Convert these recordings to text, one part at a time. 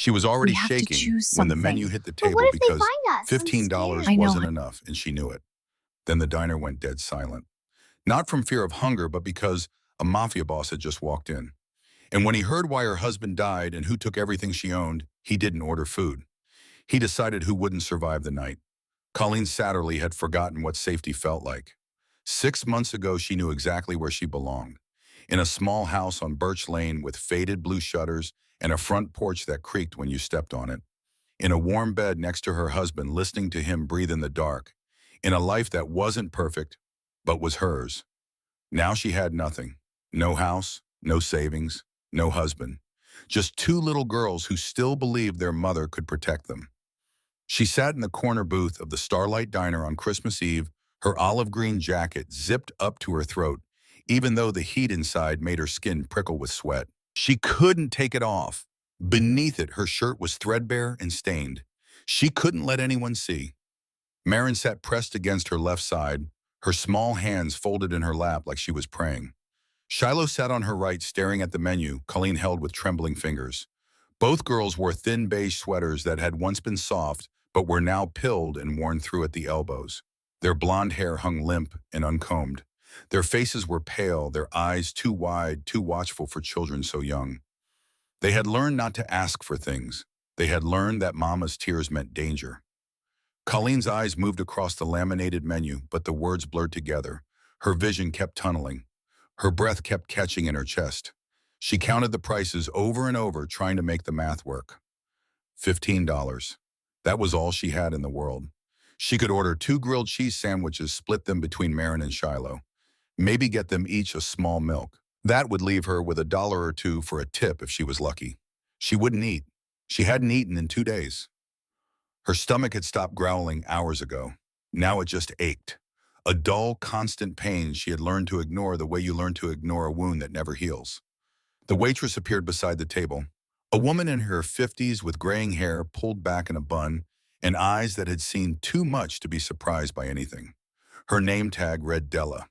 She was We already have to shaking choose when the something. menu hit the But table what if they because find us? I'm $15 scared. I know. wasn't enough, and she knew it. Then the diner went dead silent. Not from fear of hunger, but because a mafia boss had just walked in. And when he heard why her husband died and who took everything she owned, he didn't order food. He decided who wouldn't survive the night. Colleen Satterley had forgotten what safety felt like. 6 months ago, she knew exactly where she belonged. In a small house on Birch Lane with faded blue shutters and a front porch that creaked when you stepped on it. In a warm bed next to her husband, listening to him breathe in the dark. In a life that wasn't perfect, but was hers. Now she had nothing. No house, no savings, no husband. Just two little girls who still believed their mother could protect them. She sat in the corner booth of the Starlight Diner on Christmas Eve, her olive green jacket zipped up to her throat, even though the heat inside made her skin prickle with sweat. She couldn't take it off. Beneath it, her shirt was threadbare and stained. She couldn't let anyone see. Marin sat pressed against her left side, her small hands folded in her lap like she was praying. Shiloh sat on her right, staring at the menu Colleen held with trembling fingers. Both girls wore thin beige sweaters that had once been soft, but were now pilled and worn through at the elbows. Their blonde hair hung limp and uncombed. Their faces were pale, their eyes too wide, too watchful for children so young. They had learned not to ask for things. They had learned that Mama's tears meant danger. Colleen's eyes moved across the laminated menu, but the words blurred together. Her vision kept tunneling. Her breath kept catching in her chest. She counted the prices over and over, trying to make the math work. $15. That was all she had in the world. She could order 2 grilled cheese sandwiches, split them between Marin and Shiloh. Maybe get them each a small milk. That would leave her with $1 or $2 for a tip if she was lucky. She wouldn't eat. She hadn't eaten in 2 days. Her stomach had stopped growling hours ago. Now it just ached. A dull, constant pain she had learned to ignore the way you learn to ignore a wound that never heals. The waitress appeared beside the table. A woman in her 50s with graying hair pulled back in a bun and eyes that had seen too much to be surprised by anything. Her name tag read Della.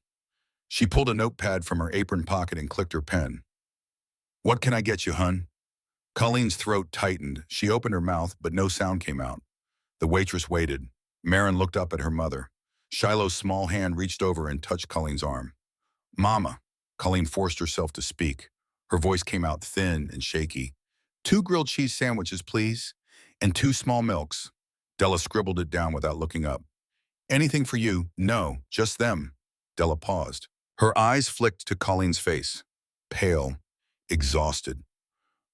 She pulled a notepad from her apron pocket and clicked her pen. "What can I get you, hun?" Colleen's throat tightened. She opened her mouth, but no sound came out. The waitress waited. Marin looked up at her mother. Shiloh's small hand reached over and touched Colleen's arm. "Mama." Colleen forced herself to speak. Her voice came out thin and shaky. "2 grilled cheese sandwiches, please, and 2 small milks." Della scribbled it down without looking up. "Anything for you?" "No, just them." Della paused. Her eyes flicked to Colleen's face. Pale, exhausted,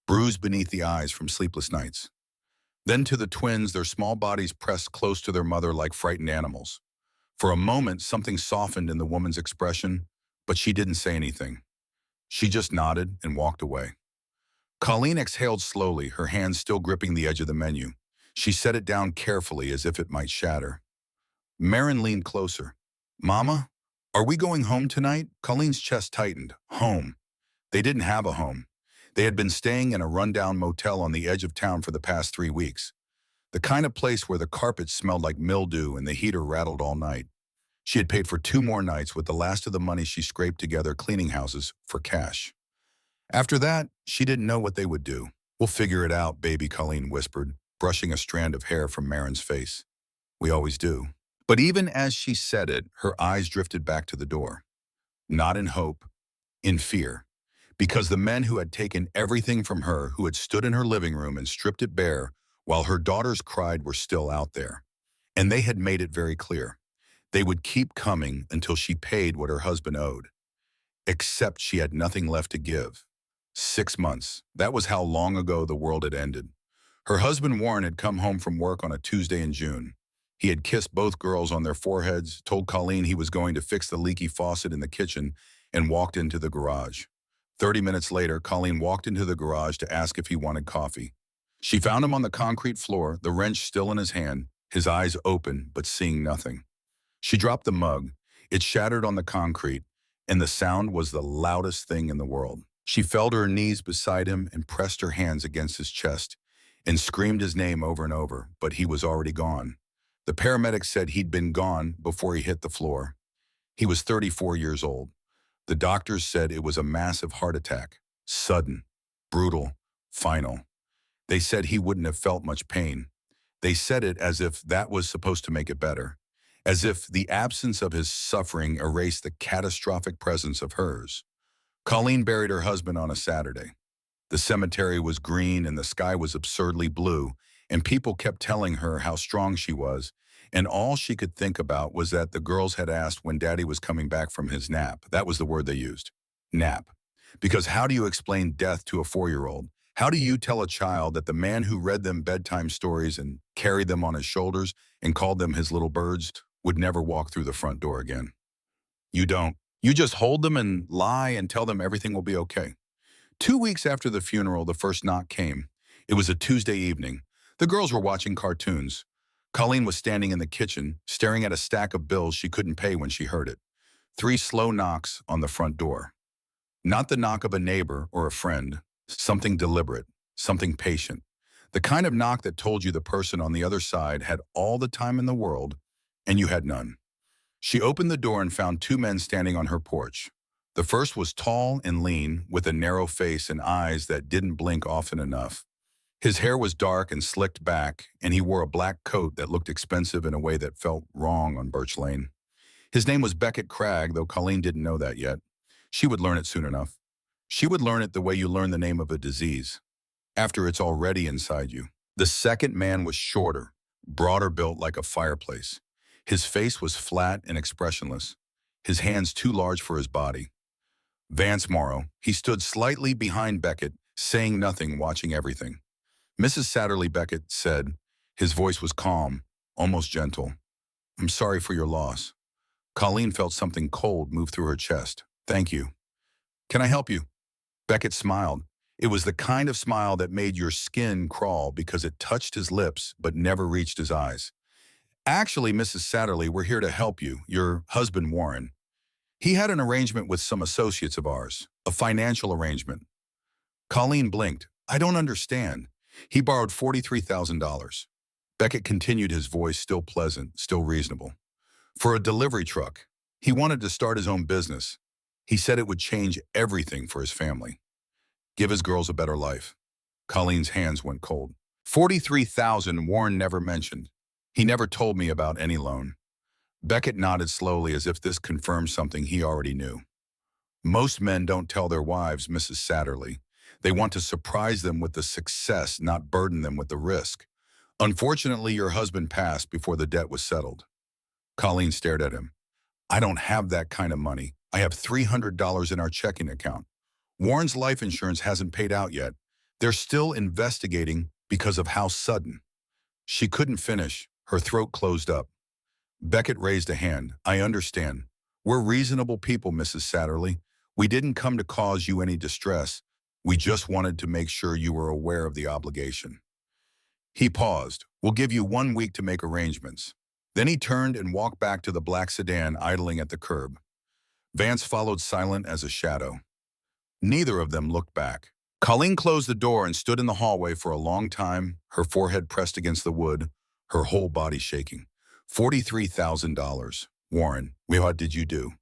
bruised beneath the eyes from sleepless nights. Then to the twins, their small bodies pressed close to their mother like frightened animals. For a moment, something softened in the woman's expression, but she didn't say anything. She just nodded and walked away. Colleen exhaled slowly, her hands still gripping the edge of the menu. She set it down carefully as if it might shatter. Marin leaned closer. "Mama, are we going home tonight?" Colleen's chest tightened. Home. They didn't have a home. They had been staying in a rundown motel on the edge of town for the past 3 weeks. The kind of place where the carpet smelled like mildew and the heater rattled all night. She had paid for 2 more nights with the last of the money she scraped together cleaning houses for cash. After that, she didn't know what they would do. "We'll figure it out, baby," Colleen whispered, brushing a strand of hair from Marin's face. "We always do." But even as she said it, her eyes drifted back to the door. Not in hope, in fear. Because the men who had taken everything from her, who had stood in her living room and stripped it bare while her daughters cried, were still out there. And they had made it very clear. They would keep coming until she paid what her husband owed. Except she had nothing left to give. 6 months. That was how long ago the world had ended. Her husband Warren had come home from work on a Tuesday in June. He had kissed both girls on their foreheads, told Colleen he was going to fix the leaky faucet in the kitchen, and walked into the garage. 30 minutes later, Colleen walked into the garage to ask if he wanted coffee. She found him on the concrete floor, the wrench still in his hand, his eyes open but seeing nothing. She dropped the mug. It shattered on the concrete, and the sound was the loudest thing in the world. She fell to her knees beside him and pressed her hands against his chest and screamed his name over and over, but he was already gone. The paramedics said he'd been gone before he hit the floor. He was 34 years old. The doctors said it was a massive heart attack, sudden, brutal, final. They said he wouldn't have felt much pain. They said it as if that was supposed to make it better, as if the absence of his suffering erased the catastrophic presence of hers. Colleen buried her husband on a Saturday. The cemetery was green and the sky was absurdly blue, and people kept telling her how strong she was, and all she could think about was that the girls had asked when Daddy was coming back from his nap. That was the word they used. Nap. Because how do you explain death to a 4-year-old? How do you tell a child that the man who read them bedtime stories and carried them on his shoulders and called them his little birds would never walk through the front door again? You don't. You just hold them and lie and tell them everything will be okay. 2 weeks after the funeral, the first knock came. It was a Tuesday evening. The girls were watching cartoons. Colleen was standing in the kitchen, staring at a stack of bills she couldn't pay when she heard it. 3 slow knocks on the front door. Not the knock of a neighbor or a friend. Something deliberate, something patient. The kind of knock that told you the person on the other side had all the time in the world, and you had none. She opened the door and found 2 men standing on her porch. The first was tall and lean, with a narrow face and eyes that didn't blink often enough. His hair was dark and slicked back, and he wore a black coat that looked expensive in a way that felt wrong on Birch Lane. His name was Beckett Cragg, though Colleen didn't know that yet. She would learn it soon enough. She would learn it the way you learn the name of a disease, after it's already inside you. The second man was shorter, broader built like a fireplace. His face was flat and expressionless, his hands too large for his body. Vance Morrow. He stood slightly behind Beckett, saying nothing, watching everything. Mrs. Satterley, Beckett said. His voice was calm, almost gentle. I'm sorry for your loss. Colleen felt something cold move through her chest. Thank you. Can I help you? Beckett smiled. It was the kind of smile that made your skin crawl because it touched his lips but never reached his eyes. Actually, Mrs. Satterley, we're here to help you, your husband Warren. He had an arrangement with some associates of ours, a financial arrangement. Colleen blinked. I don't understand. He borrowed $43,000. Beckett continued, his voice still pleasant, still reasonable. For a delivery truck. He wanted to start his own business. He said it would change everything for his family. Give his girls a better life. Colleen's hands went cold. 43,000 Warren never mentioned. He never told me about any loan. Beckett nodded slowly as if this confirmed something he already knew. Most men don't tell their wives, Mrs. Satterley. They want to surprise them with the success, not burden them with the risk. Unfortunately, your husband passed before the debt was settled. Colleen stared at him. I don't have that kind of money. I have $300 in our checking account. Warren's life insurance hasn't paid out yet. They're still investigating because of how sudden. She couldn't finish. Her throat closed up. Beckett raised a hand. I understand. We're reasonable people, Mrs. Satterley. We didn't come to cause you any distress. We just wanted to make sure you were aware of the obligation. He paused. We'll give you 1 week to make arrangements. Then he turned and walked back to the black sedan idling at the curb. Vance followed, silent as a shadow. Neither of them looked back. Colleen closed the door and stood in the hallway for a long time, her forehead pressed against the wood, her whole body shaking. $43,000. Warren, what did you do?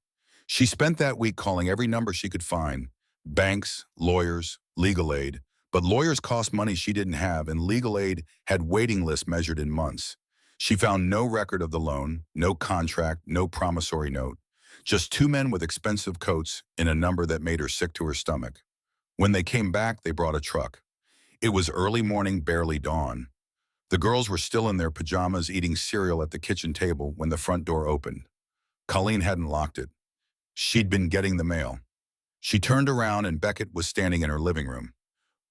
She spent that week calling every number she could find. Banks, lawyers, legal aid. But lawyers cost money she didn't have, and legal aid had waiting lists measured in months. She found no record of the loan, no contract, no promissory note. Just 2 men with expensive coats in a number that made her sick to her stomach. When they came back, they brought a truck. It was early morning, barely dawn. The girls were still in their pajamas eating cereal at the kitchen table when the front door opened. Colleen hadn't locked it. She'd been getting the mail. She turned around and Beckett was standing in her living room.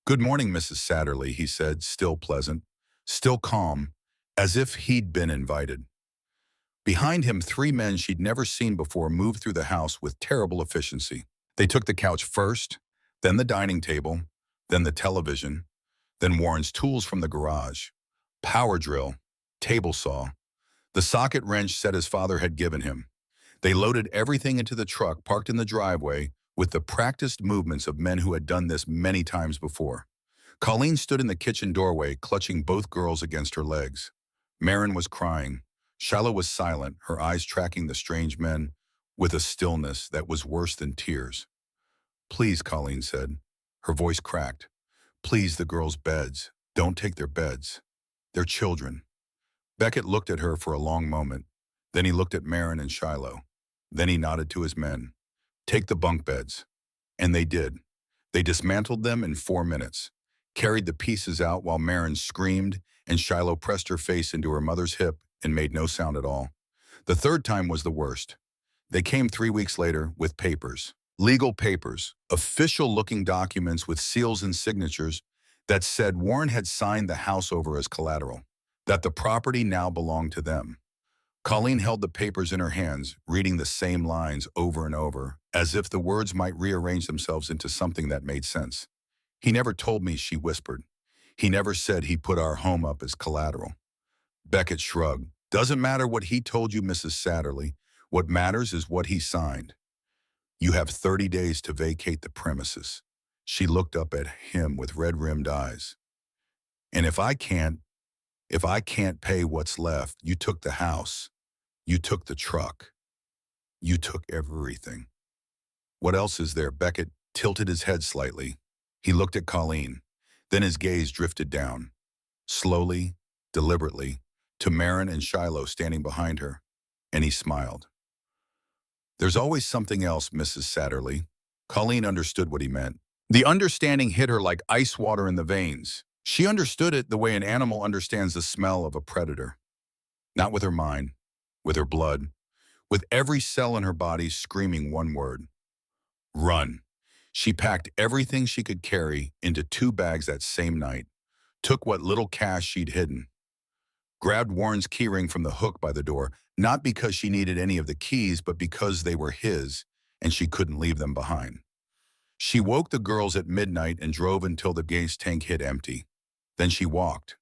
Good morning, Mrs. Satterley, he said, still pleasant, still calm, as if he'd been invited. Behind him, 3 men she'd never seen before moved through the house with terrible efficiency. They took the couch first, then the dining table, then the television, then Warren's tools from the garage. Power drill, table saw, the socket wrench set his father had given him. They loaded everything into the truck parked in the driveway with the practiced movements of men who had done this many times before. Colleen stood in the kitchen doorway, clutching both girls against her legs. Marin was crying. Shiloh was silent, her eyes tracking the strange men with a stillness that was worse than tears. Please, Colleen said. Her voice cracked. Please, the girls' beds. Don't take their beds. They're children. Beckett looked at her for a long moment. Then he looked at Marin and Shiloh. Then he nodded to his men. Take the bunk beds. And they did. They dismantled them in 4 minutes, carried the pieces out while Marin screamed and Shiloh pressed her face into her mother's hip and made no sound at all. The third time was the worst. They came 3 weeks later with papers. Legal papers, official-looking documents with seals and signatures that said Warren had signed the house over as collateral, that the property now belonged to them. Colleen held the papers in her hands, reading the same lines over and over, as if the words might rearrange themselves into something that made sense. He never told me, she whispered. He never said he put our home up as collateral. Beckett shrugged. Doesn't matter what he told you, Mrs. Satterley. What matters is what he signed. You have 30 days to vacate the premises. She looked up at him with red-rimmed eyes. And if I can't pay what's left, you took the house. You took the truck. You took everything. What else is there? Beckett tilted his head slightly. He looked at Colleen. Then his gaze drifted down, slowly, deliberately, to Marin and Shiloh standing behind her, and he smiled. There's always something else, Mrs. Satterley. Colleen understood what he meant. The understanding hit her like ice water in the veins. She understood it the way an animal understands the smell of a predator. Not with her mind, with her blood, with every cell in her body screaming one word. Run. She packed everything she could carry into 2 bags that same night, took what little cash she'd hidden, grabbed Warren's keyring from the hook by the door, not because she needed any of the keys, but because they were his and she couldn't leave them behind. She woke the girls at midnight and drove until the gas tank hit empty. Then she walked.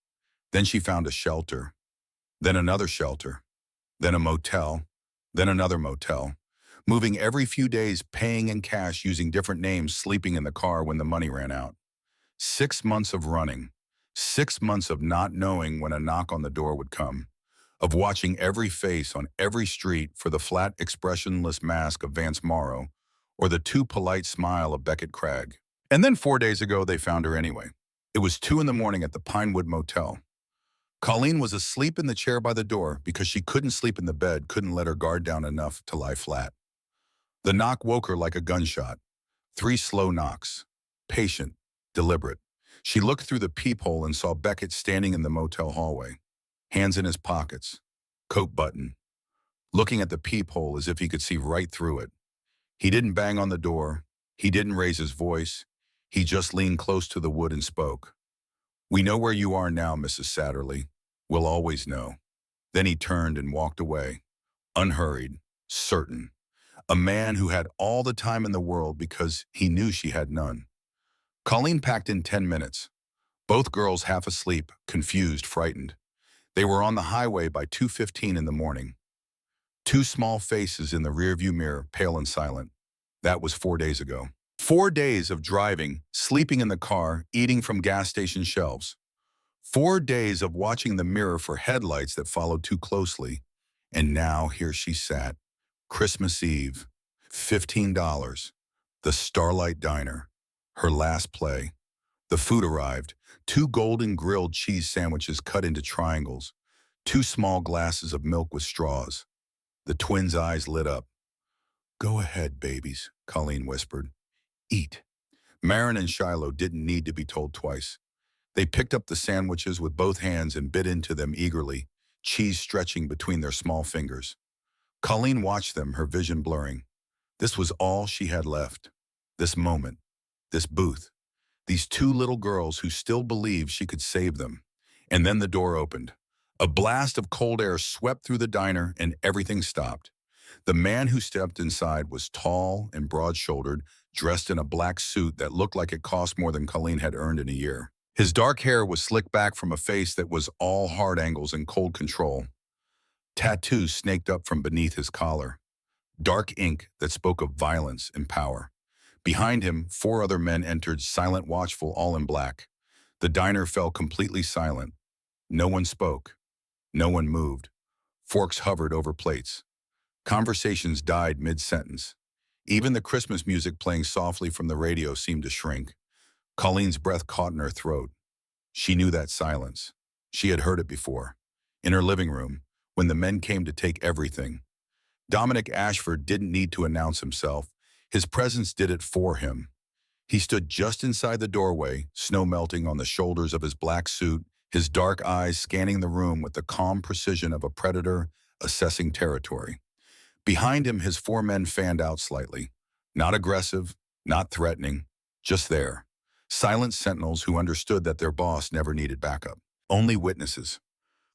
Then she found a shelter. Then another shelter. Then a motel. Then another motel. Moving every few days, paying in cash, using different names, sleeping in the car when the money ran out. 6 months of running. 6 months of not knowing when a knock on the door would come. Of watching every face on every street for the flat, expressionless mask of Vance Morrow or the too polite smile of Beckett Cragg. And then 4 days ago, they found her anyway. It was 2 a.m. at the Pinewood Motel. Colleen was asleep in the chair by the door because she couldn't sleep in the bed, couldn't let her guard down enough to lie flat. The knock woke her like a gunshot. 3 slow knocks. Patient, deliberate. She looked through the peephole and saw Beckett standing in the motel hallway, hands in his pockets, coat button, looking at the peephole as if he could see right through it. He didn't bang on the door. He didn't raise his voice. He just leaned close to the wood and spoke. We know where you are now, Mrs. Satterley. We'll always know. Then he turned and walked away, unhurried, certain. A man who had all the time in the world because he knew she had none. Colleen packed in 10 minutes. Both girls half asleep, confused, frightened. They were on the highway by 2:15 in the morning. 2 small faces in the rearview mirror, pale and silent. That was 4 days ago. 4 days of driving, sleeping in the car, eating from gas station shelves. 4 days of watching the mirror for headlights that followed too closely. And now here she sat. Christmas Eve. $15. The Starlight Diner. Her last play. The food arrived. 2 golden grilled cheese sandwiches cut into triangles. 2 small glasses of milk with straws. The twins' eyes lit up. Go ahead, babies, Colleen whispered. Eat. Marin and Shiloh didn't need to be told twice. They picked up the sandwiches with both hands and bit into them eagerly, cheese stretching between their small fingers. Colleen watched them, her vision blurring. This was all she had left. This moment. This booth. These 2 little girls who still believed she could save them. And then the door opened. A blast of cold air swept through the diner and everything stopped. The man who stepped inside was tall and broad-shouldered, dressed in a black suit that looked like it cost more than Colleen had earned in a year. His dark hair was slicked back from a face that was all hard angles and cold control. Tattoos snaked up from beneath his collar. Dark ink that spoke of violence and power. Behind him, 4 other men entered, silent, watchful, all in black. The diner fell completely silent. No one spoke. No one moved. Forks hovered over plates. Conversations died mid-sentence. Even the Christmas music playing softly from the radio seemed to shrink. Colleen's breath caught in her throat. She knew that silence. She had heard it before. In her living room, when the men came to take everything. Dominic Ashford didn't need to announce himself. His presence did it for him. He stood just inside the doorway, snow melting on the shoulders of his black suit, his dark eyes scanning the room with the calm precision of a predator assessing territory. Behind him, his four men fanned out slightly. Not aggressive, not threatening, just there. Silent sentinels who understood that their boss never needed backup. Only witnesses.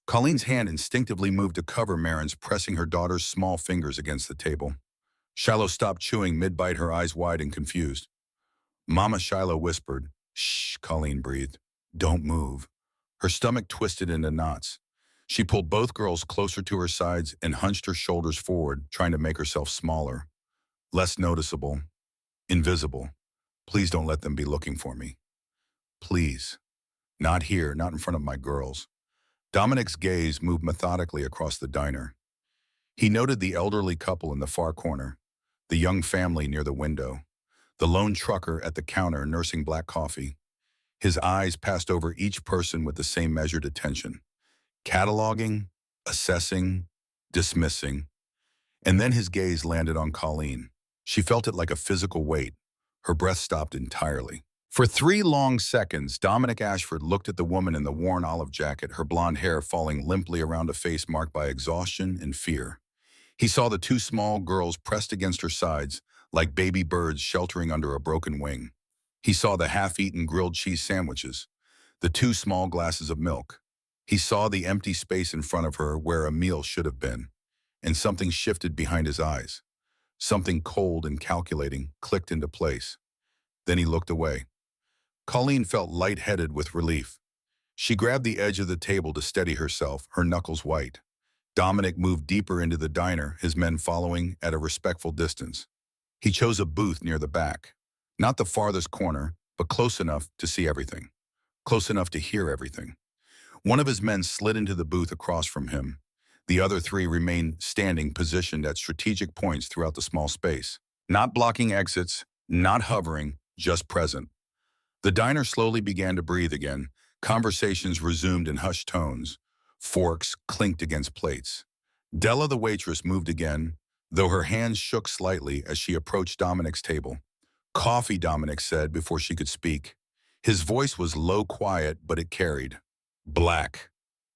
Colleen's hand instinctively moved to cover Marin's, pressing her daughter's small fingers against the table. Shiloh stopped chewing mid-bite, her eyes wide and confused. Mama, Shiloh whispered. Shh, Colleen breathed. Don't move. Her stomach twisted into knots. She pulled both girls closer to her sides and hunched her shoulders forward, trying to make herself smaller. Less noticeable. Invisible. Please don't let them be looking for me. Please. Not here, not in front of my girls. Dominic's gaze moved methodically across the diner. He noted the elderly couple in the far corner, the young family near the window, the lone trucker at the counter nursing black coffee. His eyes passed over each person with the same measured attention, cataloging, assessing, dismissing. And then his gaze landed on Colleen. She felt it like a physical weight. Her breath stopped entirely. For 3 long seconds, Dominic Ashford looked at the woman in the worn olive jacket, her blonde hair falling limply around a face marked by exhaustion and fear. He saw the 2 small girls pressed against her sides, like baby birds sheltering under a broken wing. He saw the half-eaten grilled cheese sandwiches, the 2 small glasses of milk. He saw the empty space in front of her where a meal should have been, and something shifted behind his eyes. Something cold and calculating clicked into place. Then he looked away. Colleen felt lightheaded with relief. She grabbed the edge of the table to steady herself, her knuckles white. Dominic moved deeper into the diner, his men following at a respectful distance. He chose a booth near the back. Not the farthest corner, but close enough to see everything. Close enough to hear everything. One of his men slid into the booth across from him. The other 3 remained standing, positioned at strategic points throughout the small space. Not blocking exits, not hovering, just present. The diner slowly began to breathe again. Conversations resumed in hushed tones. Forks clinked against plates. Della, the waitress, moved again, though her hands shook slightly as she approached Dominic's table. Coffee, Dominic said before she could speak. His voice was low, quiet, but it carried. Black.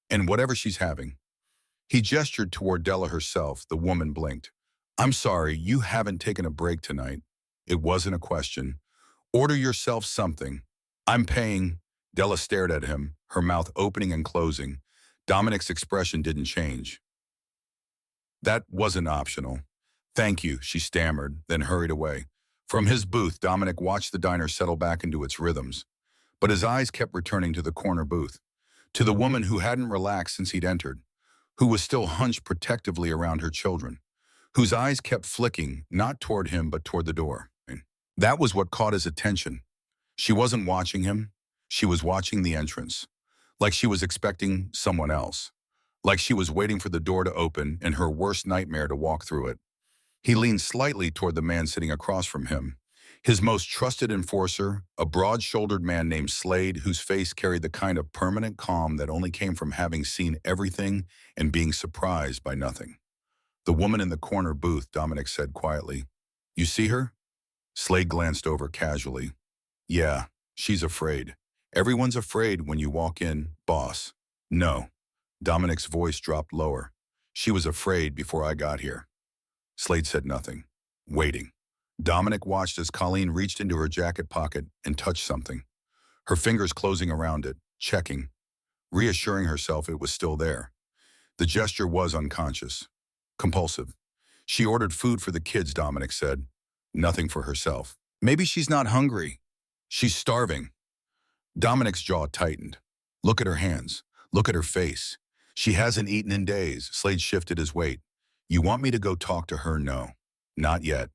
And whatever she's having. He gestured toward Della herself. The woman blinked. I'm sorry, you haven't taken a break tonight. It wasn't a question. Order yourself something. I'm paying. Della stared at him, her mouth opening and closing. Dominic's expression didn't change. That wasn't optional. Thank you, she stammered, then hurried away. From his booth, Dominic watched the diner settle back into its rhythms. But his eyes kept returning to the corner booth, to the woman who hadn't relaxed since he'd entered, who was still hunched protectively around her children, whose eyes kept flicking, not toward him but toward the door. That was what caught his attention. She wasn't watching him. She was watching the entrance, like she was expecting someone else, like she was waiting for the door to open and her worst nightmare to walk through it. He leaned slightly toward the man sitting across from him, his most trusted enforcer, a broad-shouldered man named Slade, whose face carried the kind of permanent calm that only came from having seen everything and being surprised by nothing. The woman in the corner booth, Dominic said quietly. You see her? Slade glanced over casually. Yeah, she's afraid. Everyone's afraid when you walk in, boss. No. Dominic's voice dropped lower. She was afraid before I got here. Slade said nothing, waiting. Dominic watched as Colleen reached into her jacket pocket and touched something. Her fingers closing around it, checking, reassuring herself it was still there. The gesture was unconscious, compulsive. She ordered food for the kids, Dominic said. Nothing for herself. Maybe she's not hungry. She's starving. Dominic's jaw tightened. Look at her hands. Look at her face. She hasn't eaten in days. Slade shifted his weight. You want me to go talk to her? No, not yet.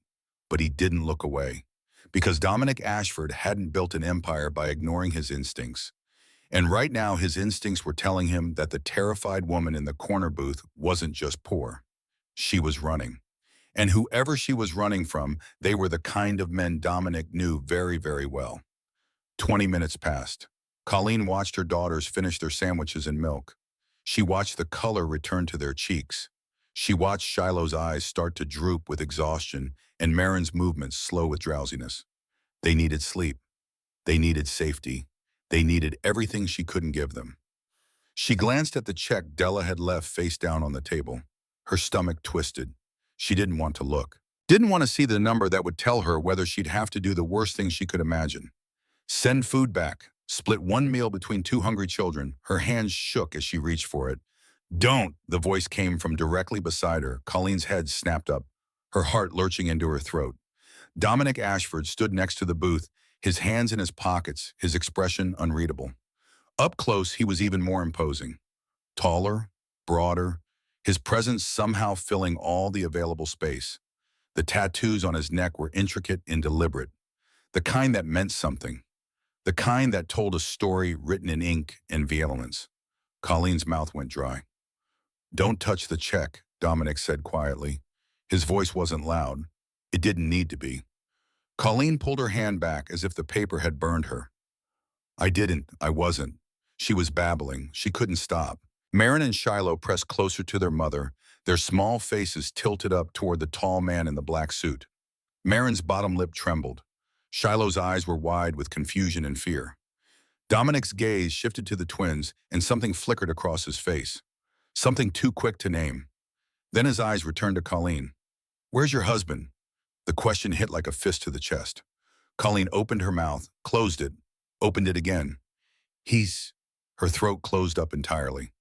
But he didn't look away. Because Dominic Ashford hadn't built an empire by ignoring his instincts. And right now his instincts were telling him that the terrified woman in the corner booth wasn't just poor. She was running. And whoever she was running from, they were the kind of men Dominic knew very, very well. 20 minutes passed. Colleen watched her daughters finish their sandwiches and milk. She watched the color return to their cheeks. She watched Shiloh's eyes start to droop with exhaustion and Marin's movements slow with drowsiness. They needed sleep. They needed safety. They needed everything she couldn't give them. She glanced at the check Della had left face down on the table. Her stomach twisted. She didn't want to look. Didn't want to see the number that would tell her whether she'd have to do the worst thing she could imagine. Send food back. Split one meal between two hungry children. Her hands shook as she reached for it. Don't, the voice came from directly beside her. Colleen's head snapped up, her heart lurching into her throat. Dominic Ashford stood next to the booth, his hands in his pockets, his expression unreadable. Up close, he was even more imposing. Taller, broader, his presence somehow filling all the available space. The tattoos on his neck were intricate and deliberate, the kind that meant something, the kind that told a story written in ink and vehemence. Colleen's mouth went dry. Don't touch the check, Dominic said quietly. His voice wasn't loud. It didn't need to be. Colleen pulled her hand back as if the paper had burned her. I wasn't. She was babbling. She couldn't stop. Marin and Shiloh pressed closer to their mother, their small faces tilted up toward the tall man in the black suit. Marin's bottom lip trembled. Shiloh's eyes were wide with confusion and fear. Dominic's gaze shifted to the twins, and something flickered across his face. Something too quick to name. Then his eyes returned to Colleen. Where's your husband? The question hit like a fist to the chest. Colleen opened her mouth, closed it, opened it again. Her throat closed up entirely.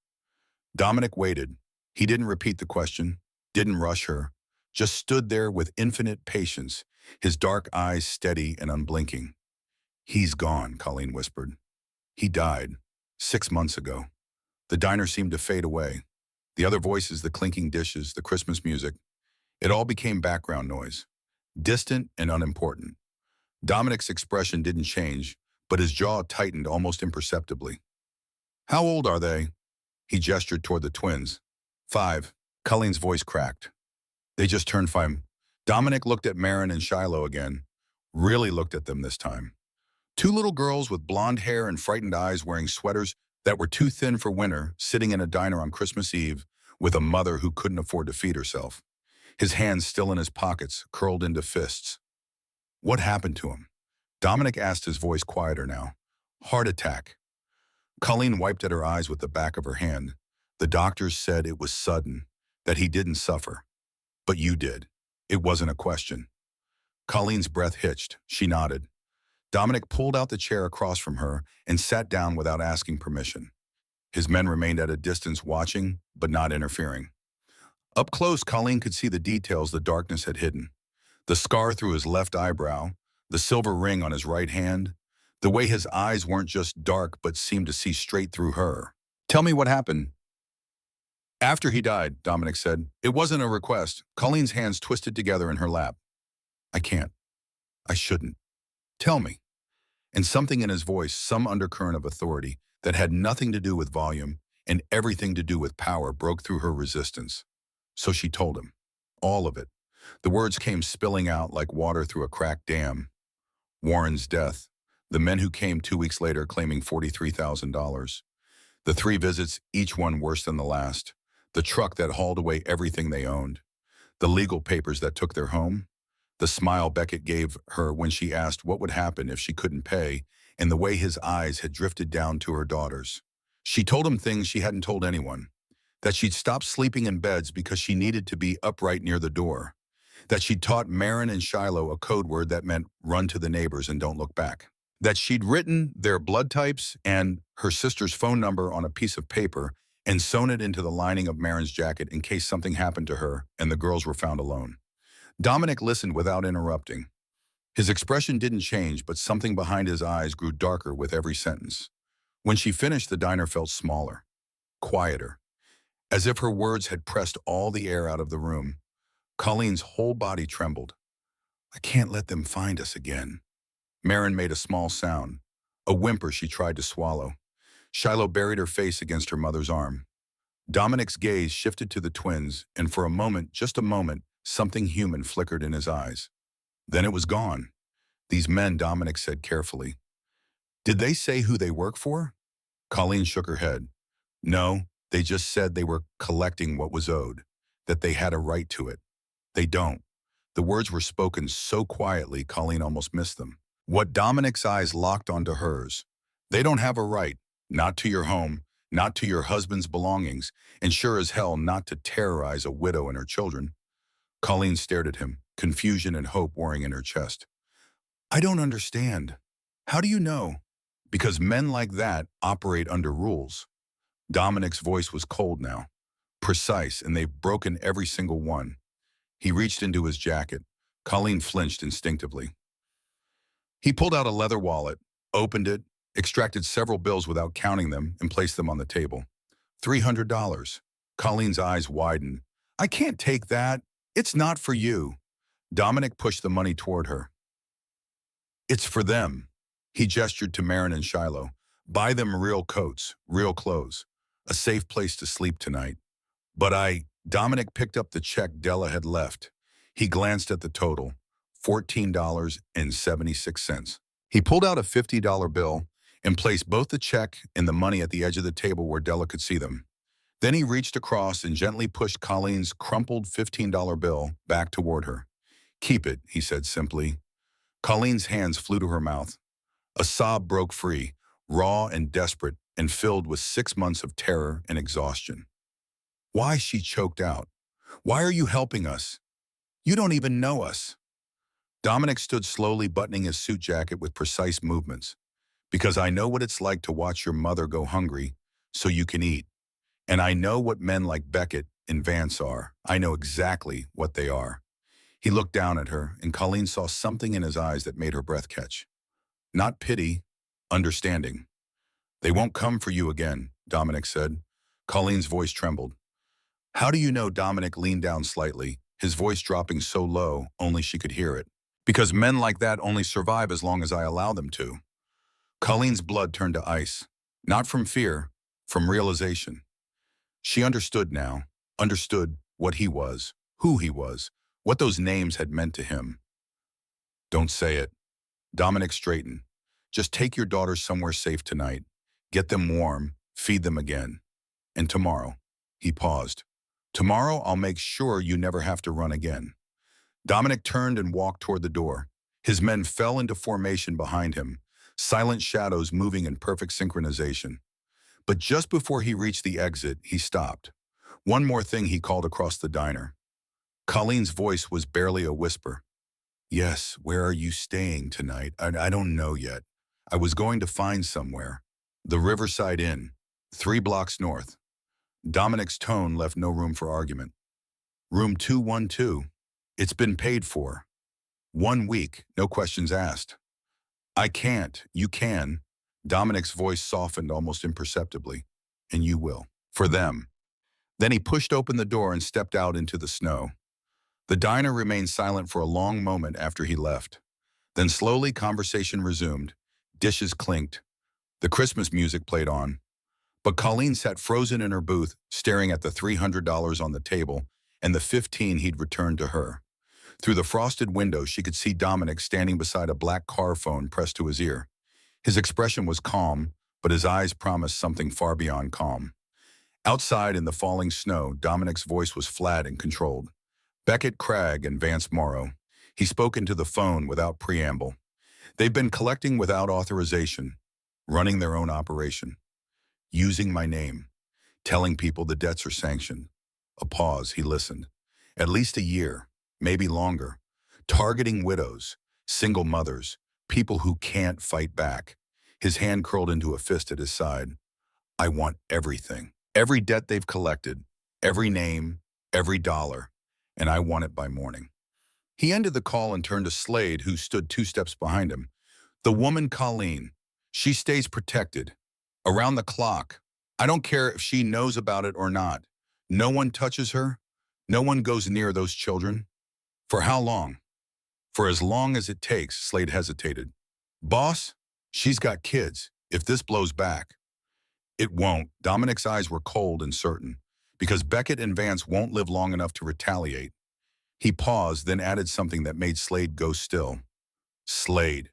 Dominic waited. He didn't repeat the question, didn't rush her, just stood there with infinite patience, his dark eyes steady and unblinking. He's gone, Colleen whispered. He died 6 months ago. The diner seemed to fade away. The other voices, the clinking dishes, the Christmas music, it all became background noise, distant and unimportant. Dominic's expression didn't change, but his jaw tightened almost imperceptibly. How old are they? He gestured toward the twins. 5. Colleen's voice cracked. They just turned 5. Dominic looked at Marin and Shiloh again, really looked at them this time. 2 little girls with blonde hair and frightened eyes wearing sweaters that were too thin for winter, sitting in a diner on Christmas Eve with a mother who couldn't afford to feed herself. His hands still in his pockets, curled into fists. What happened to him? Dominic asked, his voice quieter now. Heart attack. Colleen wiped at her eyes with the back of her hand. The doctors said it was sudden, that he didn't suffer. But you did. It wasn't a question. Colleen's breath hitched. She nodded. Dominic pulled out the chair across from her and sat down without asking permission. His men remained at a distance watching, but not interfering. Up close, Colleen could see the details the darkness had hidden. The scar through his left eyebrow, the silver ring on his right hand, the way his eyes weren't just dark but seemed to see straight through her. Tell me what happened. After he died, Dominic said. It wasn't a request. Colleen's hands twisted together in her lap. I can't. I shouldn't. Tell me. And something in his voice, some undercurrent of authority that had nothing to do with volume and everything to do with power, broke through her resistance. So she told him. All of it. The words came spilling out like water through a cracked dam. Warren's death. The men who came 2 weeks later claiming $43,000. The 3 visits, each one worse than the last. The truck that hauled away everything they owned. The legal papers that took their home. The smile Beckett gave her when she asked what would happen if she couldn't pay, and the way his eyes had drifted down to her daughters. She told him things she hadn't told anyone. That she'd stopped sleeping in beds because she needed to be upright near the door. That she'd taught Marin and Shiloh a code word that meant run to the neighbors and don't look back. That she'd written their blood types and her sister's phone number on a piece of paper and sewn it into the lining of Marin's jacket in case something happened to her and the girls were found alone. Dominic listened without interrupting. His expression didn't change, but something behind his eyes grew darker with every sentence. When she finished, the diner felt smaller, quieter, as if her words had pressed all the air out of the room. Colleen's whole body trembled. I can't let them find us again. Marin made a small sound, a whimper she tried to swallow. Shiloh buried her face against her mother's arm. Dominic's gaze shifted to the twins, and for a moment, just a moment, something human flickered in his eyes. Then it was gone. These men, Dominic said carefully. Did they say who they work for? Colleen shook her head. No, they just said they were collecting what was owed, that they had a right to it. They don't. The words were spoken so quietly, Colleen almost missed them. What Dominic's eyes locked onto hers. They don't have a right, not to your home, not to your husband's belongings, and sure as hell not to terrorize a widow and her children. Colleen stared at him, confusion and hope warring in her chest. I don't understand. How do you know? Because men like that operate under rules. Dominic's voice was cold now, precise, and they've broken every single one. He reached into his jacket. Colleen flinched instinctively. He pulled out a leather wallet, opened it, extracted several bills without counting them, and placed them on the table. $300. Colleen's eyes widened. I can't take that. It's not for you. Dominic pushed the money toward her. It's for them. He gestured to Marin and Shiloh. Buy them real coats, real clothes, a safe place to sleep tonight. Dominic picked up the check Della had left. He glanced at the total, $14.76. He pulled out a $50 bill and placed both the check and the money at the edge of the table where Della could see them. Then he reached across and gently pushed Colleen's crumpled $15 bill back toward her. Keep it, he said simply. Colleen's hands flew to her mouth. A sob broke free, raw and desperate, and filled with 6 months of terror and exhaustion. Why, she choked out. Why are you helping us? You don't even know us. Dominic stood slowly buttoning his suit jacket with precise movements. Because I know what it's like to watch your mother go hungry so you can eat. And I know what men like Beckett and Vance are. I know exactly what they are. He looked down at her, and Colleen saw something in his eyes that made her breath catch. Not pity, understanding. They won't come for you again, Dominic said. Colleen's voice trembled. How do you know? Dominic leaned down slightly, his voice dropping so low only she could hear it. Because men like that only survive as long as I allow them to. Colleen's blood turned to ice, not from fear, from realization. She understood now, understood what he was, who he was, what those names had meant to him. Don't say it. Dominic straightened. Just take your daughters somewhere safe tonight. Get them warm, feed them again. And tomorrow, he paused. Tomorrow I'll make sure you never have to run again. Dominic turned and walked toward the door. His men fell into formation behind him, silent shadows moving in perfect synchronization. But just before he reached the exit, he stopped. One more thing, he called across the diner. Colleen's voice was barely a whisper. Yes, where are you staying tonight? I don't know yet. I was going to find somewhere. The Riverside Inn, 3 blocks north. Dominic's tone left no room for argument. Room 212. It's been paid for. 1 week, no questions asked. I can't. You can. Dominic's voice softened almost imperceptibly. And you will. For them. Then he pushed open the door and stepped out into the snow. The diner remained silent for a long moment after he left. Then slowly conversation resumed. Dishes clinked. The Christmas music played on. But Colleen sat frozen in her booth, staring at the $300 on the table and the $15 he'd returned to her. Through the frosted window, she could see Dominic standing beside a black car phone pressed to his ear. His expression was calm, but his eyes promised something far beyond calm. Outside in the falling snow, Dominic's voice was flat and controlled. Beckett, Cragg, and Vance Morrow. He spoke into the phone without preamble. They've been collecting without authorization, running their own operation. Using my name, telling people the debts are sanctioned. A pause, he listened. At least a year, maybe longer. Targeting widows, single mothers, people who can't fight back. His hand curled into a fist at his side. I want everything. Every debt they've collected, every name, every dollar. And I want it by morning. He ended the call and turned to Slade, who stood 2 steps behind him. The woman Colleen. She stays protected. Around the clock. I don't care if she knows about it or not. No one touches her. No one goes near those children. For how long? For as long as it takes, Slade hesitated. Boss, she's got kids. If this blows back. It won't. Dominic's eyes were cold and certain. Because Beckett and Vance won't live long enough to retaliate. He paused, then added something that made Slade go still. Slade.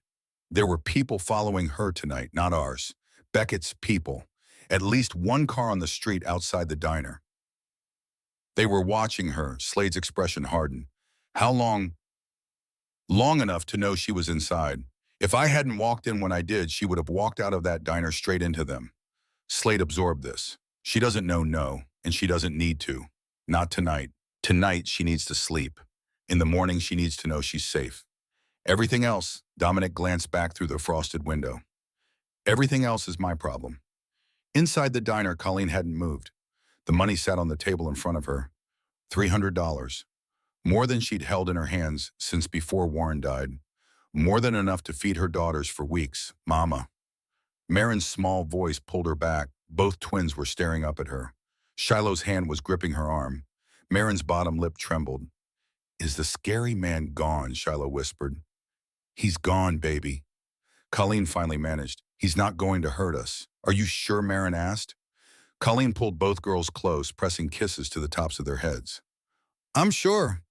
There were people following her tonight, not ours. Beckett's people. At least one car on the street outside the diner. They were watching her, Slade's expression hardened. How long? Long enough to know she was inside. If I hadn't walked in when I did, she would have walked out of that diner straight into them. Slade absorbed this. She doesn't know no, and she doesn't need to. Not tonight. Tonight, she needs to sleep. In the morning, she needs to know she's safe. Everything else, Dominic glanced back through the frosted window. Everything else is my problem. Inside the diner, Colleen hadn't moved. The money sat on the table in front of her. $300. More than she'd held in her hands since before Warren died. More than enough to feed her daughters for weeks. Mama. Marin's small voice pulled her back. Both twins were staring up at her. Shiloh's hand was gripping her arm. Marin's bottom lip trembled. Is the scary man gone? Shiloh whispered. He's gone, baby. Colleen finally managed. He's not going to hurt us. Are you sure? Marin asked. Colleen pulled both girls close, pressing kisses to the tops of their heads. I'm sure.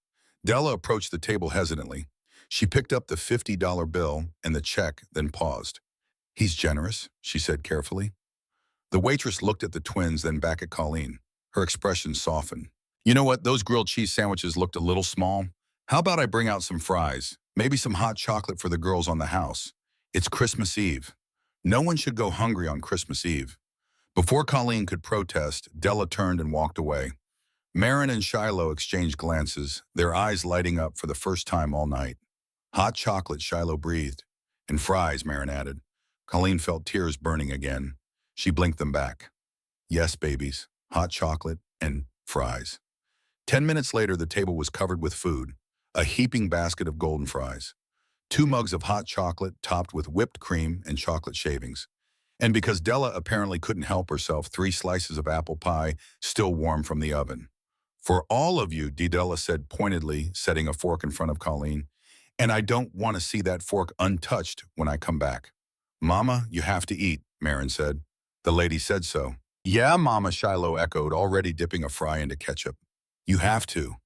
Della approached the table hesitantly. She picked up the $50 bill and the check, then paused. He's generous, she said carefully. The waitress looked at the twins, then back at Colleen. Her expression softened. You know what? Those grilled cheese sandwiches looked a little small. How about I bring out some fries? Maybe some hot chocolate for the girls on the house. It's Christmas Eve. No one should go hungry on Christmas Eve. Before Colleen could protest, Della turned and walked away. Marin and Shiloh exchanged glances, their eyes lighting up for the first time all night. Hot chocolate, Shiloh breathed. And fries, Marin added. Colleen felt tears burning again. She blinked them back. Yes, babies, hot chocolate and fries. 10 minutes later, the table was covered with food, a heaping basket of golden fries, 2 mugs of hot chocolate topped with whipped cream and chocolate shavings. And because Della apparently couldn't help herself, 3 slices of apple pie still warm from the oven. For all of you, Della said pointedly, setting a fork in front of Colleen, and I don't want to see that fork untouched when I come back. Mama, you have to eat, Marin said. The lady said so. Yeah, Mama, Shiloh echoed, already dipping a fry into ketchup. You have to.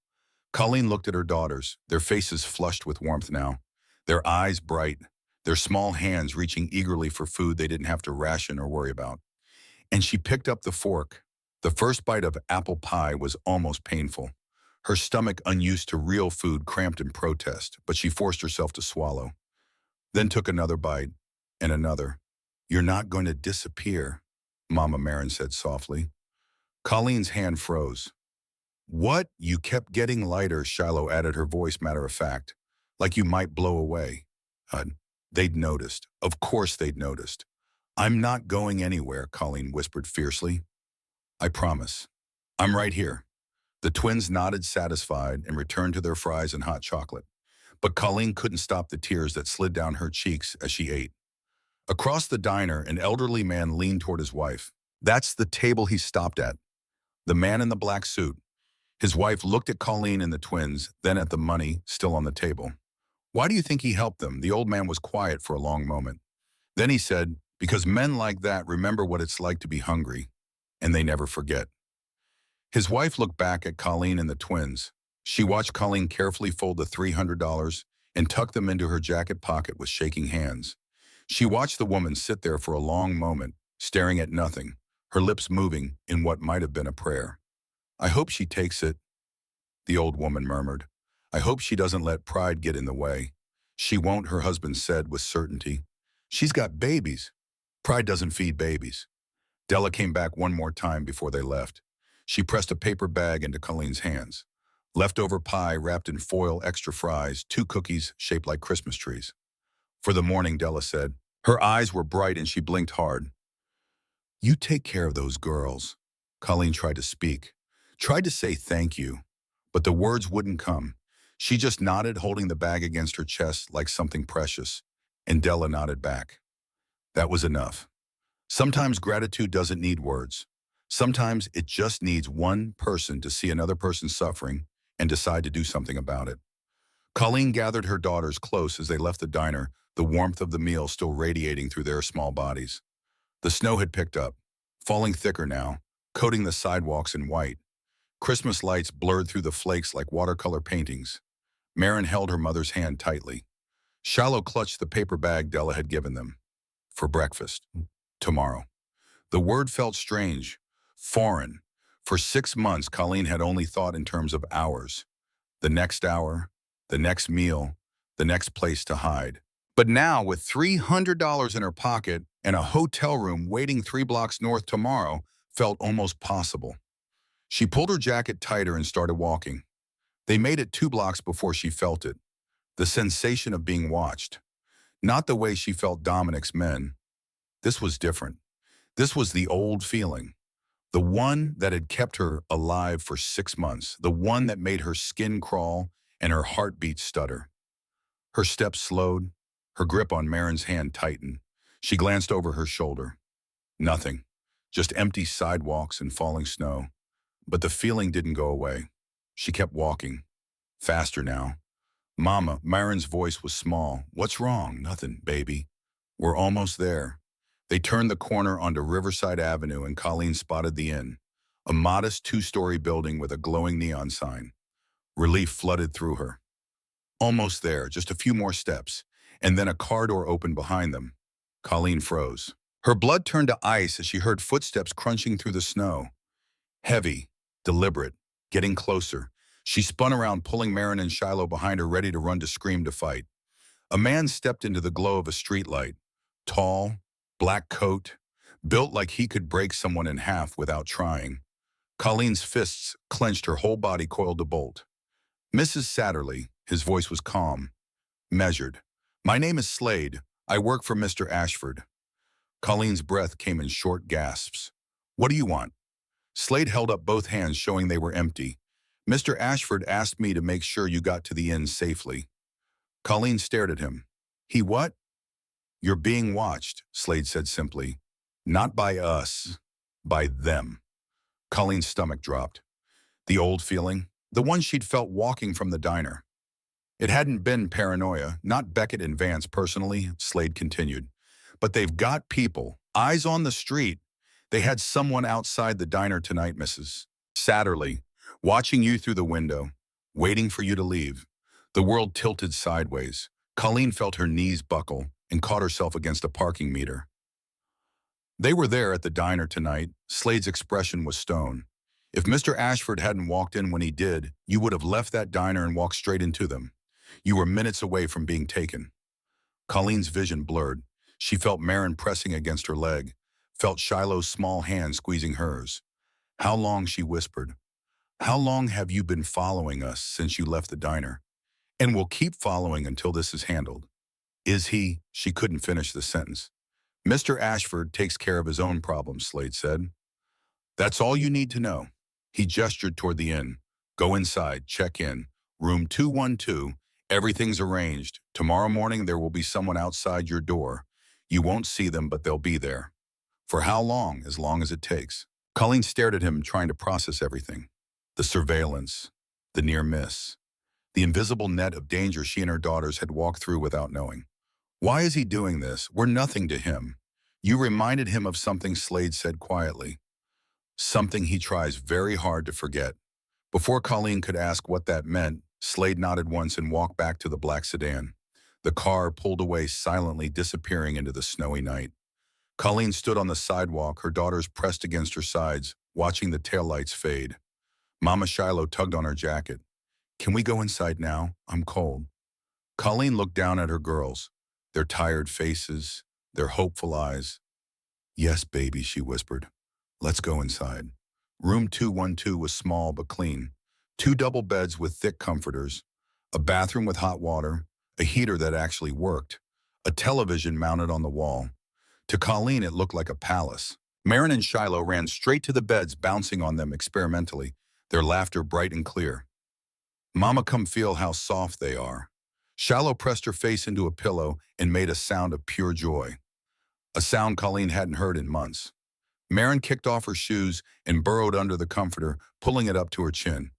Colleen looked at her daughters, their faces flushed with warmth now, their eyes bright, their small hands reaching eagerly for food they didn't have to ration or worry about. And she picked up the fork. The first bite of apple pie was almost painful. Her stomach, unused to real food, cramped in protest, but she forced herself to swallow. Then took another bite, and another. You're not going to disappear, Mama, Marin said softly. Colleen's hand froze. What? You kept getting lighter, Shiloh added, her voice matter of fact, like you might blow away. They'd noticed. Of course they'd noticed. I'm not going anywhere, Colleen whispered fiercely. I promise. I'm right here. The twins nodded satisfied and returned to their fries and hot chocolate. But Colleen couldn't stop the tears that slid down her cheeks as she ate. Across the diner, an elderly man leaned toward his wife. That's the table he stopped at. The man in the black suit. His wife looked at Colleen and the twins, then at the money still on the table. Why do you think he helped them? The old man was quiet for a long moment. Then he said, because men like that remember what it's like to be hungry, and they never forget. His wife looked back at Colleen and the twins. She watched Colleen carefully fold the $300 and tuck them into her jacket pocket with shaking hands. She watched the woman sit there for a long moment, staring at nothing, her lips moving in what might have been a prayer. I hope she takes it, the old woman murmured. I hope she doesn't let pride get in the way. She won't, her husband said with certainty. She's got babies. Pride doesn't feed babies. Della came back one more time before they left. She pressed a paper bag into Colleen's hands. Leftover pie wrapped in foil, extra fries, 2 cookies shaped like Christmas trees. For the morning, Della said. Her eyes were bright and she blinked hard. You take care of those girls. Colleen tried to speak, tried to say thank you, but the words wouldn't come. She just nodded, holding the bag against her chest like something precious, and Della nodded back. That was enough. Sometimes gratitude doesn't need words. Sometimes it just needs one person to see another person suffering and decide to do something about it. Colleen gathered her daughters close as they left the diner, the warmth of the meal still radiating through their small bodies. The snow had picked up, falling thicker now, coating the sidewalks in white. Christmas lights blurred through the flakes like watercolor paintings. Marin held her mother's hand tightly. Shiloh clutched the paper bag Della had given them. For breakfast. Tomorrow. The word felt strange, foreign. For 6 months, Colleen had only thought in terms of hours. The next hour, the next meal, the next place to hide. But now, with $300 in her pocket and a hotel room waiting 3 blocks north tomorrow, felt almost possible. She pulled her jacket tighter and started walking. They made it 2 blocks before she felt it. The sensation of being watched. Not the way she felt Dominic's men. This was different. This was the old feeling. The one that had kept her alive for 6 months. The one that made her skin crawl and her heartbeat stutter. Her steps slowed. Her grip on Marin's hand tightened. She glanced over her shoulder. Nothing. Just empty sidewalks and falling snow. But the feeling didn't go away. She kept walking. Faster now. Mama, Marin's voice was small. What's wrong? Nothing, baby. We're almost there. They turned the corner onto Riverside Avenue and Colleen spotted the inn. A modest 2-story building with a glowing neon sign. Relief flooded through her. Almost there, just a few more steps. And then a car door opened behind them. Colleen froze. Her blood turned to ice as she heard footsteps crunching through the snow. Heavy, deliberate, getting closer. She spun around, pulling Marin and Shiloh behind her, ready to run, to scream, to fight. A man stepped into the glow of a streetlight. Tall, black coat, built like he could break someone in half without trying. Colleen's fists clenched, her whole body coiled to bolt. Mrs. Satterley, his voice was calm, measured. My name is Slade. I work for Mr. Ashford. Colleen's breath came in short gasps. What do you want? Slade held up both hands, showing they were empty. Mr. Ashford asked me to make sure you got to the inn safely. Colleen stared at him. He what? You're being watched, Slade said simply. Not by us, by them. Colleen's stomach dropped. The old feeling, the one she'd felt walking from the diner. It hadn't been paranoia, not Beckett and Vance personally, Slade continued. But they've got people, eyes on the street. They had someone outside the diner tonight, Mrs. Satterley, watching you through the window, waiting for you to leave. The world tilted sideways. Colleen felt her knees buckle and caught herself against a parking meter. They were there at the diner tonight. Slade's expression was stone. If Mr. Ashford hadn't walked in when he did, you would have left that diner and walked straight into them. You were minutes away from being taken. Colleen's vision blurred. She felt Marin pressing against her leg, felt Shiloh's small hand squeezing hers. How long, she whispered. How long have you been following us since you left the diner? And we'll keep following until this is handled. Is he? She couldn't finish the sentence. Mr. Ashford takes care of his own problems, Slade said. That's all you need to know. He gestured toward the inn. Go inside, check in. Room 212. Everything's arranged. Tomorrow morning there will be someone outside your door. You won't see them, but they'll be there. For how long? As long as it takes. Colleen stared at him, trying to process everything. The surveillance, the near miss, the invisible net of danger she and her daughters had walked through without knowing. Why is he doing this? We're nothing to him. You reminded him of something, Slade said quietly. Something he tries very hard to forget. Before Colleen could ask what that meant, Slade nodded once and walked back to the black sedan. The car pulled away silently, disappearing into the snowy night. Colleen stood on the sidewalk, her daughters pressed against her sides, watching the taillights fade. Mama Shiloh tugged on her jacket. Can we go inside now? I'm cold. Colleen looked down at her girls, their tired faces, their hopeful eyes. Yes, baby, she whispered. Let's go inside. Room 212 was small but clean. 2 double beds with thick comforters, a bathroom with hot water, a heater that actually worked, a television mounted on the wall. To Colleen, it looked like a palace. Marin and Shiloh ran straight to the beds, bouncing on them experimentally, their laughter bright and clear. Mama, come feel how soft they are. Shiloh pressed her face into a pillow and made a sound of pure joy. A sound Colleen hadn't heard in months. Marin kicked off her shoes and burrowed under the comforter, pulling it up to her chin.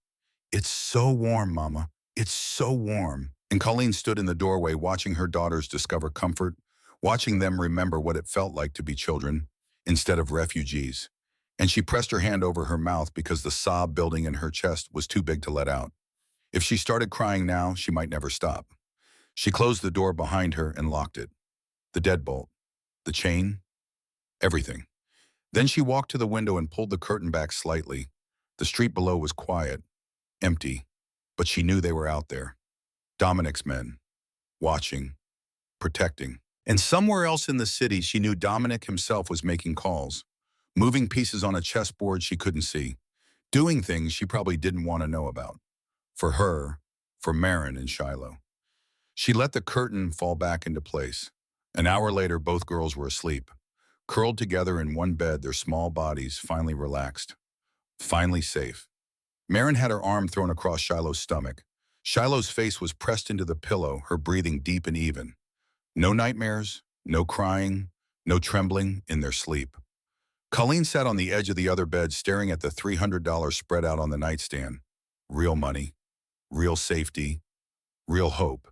It's so warm, Mama. It's so warm. And Colleen stood in the doorway, watching her daughters discover comfort, watching them remember what it felt like to be children instead of refugees. And she pressed her hand over her mouth because the sob building in her chest was too big to let out. If she started crying now, she might never stop. She closed the door behind her and locked it. The deadbolt, the chain, everything. Then she walked to the window and pulled the curtain back slightly. The street below was quiet, empty, but she knew they were out there. Dominic's men, watching, protecting. And somewhere else in the city, she knew Dominic himself was making calls, moving pieces on a chessboard she couldn't see, doing things she probably didn't want to know about. For her, for Marin and Shiloh. She let the curtain fall back into place. An hour later, both girls were asleep, curled together in one bed, their small bodies finally relaxed, finally safe. Marin had her arm thrown across Shiloh's stomach. Shiloh's face was pressed into the pillow, her breathing deep and even. No nightmares, no crying, no trembling in their sleep. Colleen sat on the edge of the other bed, staring at the $300 spread out on the nightstand. Real money, real safety, real hope.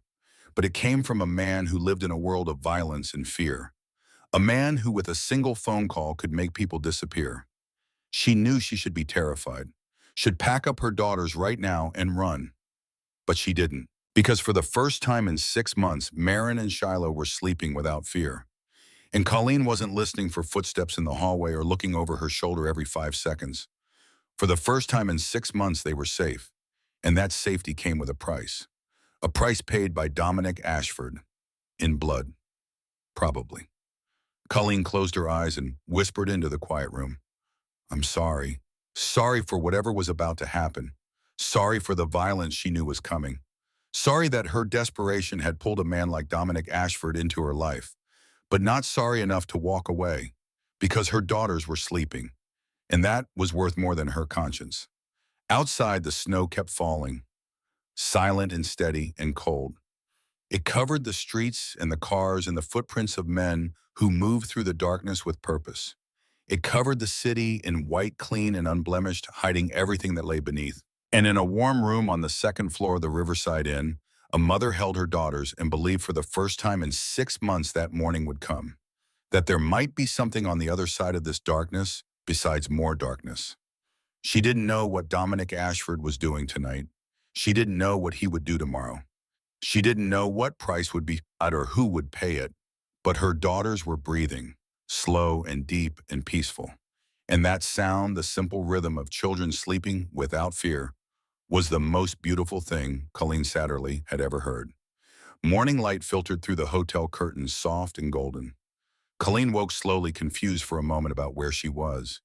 But it came from a man who lived in a world of violence and fear. A man who with a single phone call could make people disappear. She knew she should be terrified, should pack up her daughters right now and run. But she didn't, because for the first time in 6 months, Marin and Shiloh were sleeping without fear. And Colleen wasn't listening for footsteps in the hallway or looking over her shoulder every 5 seconds. For the first time in 6 months, they were safe. And that safety came with a price. A price paid by Dominic Ashford. In blood. Probably. Colleen closed her eyes and whispered into the quiet room. I'm sorry. Sorry for whatever was about to happen. Sorry for the violence she knew was coming. Sorry that her desperation had pulled a man like Dominic Ashford into her life. But not sorry enough to walk away, because her daughters were sleeping, and that was worth more than her conscience. Outside, the snow kept falling, silent and steady and cold. It covered the streets and the cars and the footprints of men who moved through the darkness with purpose. It covered the city in white, clean, and unblemished, hiding everything that lay beneath. And in a warm room on the second floor of the Riverside Inn, a mother held her daughters and believed for the first time in 6 months that morning would come. That there might be something on the other side of this darkness besides more darkness. She didn't know what Dominic Ashford was doing tonight. She didn't know what he would do tomorrow. She didn't know what price would be at or who would pay it. But her daughters were breathing, slow and deep and peaceful. And that sound, the simple rhythm of children sleeping without fear, was the most beautiful thing Colleen Satterley had ever heard. Morning light filtered through the hotel curtains, soft and golden. Colleen woke slowly, confused for a moment about where she was.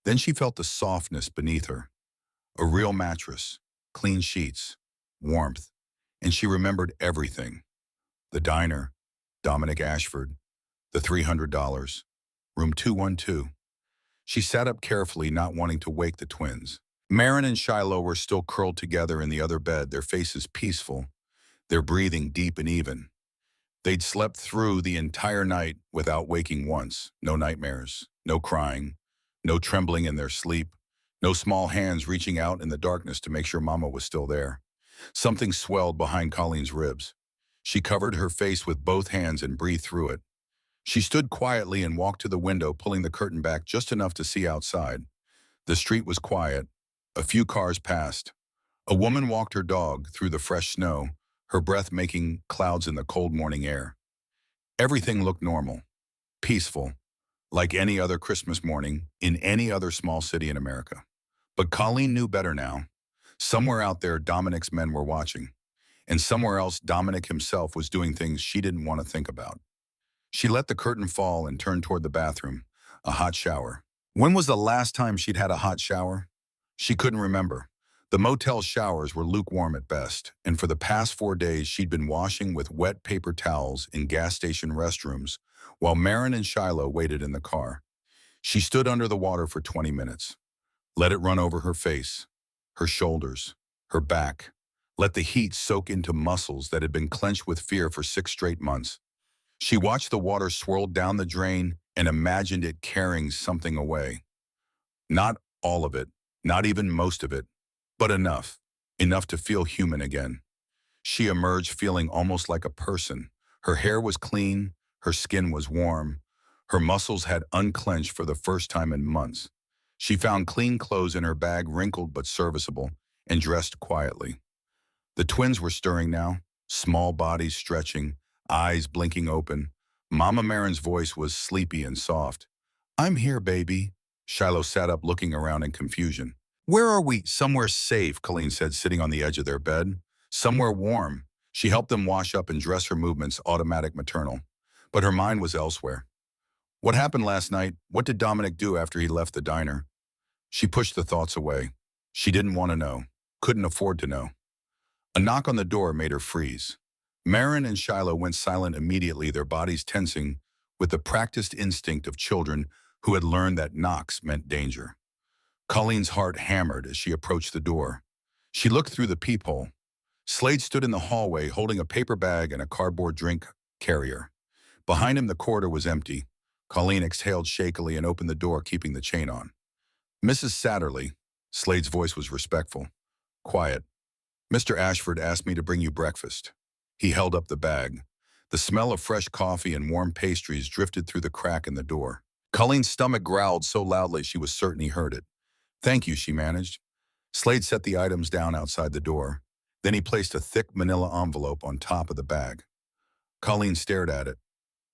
Then she felt the softness beneath her. A real mattress, clean sheets, warmth, and she remembered everything. The diner, Dominic Ashford, the $300, room 212. She sat up carefully, not wanting to wake the twins. Marin and Shiloh were still curled together in the other bed, their faces peaceful, their breathing deep and even. They'd slept through the entire night without waking once. No nightmares, no crying, no trembling in their sleep, no small hands reaching out in the darkness to make sure Mama was still there. Something swelled behind Colleen's ribs. She covered her face with both hands and breathed through it. She stood quietly and walked to the window, pulling the curtain back just enough to see outside. The street was quiet. A few cars passed. A woman walked her dog through the fresh snow, her breath making clouds in the cold morning air. Everything looked normal, peaceful, like any other Christmas morning in any other small city in America. But Colleen knew better now. Somewhere out there, Dominic's men were watching. And somewhere else, Dominic himself was doing things she didn't want to think about. She let the curtain fall and turned toward the bathroom, a hot shower. When was the last time she'd had a hot shower? She couldn't remember. The motel showers were lukewarm at best, and for the past 4 days she'd been washing with wet paper towels in gas station restrooms while Marin and Shiloh waited in the car. She stood under the water for 20 minutes. Let it run over her face, her shoulders, her back. Let the heat soak into muscles that had been clenched with fear for 6 straight months. She watched the water swirl down the drain and imagined it carrying something away. Not all of it, not even most of it, but enough. Enough to feel human again. She emerged feeling almost like a person. Her hair was clean, her skin was warm, her muscles had unclenched for the first time in months. She found clean clothes in her bag, wrinkled but serviceable, and dressed quietly. The twins were stirring now, Small bodies stretching, eyes blinking open. Mama Marin's voice was sleepy and soft. "I'm here, baby." Shiloh sat up looking around in confusion. "Where are we?" "Somewhere safe," Colleen said, sitting on the edge of their bed. "Somewhere warm." She helped them wash up and dress her movements, automatic maternal. But her mind was elsewhere. What happened last night? What did Dominic do after he left the diner? She pushed the thoughts away. She didn't want to know. Couldn't afford to know. A knock on the door made her freeze. Marin and Shiloh went silent immediately, their bodies tensing with the practiced instinct of children who had learned that knocks meant danger. Colleen's heart hammered as she approached the door. She looked through the peephole. Slade stood in the hallway holding a paper bag and a cardboard drink carrier. Behind him, the corridor was empty. Colleen exhaled shakily and opened the door, keeping the chain on. "Mrs. Satterley." Slade's voice was respectful. "Quiet. Mr. Ashford asked me to bring you breakfast." He held up the bag. The smell of fresh coffee and warm pastries drifted through the crack in the door. Colleen's stomach growled so loudly she was certain he heard it. "Thank you," she managed. Slade set the items down outside the door. Then he placed a thick manila envelope on top of the bag. Colleen stared at it.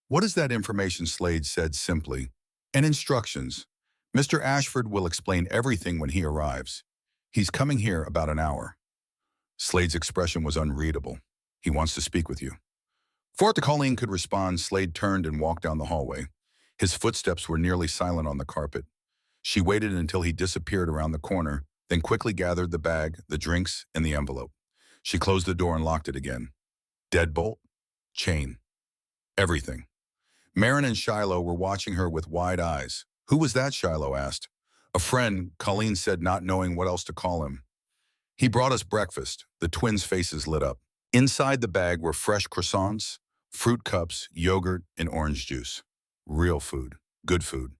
"What is that information?" Slade said simply. "And instructions. Mr. Ashford will explain everything when he arrives. He's coming here about an hour." Slade's expression was unreadable. "He wants to speak with you." Before Colleen could respond, Slade turned and walked down the hallway. His footsteps were nearly silent on the carpet. She waited until he disappeared around the corner, then quickly gathered the bag, the drinks, and the envelope. She closed the door and locked it again. Deadbolt, chain, everything. Marin and Shiloh were watching her with wide eyes. "Who was that?" Shiloh asked. "A friend," Colleen said, not knowing what else to call him. "He brought us breakfast." The twins' faces lit up. Inside the bag were fresh croissants, fruit cups, yogurt, and orange juice. Real food. Good food.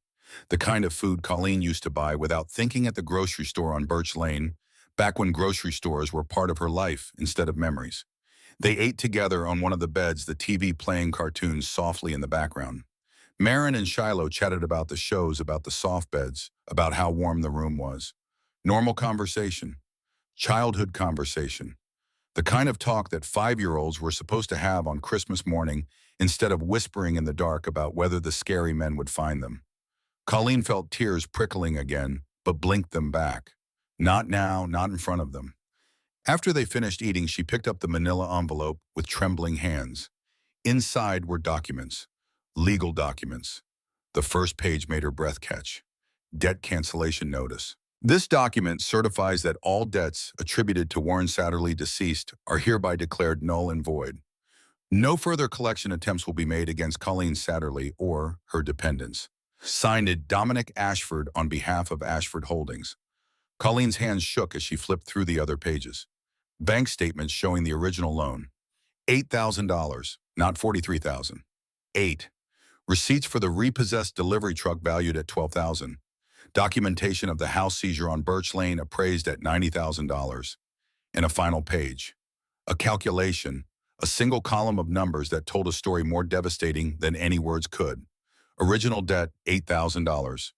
The kind of food Colleen used to buy without thinking at the grocery store on Birch Lane, back when grocery stores were part of her life instead of memories. They ate together on one of the beds, the TV playing cartoons softly in the background. Marin and Shiloh chatted about the shows, about the soft beds, about how warm the room was. Normal conversation. Childhood conversation. The kind of talk that 5-year-olds were supposed to have on Christmas morning instead of whispering in the dark about whether the scary men would find them. Colleen felt tears prickling again, but blinked them back. Not now, not in front of them. After they finished eating, she picked up the manila envelope with trembling hands. Inside were documents. Legal documents. The first page made her breath catch. Debt cancellation notice. This document certifies that all debts attributed to Warren Satterley deceased are hereby declared null and void. No further collection attempts will be made against Colleen Satterley or her dependents. Signed Dominic Ashford on behalf of Ashford Holdings. Colleen's hands shook as she flipped through the other pages. Bank statements showing the original loan. $8,000, not $43,000. 8. Receipts for the repossessed delivery truck valued at $12,000. Documentation of the house seizure on Birch Lane appraised at $90,000. And a final page. A calculation, a single column of numbers that told a story more devastating than any words could. Original debt, $8,000.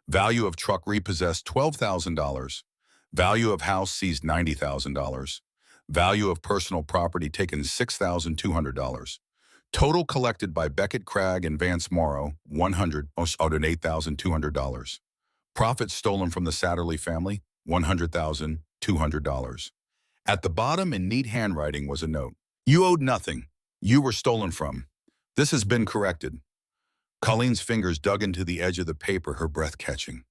Value of truck repossessed, $12,000. Value of house seized, $90,000. Value of personal property taken, $6,200. Total collected by Beckett Cragg and Vance Morrow, $108,200. Profits stolen from the Satterley family, $100,200. At the bottom in neat handwriting was a note. "You owed nothing. You were stolen from. This has been corrected." Colleen's fingers dug into the edge of the paper, her breath catching.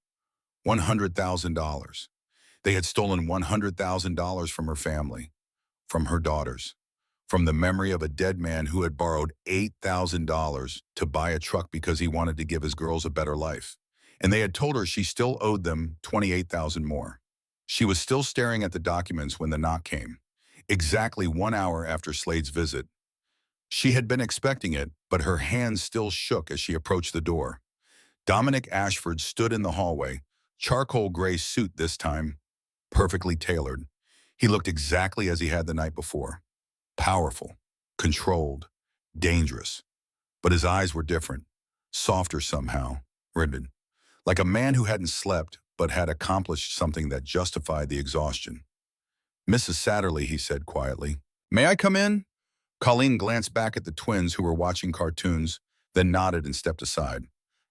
$100,000. They had stolen $100,000 from her family, from her daughters, from the memory of a dead man who had borrowed $8,000 to buy a truck because he wanted to give his girls a better life. And they had told her she still owed them $28,000 more. She was still staring at the documents when the knock came, exactly 1 hour after Slade's visit. She had been expecting it, but her hands still shook as she approached the door. Dominic Ashford stood in the hallway, charcoal gray suit this time, perfectly tailored. He looked exactly as he had the night before. Powerful, controlled, dangerous. But his eyes were different, softer somehow, ribbed. Like a man who hadn't slept, but had accomplished something that justified the exhaustion. "Mrs. Satterley," he said quietly. "May I come in?" Colleen glanced back at the twins who were watching cartoons, then nodded and stepped aside.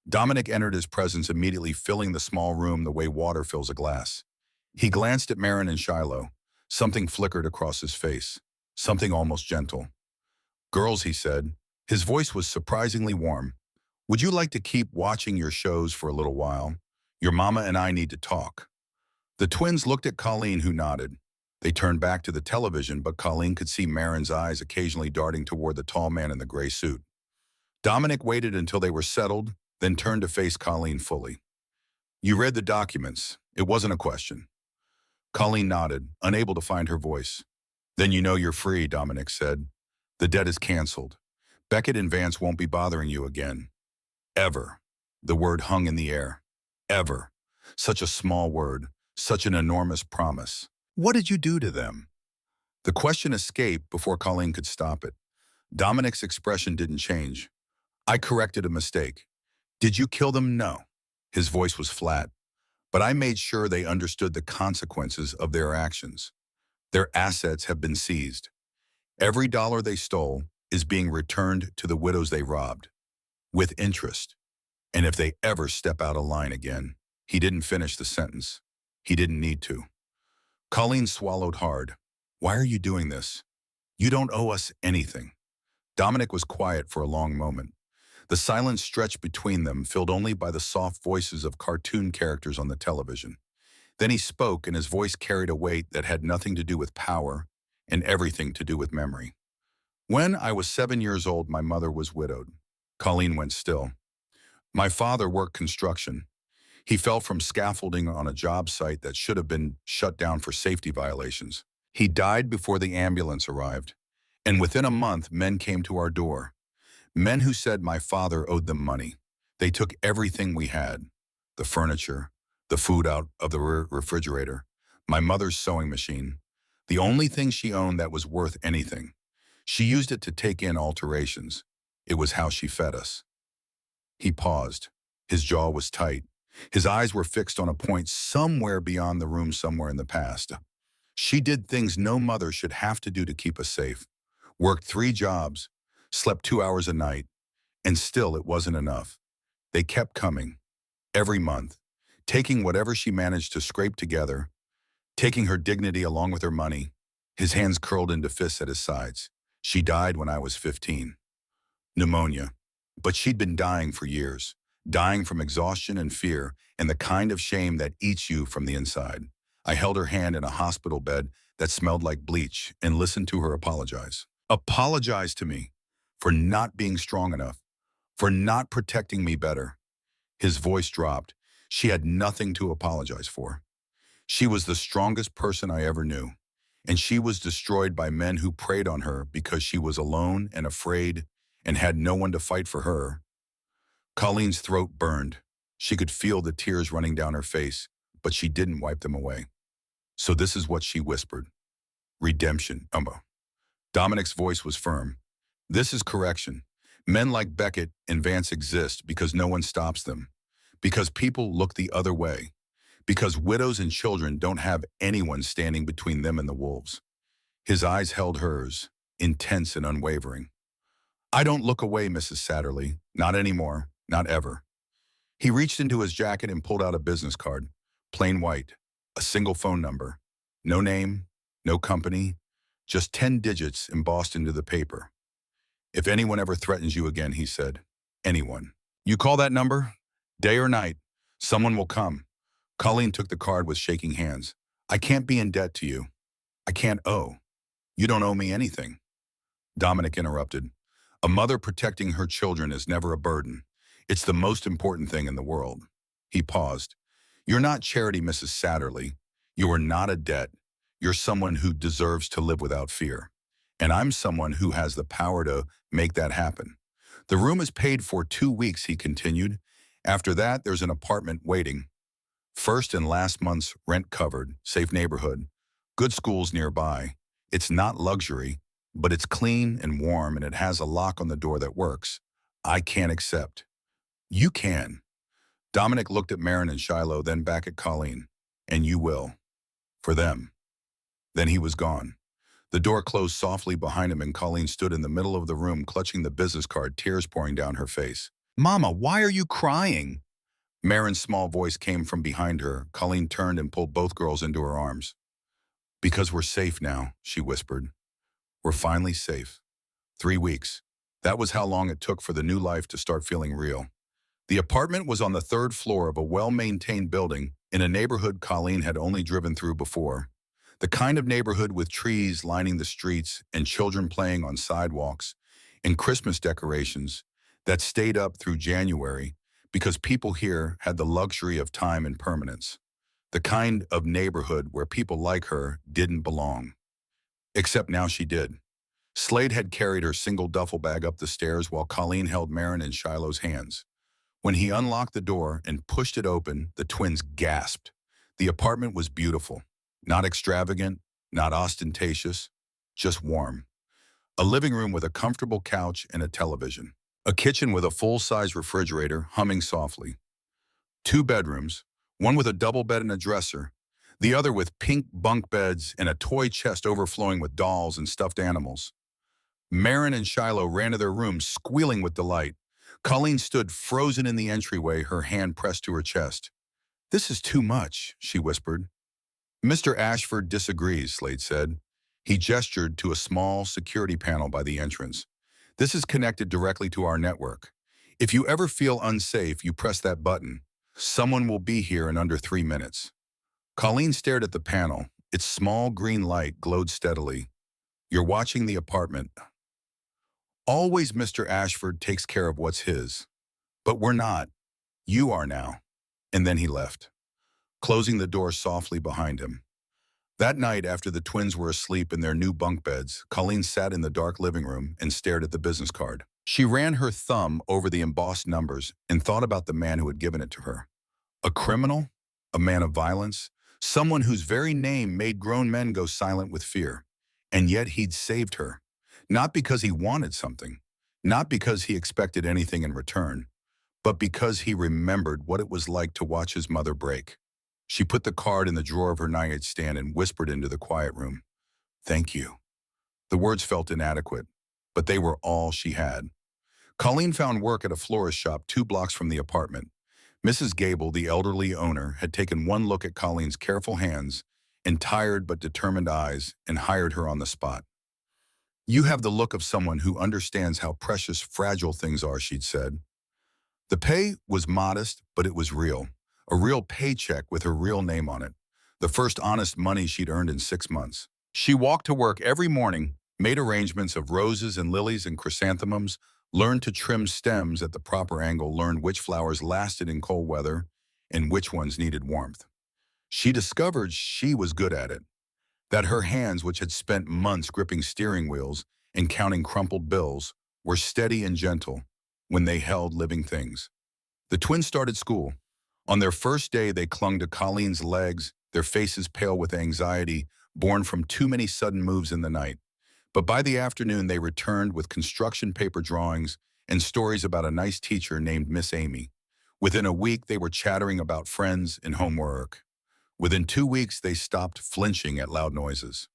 Dominic entered his presence immediately, filling the small room the way water fills a glass. He glanced at Marin and Shiloh. Something flickered across his face, something almost gentle. "Girls," he said. His voice was surprisingly warm. "Would you like to keep watching your shows for a little while? Your mama and I need to talk." The twins looked at Colleen, who nodded. They turned back to the television, but Colleen could see Marin's eyes occasionally darting toward the tall man in the gray suit. Dominic waited until they were settled, then turned to face Colleen fully. "You read the documents. It wasn't a question." Colleen nodded, unable to find her voice. "Then you know you're free," Dominic said. "The debt is canceled. Beckett and Vance won't be bothering you again. Ever." The word hung in the air. Ever. Such a small word, such an enormous promise. What did you do to them? The question escaped before Colleen could stop it. Dominic's expression didn't change. "I corrected a mistake." "Did you kill them?" "No." His voice was flat. "But I made sure they understood the consequences of their actions. Their assets have been seized. Every dollar they stole is being returned to the widows they robbed, with interest. And if they ever step out of line again." He didn't finish the sentence. He didn't need to. Colleen swallowed hard. "Why are you doing this? You don't owe us anything." Dominic was quiet for a long moment. The silence stretched between them, filled only by the soft voices of cartoon characters on the television. Then he spoke, and his voice carried a weight that had nothing to do with power and everything to do with memory. "When I was 7 years old, my mother was widowed." Colleen went still. "My father worked construction. He fell from scaffolding on a job site that should have been shut down for safety violations. He died before the ambulance arrived. And within a month, men came to our door. Men who said my father owed them money. They took everything we had. The furniture, the food out of the refrigerator, my mother's sewing machine. The only thing she owned that was worth anything. She used it to take in alterations. It was how she fed us." He paused. His jaw was tight. His eyes were fixed on a point somewhere beyond the room, somewhere in the past. "She did things no mother should have to do to keep us safe. Worked 3 jobs, slept 2 hours a night, and still it wasn't enough. They kept coming, every month, taking whatever she managed to scrape together, taking her dignity along with her money." His hands curled into fists at his sides. "She died when I was 15. Pneumonia. But she'd been dying for years. Dying from exhaustion and fear, and the kind of shame that eats you from the inside. I held her hand in a hospital bed that smelled like bleach and listened to her apologize. Apologize to me for not being strong enough, for not protecting me better." His voice dropped. "She had nothing to apologize for. She was the strongest person I ever knew, and she was destroyed by men who preyed on her because she was alone and afraid and had no one to fight for her." Colleen's throat burned. She could feel the tears running down her face, but she didn't wipe them away. "So this is what she whispered. Redemption, Dominic's voice was firm. "This is correction. Men like Beckett and Vance exist because no one stops them. Because people look the other way. Because widows and children don't have anyone standing between them and the wolves." His eyes held hers, intense and unwavering. "I don't look away, Mrs. Satterley. Not anymore. Not ever." He reached into his jacket and pulled out a business card. Plain white. A single phone number. No name, no company, just 10 digits embossed into the paper. "If anyone ever threatens you again," he said. "Anyone. You call that number, day or night, someone will come." Colleen took the card with shaking hands. "I can't be in debt to you. I can't owe. You don't owe me anything." Dominic interrupted. "A mother protecting her children is never a burden. It's the most important thing in the world." He paused. "You're not charity, Mrs. Satterley. You are not a debt. You're someone who deserves to live without fear. And I'm someone who has the power to make that happen. The room is paid for 2 weeks," he continued. "After that, there's an apartment waiting. First and last month's rent covered, safe neighborhood, good schools nearby. It's not luxury, but it's clean and warm, and it has a lock on the door that works. I can't accept. You can." Dominic looked at Marin and Shiloh, then back at Colleen. "And you will. For them." Then he was gone. The door closed softly behind him and Colleen stood in the middle of the room clutching the business card, tears pouring down her face. "Mama, why are you crying?" Marin's small voice came from behind her. Colleen turned and pulled both girls into her arms. "Because we're safe now," she whispered. "We're finally safe." 3 weeks. That was how long it took for the new life to start feeling real. The apartment was on the third floor of a well-maintained building in a neighborhood Colleen had only driven through before. The kind of neighborhood with trees lining the streets and children playing on sidewalks and Christmas decorations that stayed up through January because people here had the luxury of time and permanence. The kind of neighborhood where people like her didn't belong. Except now she did. Slade had carried her single duffel bag up the stairs while Colleen held Marin and Shiloh's hands. When he unlocked the door and pushed it open, the twins gasped. The apartment was beautiful. Not extravagant, not ostentatious, just warm. A living room with a comfortable couch and a television. A kitchen with a full-size refrigerator humming softly. 2 bedrooms, one with a double bed and a dresser, the other with pink bunk beds and a toy chest overflowing with dolls and stuffed animals. Marin and Shiloh ran to their rooms, squealing with delight. Colleen stood frozen in the entryway, her hand pressed to her chest. "This is too much," she whispered. "Mr. Ashford disagrees," Slade said. He gestured to a small security panel by the entrance. "This is connected directly to our network. If you ever feel unsafe, you press that button. Someone will be here in under 3 minutes." Colleen stared at the panel. Its small green light glowed steadily. "You're watching the apartment. Always Mr. Ashford takes care of what's his. But we're not. You are now." And then he left, closing the door softly behind him. That night, after the twins were asleep in their new bunk beds, Colleen sat in the dark living room and stared at the business card. She ran her thumb over the embossed numbers and thought about the man who had given it to her. A criminal? A man of violence? Someone whose very name made grown men go silent with fear. And yet he'd saved her. Not because he wanted something, not because he expected anything in return, but because he remembered what it was like to watch his mother break. She put the card in the drawer of her nightstand and whispered into the quiet room, "Thank you." The words felt inadequate, but they were all she had. Colleen found work at a florist shop 2 blocks from the apartment. Mrs. Gable, the elderly owner, had taken one look at Colleen's careful hands and tired but determined eyes and hired her on the spot. "You have the look of someone who understands how precious, fragile things are," she'd said. The pay was modest, but it was real. A real paycheck with her real name on it. The first honest money she'd earned in 6 months. She walked to work every morning, made arrangements of roses and lilies and chrysanthemums, learned to trim stems at the proper angle, learned which flowers lasted in cold weather and which ones needed warmth. She discovered she was good at it. That her hands, which had spent months gripping steering wheels and counting crumpled bills, were steady and gentle when they held living things. The twins started school. On their first day, they clung to Colleen's legs, their faces pale with anxiety, born from too many sudden moves in the night. But by the afternoon, they returned with construction paper drawings and stories about a nice teacher named Miss Amy. Within a week, they were chattering about friends and homework. Within 2 weeks, they stopped flinching at loud noises.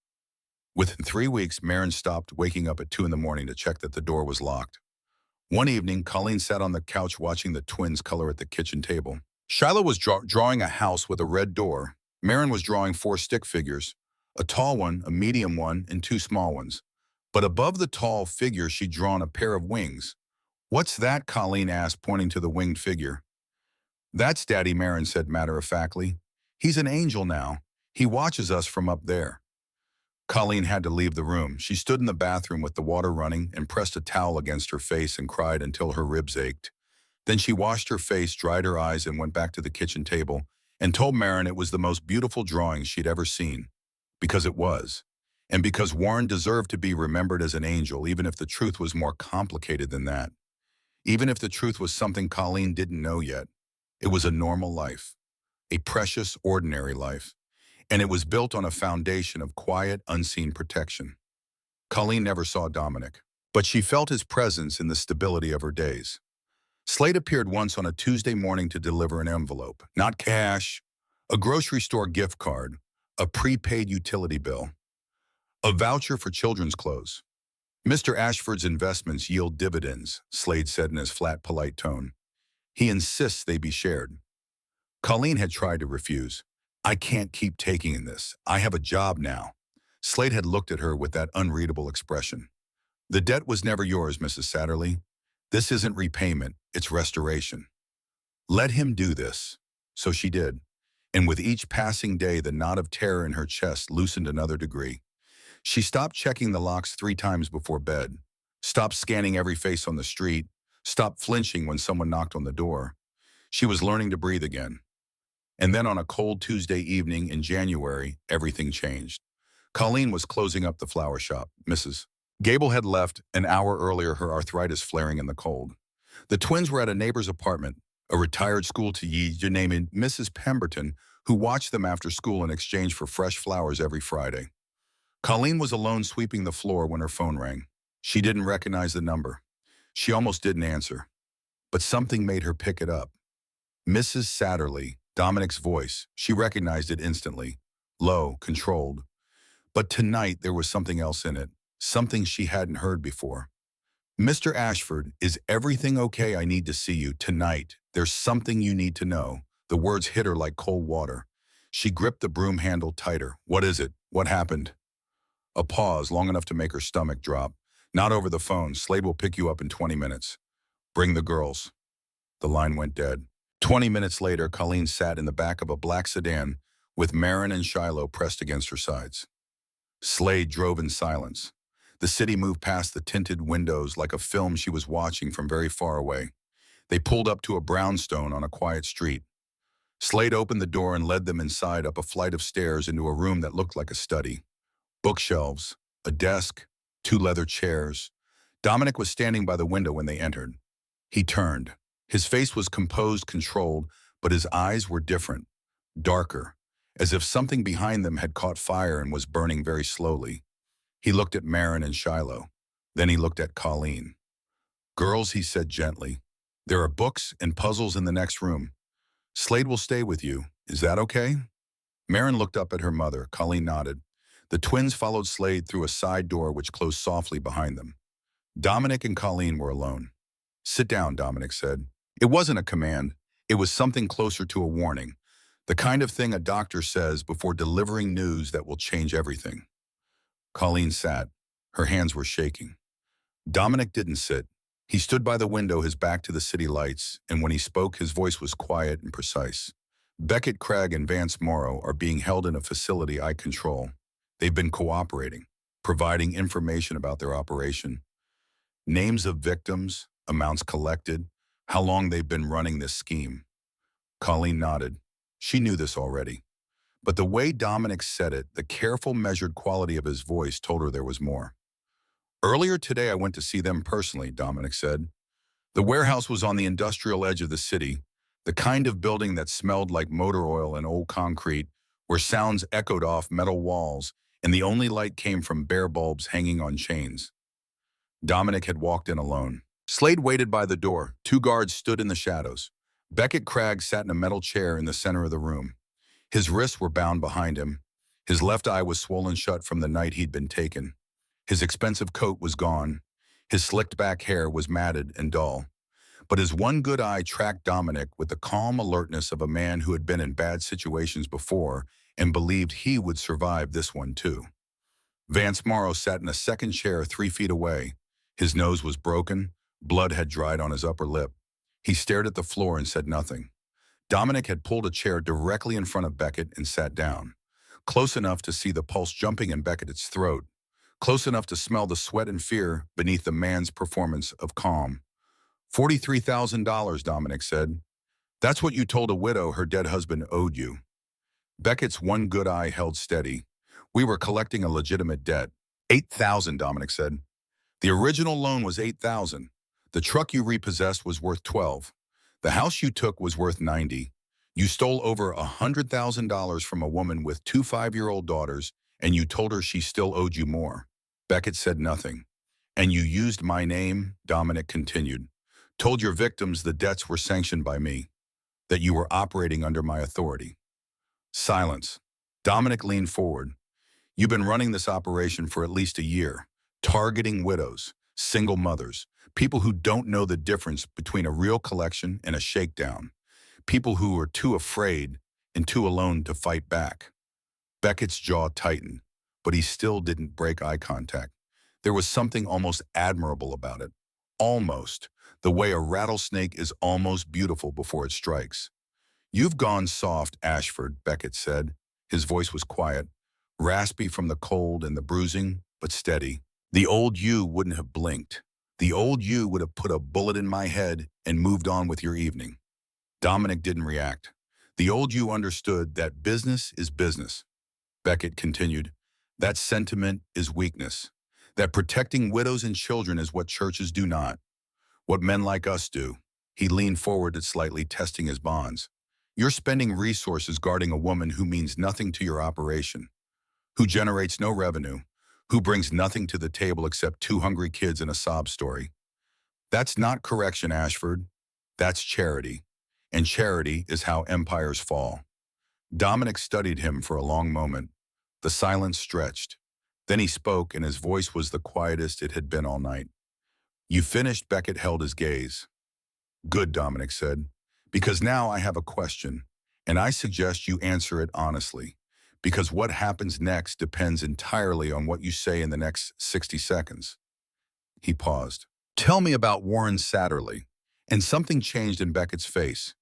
Within 3 weeks, Marin stopped waking up at 2 in the morning to check that the door was locked. One evening, Colleen sat on the couch watching the twins color at the kitchen table. Shiloh was drawing a house with a red door. Marin was drawing 4 stick figures, a tall one, a medium one, and 2 small ones. But above the tall figure, she'd drawn a pair of wings. "What's that?" Colleen asked, pointing to the winged figure. "That's Daddy," Marin said matter-of-factly. "He's an angel now. He watches us from up there." Colleen had to leave the room. She stood in the bathroom with the water running and pressed a towel against her face and cried until her ribs ached. Then she washed her face, dried her eyes, and went back to the kitchen table and told Marin it was the most beautiful drawing she'd ever seen. Because it was. And because Warren deserved to be remembered as an angel, even if the truth was more complicated than that. Even if the truth was something Colleen didn't know yet. It was a normal life. A precious, ordinary life. And it was built on a foundation of quiet, unseen protection. Colleen never saw Dominic, but she felt his presence in the stability of her days. Slade appeared once on a Tuesday morning to deliver an envelope. Not cash, a grocery store gift card, a prepaid utility bill. A voucher for children's clothes. Mr. Ashford's investments yield dividends, Slade said in his flat, polite tone. He insists they be shared. Colleen had tried to refuse. I can't keep taking in this. I have a job now. Slade had looked at her with that unreadable expression. The debt was never yours, Mrs. Satterley. This isn't repayment, it's restoration. Let him do this. So she did. And with each passing day, the knot of terror in her chest loosened another degree. She stopped checking the locks 3 times before bed, stopped scanning every face on the street, stopped flinching when someone knocked on the door. She was learning to breathe again. And then on a cold Tuesday evening in January, everything changed. Colleen was closing up the flower shop. Mrs. Gable had left an hour earlier, her arthritis flaring in the cold. The twins were at a neighbor's apartment, a retired school teacher named Mrs. Pemberton, who watched them after school in exchange for fresh flowers every Friday. Colleen was alone sweeping the floor when her phone rang. She didn't recognize the number. She almost didn't answer. But something made her pick it up. Mrs. Satterley, Dominic's voice. She recognized it instantly. Low, controlled. But tonight there was something else in it. Something she hadn't heard before. Mr. Ashford, is everything okay? I need to see you tonight. There's something you need to know. The words hit her like cold water. She gripped the broom handle tighter. What is it? What happened? A pause long enough to make her stomach drop. Not over the phone. Slade will pick you up in 20 minutes. Bring the girls. The line went dead. 20 minutes later, Colleen sat in the back of a black sedan with Marin and Shiloh pressed against her sides. Slade drove in silence. The city moved past the tinted windows like a film she was watching from very far away. They pulled up to a brownstone on a quiet street. Slade opened the door and led them inside up a flight of stairs into a room that looked like a study. Bookshelves, a desk, 2 leather chairs. Dominic was standing by the window when they entered. He turned. His face was composed, controlled, but his eyes were different, darker, as if something behind them had caught fire and was burning very slowly. He looked at Marin and Shiloh. Then he looked at Colleen. Girls, he said gently, there are books and puzzles in the next room. Slade will stay with you. Is that okay? Marin looked up at her mother. Colleen nodded. The twins followed Slade through a side door which closed softly behind them. Dominic and Colleen were alone. Sit down, Dominic said. It wasn't a command. It was something closer to a warning. The kind of thing a doctor says before delivering news that will change everything. Colleen sat. Her hands were shaking. Dominic didn't sit. He stood by the window, his back to the city lights, and when he spoke, his voice was quiet and precise. Beckett Craig and Vance Morrow are being held in a facility I control. They've been cooperating, providing information about their operation. Names of victims, amounts collected, how long they've been running this scheme. Colleen nodded. She knew this already. But the way Dominic said it, the careful, measured quality of his voice told her there was more. Earlier today, I went to see them personally, Dominic said. The warehouse was on the industrial edge of the city, the kind of building that smelled like motor oil and old concrete, where sounds echoed off metal walls, and the only light came from bare bulbs hanging on chains. Dominic had walked in alone. Slade waited by the door. 2 guards stood in the shadows. Beckett Craig sat in a metal chair in the center of the room. His wrists were bound behind him. His left eye was swollen shut from the night he'd been taken. His expensive coat was gone. His slicked back hair was matted and dull. But his one good eye tracked Dominic with the calm alertness of a man who had been in bad situations before and believed he would survive this one too. Vance Morrow sat in a second chair 3 feet away. His nose was broken. Blood had dried on his upper lip. He stared at the floor and said nothing. Dominic had pulled a chair directly in front of Beckett and sat down, close enough to see the pulse jumping in Beckett's throat, close enough to smell the sweat and fear beneath the man's performance of calm. $43,000, Dominic said. That's what you told a widow her dead husband owed you. Beckett's one good eye held steady. We were collecting a legitimate debt. $8,000, Dominic said. The original loan was $8,000. The truck you repossessed was worth $12,000. The house you took was worth $90,000. You stole over $100,000 from a woman with 2 5-year-old daughters, and you told her she still owed you more. Beckett said nothing. And you used my name, Dominic continued. Told your victims the debts were sanctioned by me, that you were operating under my authority. Silence. Dominic leaned forward. You've been running this operation for at least a year, targeting widows, single mothers, people who don't know the difference between a real collection and a shakedown, people who are too afraid and too alone to fight back. Beckett's jaw tightened, but he still didn't break eye contact. There was something almost admirable about it. Almost, the way a rattlesnake is almost beautiful before it strikes. "You've gone soft, Ashford," Beckett said. His voice was quiet, raspy from the cold and the bruising, but steady. "The old you wouldn't have blinked. The old you would have put a bullet in my head and moved on with your evening." Dominic didn't react. The old you understood that business is business. Beckett continued, "That sentiment is weakness. That protecting widows and children is what churches do not. What men like us do." He leaned forward at slightly, testing his bonds. "You're spending resources guarding a woman who means nothing to your operation, who generates no revenue, who brings nothing to the table except two hungry kids and a sob story. That's not correction, Ashford. That's charity. And charity is how empires fall." Dominic studied him for a long moment. The silence stretched. Then he spoke, and his voice was the quietest it had been all night. "You finished?" Beckett held his gaze. "Good," Dominic said, "because now I have a question, and I suggest you answer it honestly, because what happens next depends entirely on what you say in the next 60 seconds. He paused. "Tell me about Warren Satterley." And something changed in Beckett's face.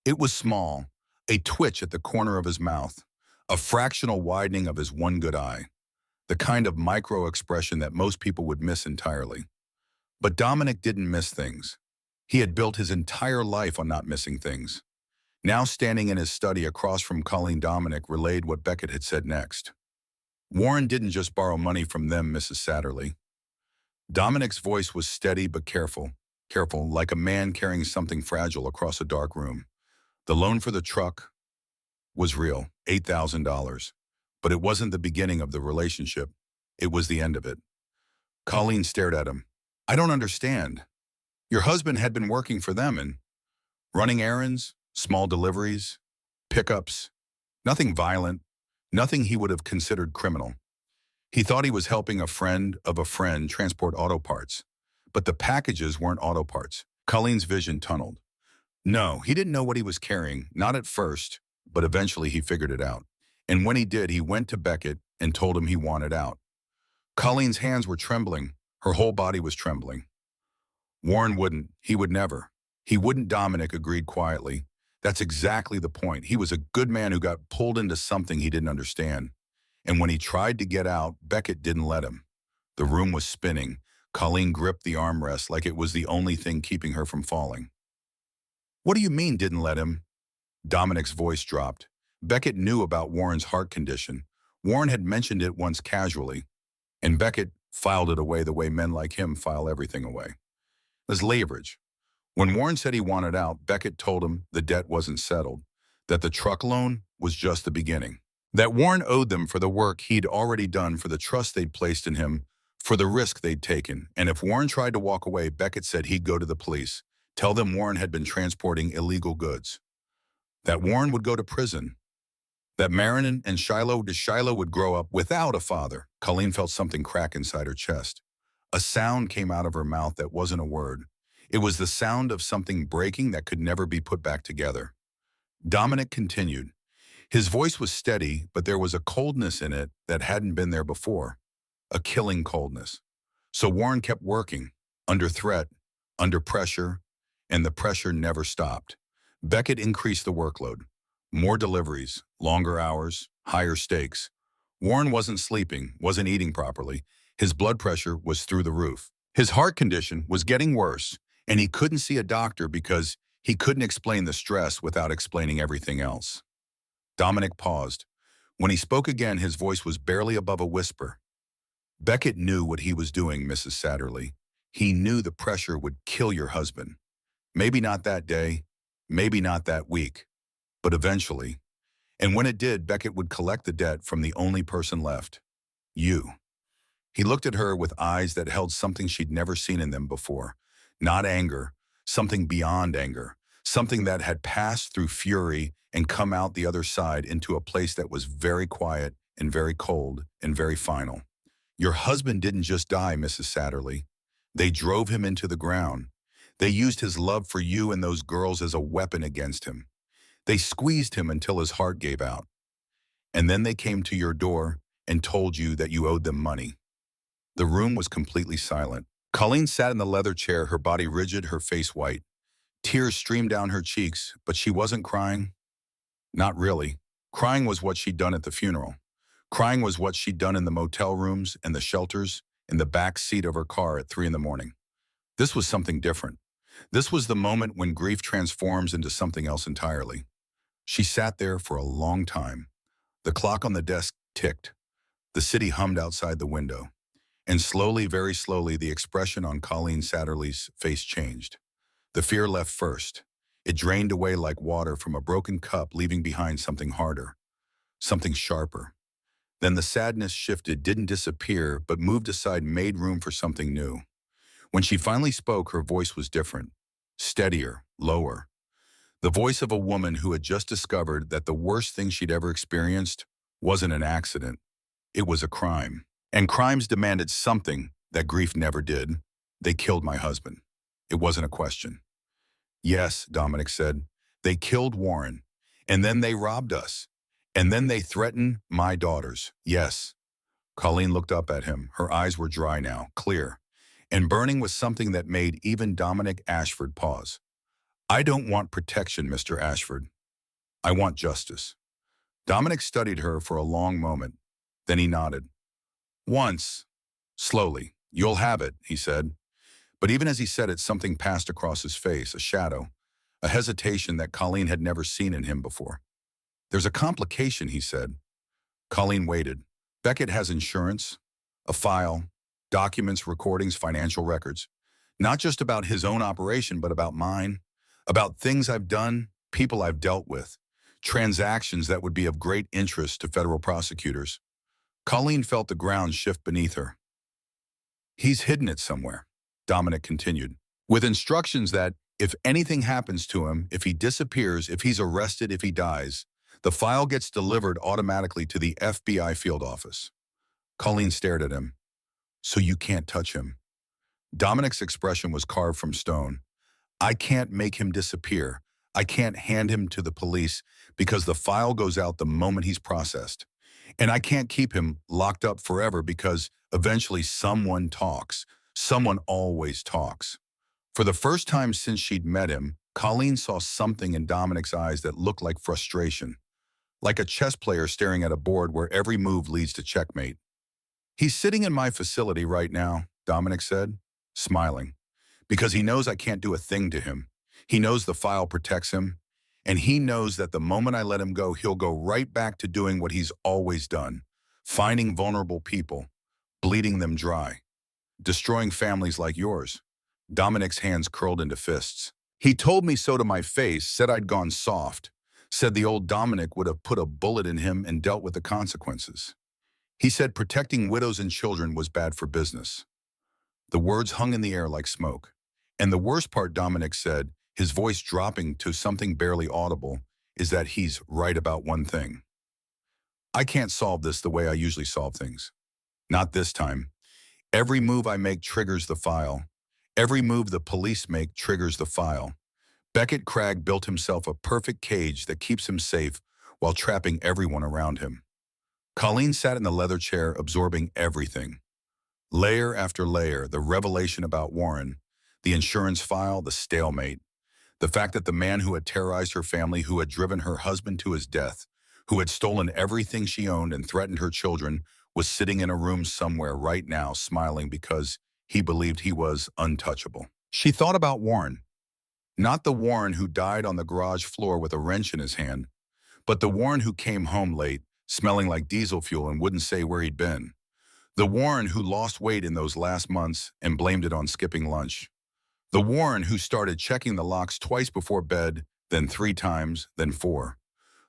It was small, a twitch at the corner of his mouth, a fractional widening of his one good eye, the kind of micro-expression that most people would miss entirely. But Dominic didn't miss things. He had built his entire life on not missing things. Now standing in his study across from Colleen, Dominic relayed what Beckett had said next. "Warren didn't just borrow money from them, Mrs. Satterley." Dominic's voice was steady but careful, like a man carrying something fragile across a dark room. The loan for the truck was real, $8,000. But it wasn't the beginning of the relationship. It was the end of it. Colleen stared at him. "I don't understand. Your husband had been working for them and running errands, small deliveries, pickups, nothing violent, nothing he would have considered criminal. He thought he was helping a friend of a friend transport auto parts. But the packages weren't auto parts." Colleen's vision tunneled. "No, he didn't know what he was carrying, not at first, but eventually he figured it out. And when he did, he went to Beckett and told him he wanted out." Colleen's hands were trembling. Her whole body was trembling. "Warren wouldn't. He would never." "He wouldn't," Dominic agreed quietly. "That's exactly the point. He was a good man who got pulled into something he didn't understand. And when he tried to get out, Beckett didn't let him." The room was spinning. Colleen gripped the armrest like it was the only thing keeping her from falling. "What do you mean, didn't let him?" Dominic's voice dropped. Beckett knew about Warren's heart condition. Warren had mentioned it once casually, and Beckett filed it away the way men like him file everything away. As leverage. When Warren said he wanted out, Beckett told him the debt wasn't settled, that the truck loan was just the beginning, that Warren owed them for the work he'd already done, for the trust they'd placed in him, for the risk they'd taken. And if Warren tried to walk away, Beckett said he'd go to the police, tell them Warren had been transporting illegal goods, that Warren would go to prison, that Marion and Shiloh would grow up without a father. Colleen felt something crack inside her chest. A sound came out of her mouth that wasn't a word. It was the sound of something breaking that could never be put back together. Dominic continued. His voice was steady, but there was a coldness in it that hadn't been there before. A killing coldness. So Warren kept working, under threat, under pressure, and the pressure never stopped. Beckett increased the workload. More deliveries, longer hours, higher stakes. Warren wasn't sleeping, wasn't eating properly. His blood pressure was through the roof. His heart condition was getting worse, and he couldn't see a doctor because he couldn't explain the stress without explaining everything else. Dominic paused. When he spoke again, his voice was barely above a whisper. "Beckett knew what he was doing, Mrs. Satterley. He knew the pressure would kill your husband. Maybe not that day, maybe not that week, but eventually. And when it did, Beckett would collect the debt from the only person left, you." He looked at her with eyes that held something she'd never seen in them before. Not anger, something beyond anger, something that had passed through fury and come out the other side into a place that was very quiet and very cold and very final. Your husband didn't just die, Mrs. Satterley. They drove him into the ground. They used his love for you and those girls as a weapon against him. They squeezed him until his heart gave out. And then they came to your door and told you that you owed them money. The room was completely silent. Colleen sat in the leather chair, her body rigid, her face white. Tears streamed down her cheeks, but she wasn't crying. Not really. Crying was what she'd done at the funeral. Crying was what she'd done in the motel rooms and the shelters, in the back seat of her car at 3 in the morning. This was something different. This was the moment when grief transforms into something else entirely. She sat there for a long time. The clock on the desk ticked. The city hummed outside the window. And slowly, very slowly, the expression on Colleen Satterley's face changed. The fear left first. It drained away like water from a broken cup, leaving behind something harder, something sharper. Then the sadness shifted, didn't disappear, but moved aside, made room for something new. When she finally spoke, her voice was different, steadier, lower. The voice of a woman who had just discovered that the worst thing she'd ever experienced wasn't an accident. It was a crime. And crimes demanded something that grief never did. They killed my husband. It wasn't a question. Yes, Dominic said. They killed Warren. And then they robbed us. And then they threatened my daughters. Yes. Colleen looked up at him. Her eyes were dry now, clear, and burning with something that made even Dominic Ashford pause. I don't want protection, Mr. Ashford. I want justice. Dominic studied her for a long moment. Then he nodded. Once, slowly, you'll have it, he said. But even as he said it, something passed across his face, a shadow, a hesitation that Colleen had never seen in him before. There's a complication, he said. Colleen waited. Beckett has insurance, a file, documents, recordings, financial records. Not just about his own operation, but about mine, about things I've done, people I've dealt with, transactions that would be of great interest to federal prosecutors. Colleen felt the ground shift beneath her. He's hidden it somewhere, Dominic continued, with instructions that if anything happens to him, if he disappears, if he's arrested, if he dies, the file gets delivered automatically to the FBI field office. Colleen stared at him. So you can't touch him. Dominic's expression was carved from stone. I can't make him disappear. I can't hand him to the police because the file goes out the moment he's processed. And I can't keep him locked up forever because eventually someone talks. Someone always talks. For the first time since she'd met him, Colleen saw something in Dominic's eyes that looked like frustration, like a chess player staring at a board where every move leads to checkmate. He's sitting in my facility right now, Dominic said, smiling, because he knows I can't do a thing to him. He knows the file protects him. And he knows that the moment I let him go, he'll go right back to doing what he's always done, finding vulnerable people, bleeding them dry, destroying families like yours. Dominic's hands curled into fists. He told me so to my face, said I'd gone soft, said the old Dominic would have put a bullet in him and dealt with the consequences. He said protecting widows and children was bad for business. The words hung in the air like smoke. And the worst part, Dominic said, his voice dropping to something barely audible, is that he's right about one thing. I can't solve this the way I usually solve things. Not this time. Every move I make triggers the file. Every move the police make triggers the file. Beckett Cragg built himself a perfect cage that keeps him safe while trapping everyone around him. Colleen sat in the leather chair, absorbing everything. Layer after layer, the revelation about Warren, the insurance file, the stalemate. The fact that the man who had terrorized her family, who had driven her husband to his death, who had stolen everything she owned and threatened her children, was sitting in a room somewhere right now, smiling because he believed he was untouchable. She thought about Warren. Not the Warren who died on the garage floor with a wrench in his hand, but the Warren who came home late, smelling like diesel fuel and wouldn't say where he'd been. The Warren who lost weight in those last months and blamed it on skipping lunch. The Warren who started checking the locks twice before bed, then 3 times, then 4.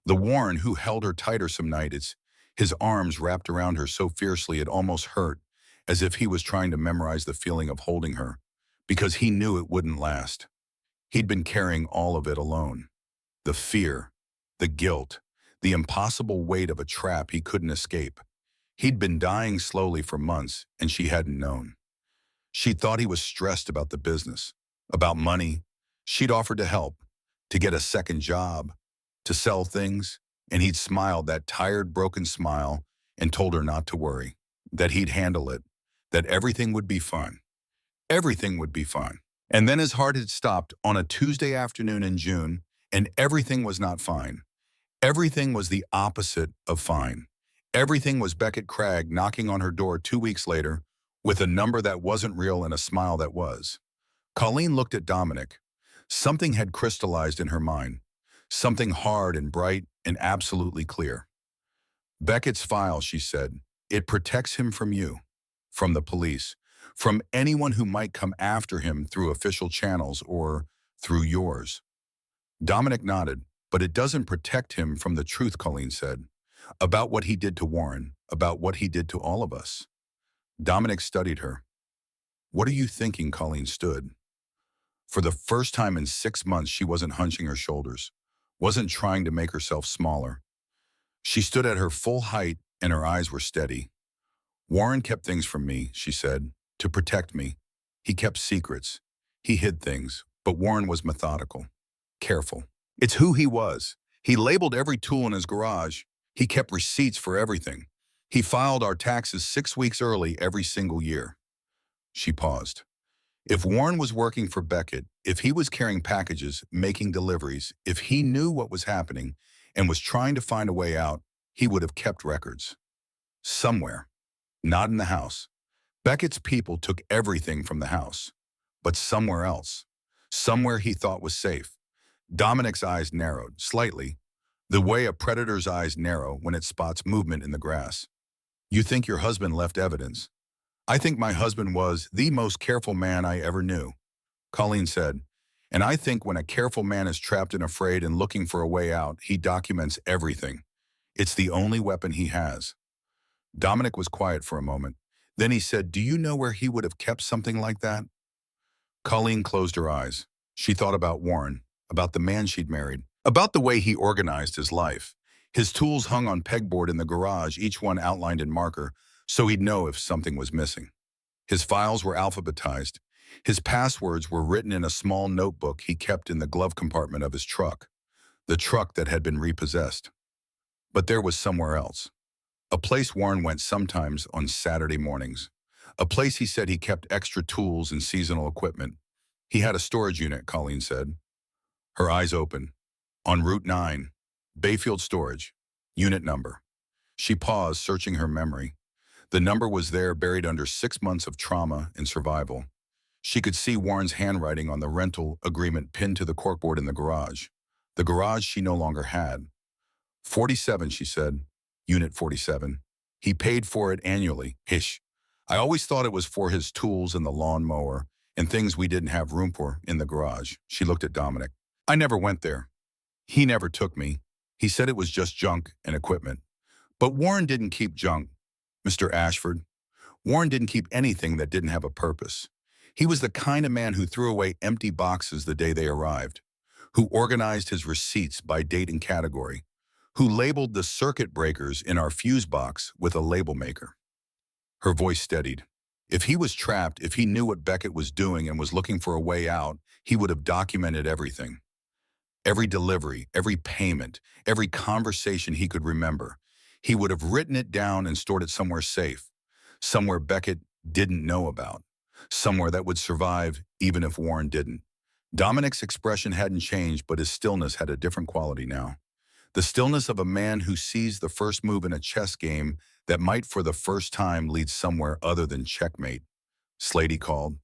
The Warren who held her tighter some nights, his arms wrapped around her so fiercely it almost hurt, as if he was trying to memorize the feeling of holding her, because he knew it wouldn't last. He'd been carrying all of it alone. The fear, the guilt, the impossible weight of a trap he couldn't escape. He'd been dying slowly for months, and she hadn't known. She thought he was stressed about the business, about money. She'd offered to help, to get a second job, to sell things, and he'd smiled that tired, broken smile and told her not to worry, that he'd handle it, that everything would be fine. Everything would be fine. And then his heart had stopped on a Tuesday afternoon in June, and everything was not fine. Everything was the opposite of fine. Everything was Beckett Cragg knocking on her door 2 weeks later with a number that wasn't real and a smile that was. Colleen looked at Dominic. Something had crystallized in her mind. Something hard and bright and absolutely clear. Beckett's file, she said. It protects him from you, from the police, from anyone who might come after him through official channels or through yours. Dominic nodded. But it doesn't protect him from the truth, Colleen said. About what he did to Warren, about what he did to all of us. Dominic studied her. What are you thinking? Colleen stood. For the first time in 6 months, she wasn't hunching her shoulders, wasn't trying to make herself smaller. She stood at her full height and her eyes were steady. Warren kept things from me, she said, to protect me. He kept secrets. He hid things, but Warren was methodical, careful. It's who he was. He labeled every tool in his garage. He kept receipts for everything. He filed our taxes 6 weeks early every single year. She paused. If Warren was working for Beckett, if he was carrying packages, making deliveries, if he knew what was happening and was trying to find a way out, he would have kept records. Somewhere. Not in the house. Beckett's people took everything from the house. But somewhere else. Somewhere he thought was safe. Dominic's eyes narrowed, slightly, the way a predator's eyes narrow when it spots movement in the grass. You think your husband left evidence? I think my husband was the most careful man I ever knew, Colleen said. And I think when a careful man is trapped and afraid and looking for a way out, he documents everything. It's the only weapon he has. Dominic was quiet for a moment. Then he said, do you know where he would have kept something like that? Colleen closed her eyes. She thought about Warren, about the man she'd married, about the way he organized his life. His tools hung on pegboard in the garage, each one outlined in marker, so he'd know if something was missing. His files were alphabetized. His passwords were written in a small notebook he kept in the glove compartment of his truck, the truck that had been repossessed. But there was somewhere else. A place Warren went sometimes on Saturday mornings. A place he said he kept extra tools and seasonal equipment. He had a storage unit, Colleen said. Her eyes opened. On Route 9, Bayfield Storage, unit number. She paused, searching her memory. The number was there, buried under 6 months of trauma and survival. She could see Warren's handwriting on the rental agreement pinned to the corkboard in the garage she no longer had. 47, she said. Unit 47. He paid for it annually. Hish. I always thought it was for his tools and the lawnmower and things we didn't have room for in the garage. She looked at Dominic. I never went there. He never took me. He said it was just junk and equipment. But Warren didn't keep junk, Mr. Ashford. Warren didn't keep anything that didn't have a purpose. He was the kind of man who threw away empty boxes the day they arrived, who organized his receipts by date and category, who labeled the circuit breakers in our fuse box with a label maker. Her voice steadied. If he was trapped, if he knew what Beckett was doing and was looking for a way out, he would have documented everything. Every delivery, every payment, every conversation he could remember. He would have written it down and stored it somewhere safe, somewhere Beckett didn't know about, somewhere that would survive even if Warren didn't. Dominic's expression hadn't changed, but his stillness had a different quality now. The stillness of a man who sees the first move in a chess game that might for the first time lead somewhere other than checkmate. Slade called.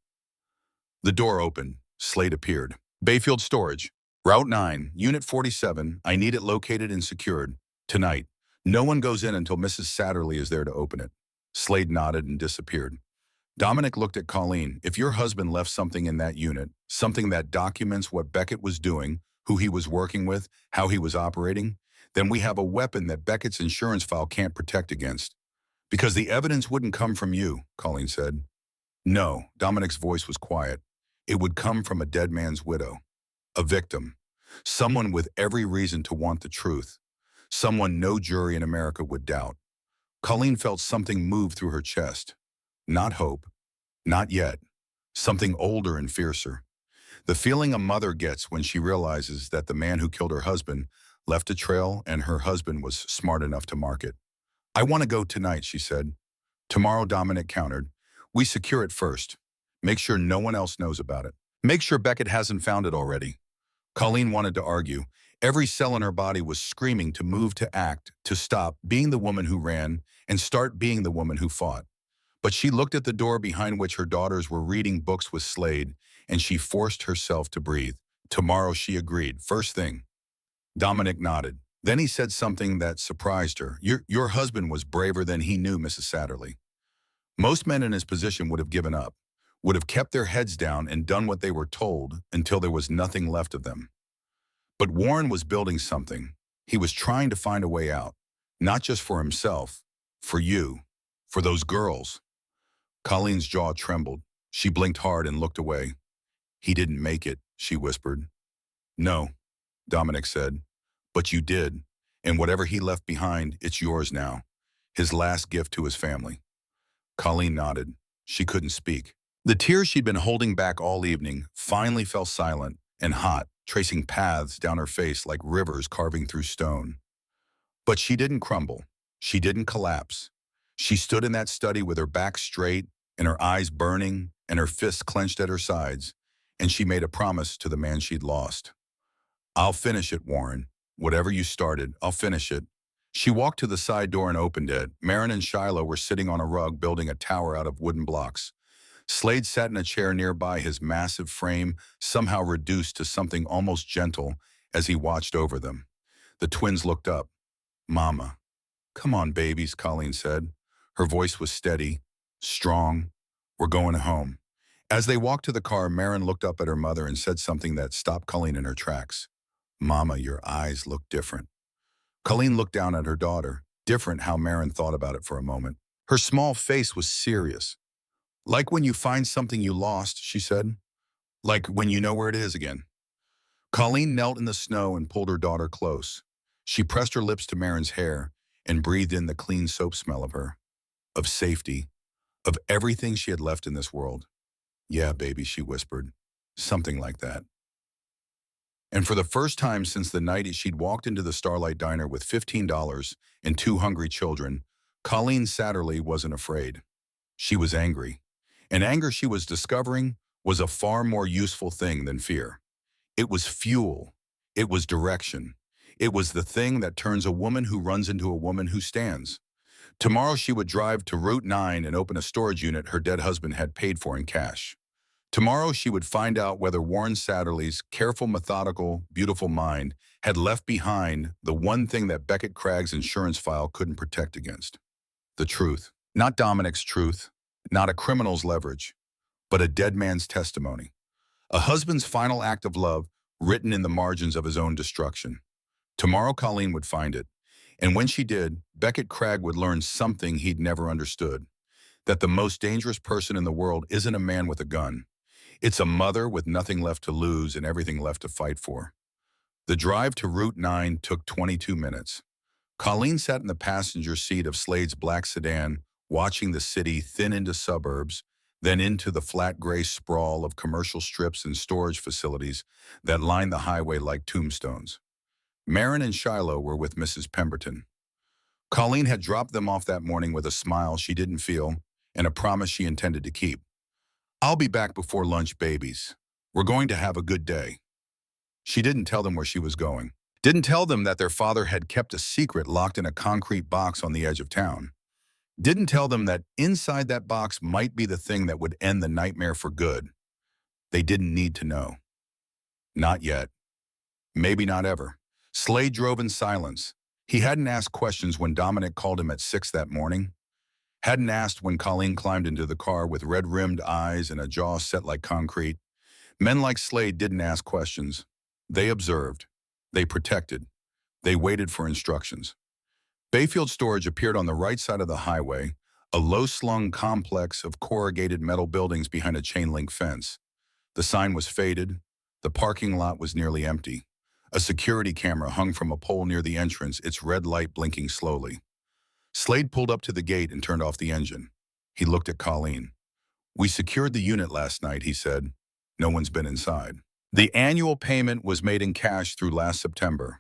The door opened. Slade appeared. Bayfield Storage. Route 9, Unit 47. I need it located and secured. Tonight. No one goes in until Mrs. Satterley is there to open it. Slade nodded and disappeared. Dominic looked at Colleen. If your husband left something in that unit, something that documents what Beckett was doing, who he was working with, how he was operating, then we have a weapon that Beckett's insurance file can't protect against. Because the evidence wouldn't come from you, Colleen said. No, Dominic's voice was quiet. It would come from a dead man's widow. A victim. Someone with every reason to want the truth. Someone no jury in America would doubt. Colleen felt something move through her chest. Not hope. Not yet. Something older and fiercer. The feeling a mother gets when she realizes that the man who killed her husband left a trail and her husband was smart enough to mark it. I want to go tonight, she said. Tomorrow, Dominic countered. We secure it first. Make sure no one else knows about it. Make sure Beckett hasn't found it already. Colleen wanted to argue. Every cell in her body was screaming to move, to act, to stop being the woman who ran and start being the woman who fought. But she looked at the door behind which her daughters were reading books with Slade, and she forced herself to breathe. Tomorrow, she agreed. First thing. Dominic nodded. Then he said something that surprised her. Your husband was braver than he knew, Mrs. Satterley. Most men in his position would have given up, would have kept their heads down and done what they were told until there was nothing left of them. But Warren was building something. He was trying to find a way out, not just for himself, for you, for those girls. Colleen's jaw trembled. She blinked hard and looked away. He didn't make it, she whispered. No, Dominic said, but you did, and whatever he left behind, it's yours now. His last gift to his family. Colleen nodded. She couldn't speak. The tears she'd been holding back all evening finally fell silent and hot, tracing paths down her face like rivers carving through stone. But she didn't crumble. She didn't collapse. She stood in that study with her back straight and her eyes burning and her fists clenched at her sides, and she made a promise to the man she'd lost. I'll finish it, Warren. Whatever you started, I'll finish it. She walked to the side door and opened it. Marin and Shiloh were sitting on a rug building a tower out of wooden blocks. Slade sat in a chair nearby, his massive frame somehow reduced to something almost gentle as he watched over them. The twins looked up. Mama. Come on, babies, Colleen said. Her voice was steady, strong. We're going home. As they walked to the car, Marin looked up at her mother and said something that stopped Colleen in her tracks. Mama, your eyes look different. Colleen looked down at her daughter, different how Marin thought about it for a moment. Her small face was serious. Like when you find something you lost, she said. Like when you know where it is again. Colleen knelt in the snow and pulled her daughter close. She pressed her lips to Marin's hair and breathed in the clean soap smell of her, of safety, of everything she had left in this world. Yeah, baby, she whispered. Something like that. And for the first time since the night she'd walked into the Starlight Diner with $15 and two hungry children, Colleen Satterley wasn't afraid. She was angry. And anger, she was discovering, was a far more useful thing than fear. It was fuel. It was direction. It was the thing that turns a woman who runs into a woman who stands. Tomorrow she would drive to Route 9 and open a storage unit her dead husband had paid for in cash. Tomorrow she would find out whether Warren Satterley's careful, methodical, beautiful mind had left behind the one thing that Beckett Craig's insurance file couldn't protect against. The truth. Not Dominic's truth, not a criminal's leverage, but a dead man's testimony. A husband's final act of love written in the margins of his own destruction. Tomorrow Colleen would find it, and when she did, Beckett Craig would learn something he'd never understood. That the most dangerous person in the world isn't a man with a gun. It's a mother with nothing left to lose and everything left to fight for. The drive to Route 9 took 22 minutes. Colleen sat in the passenger seat of Slade's black sedan, watching the city thin into suburbs, then into the flat gray sprawl of commercial strips and storage facilities that lined the highway like tombstones. Marin and Shiloh were with Mrs. Pemberton. Colleen had dropped them off that morning with a smile she didn't feel and a promise she intended to keep. I'll be back before lunch, babies. We're going to have a good day. She didn't tell them where she was going. Didn't tell them that their father had kept a secret locked in a concrete box on the edge of town. Didn't tell them that inside that box might be the thing that would end the nightmare for good. They didn't need to know. Not yet. Maybe not ever. Slade drove in silence. He hadn't asked questions when Dominic called him at 6 that morning. Hadn't asked when Colleen climbed into the car with red-rimmed eyes and a jaw set like concrete. Men like Slade didn't ask questions. They observed. They protected. They waited for instructions. Bayfield Storage appeared on the right side of the highway, a low-slung complex of corrugated metal buildings behind a chain-link fence. The sign was faded. The parking lot was nearly empty. A security camera hung from a pole near the entrance, its red light blinking slowly. Slade pulled up to the gate and turned off the engine. He looked at Colleen. "We secured the unit last night," he said. "No one's been inside." The annual payment was made in cash through last September.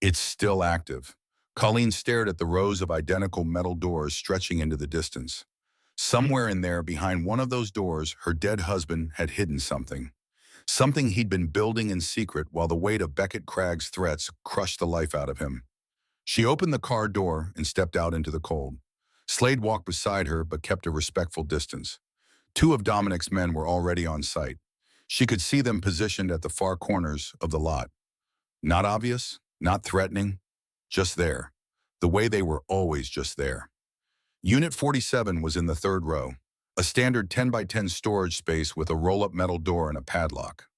It's still active. Colleen stared at the rows of identical metal doors stretching into the distance. Somewhere in there, behind one of those doors, her dead husband had hidden something. Something he'd been building in secret while the weight of Beckett Cragg's threats crushed the life out of him. She opened the car door and stepped out into the cold. Slade walked beside her but kept a respectful distance. Two of Dominic's men were already on site. She could see them positioned at the far corners of the lot. Not obvious, not threatening, just there. The way they were always just there. Unit 47 was in the third row, a standard 10 by 10 storage space with a roll-up metal door and a padlock.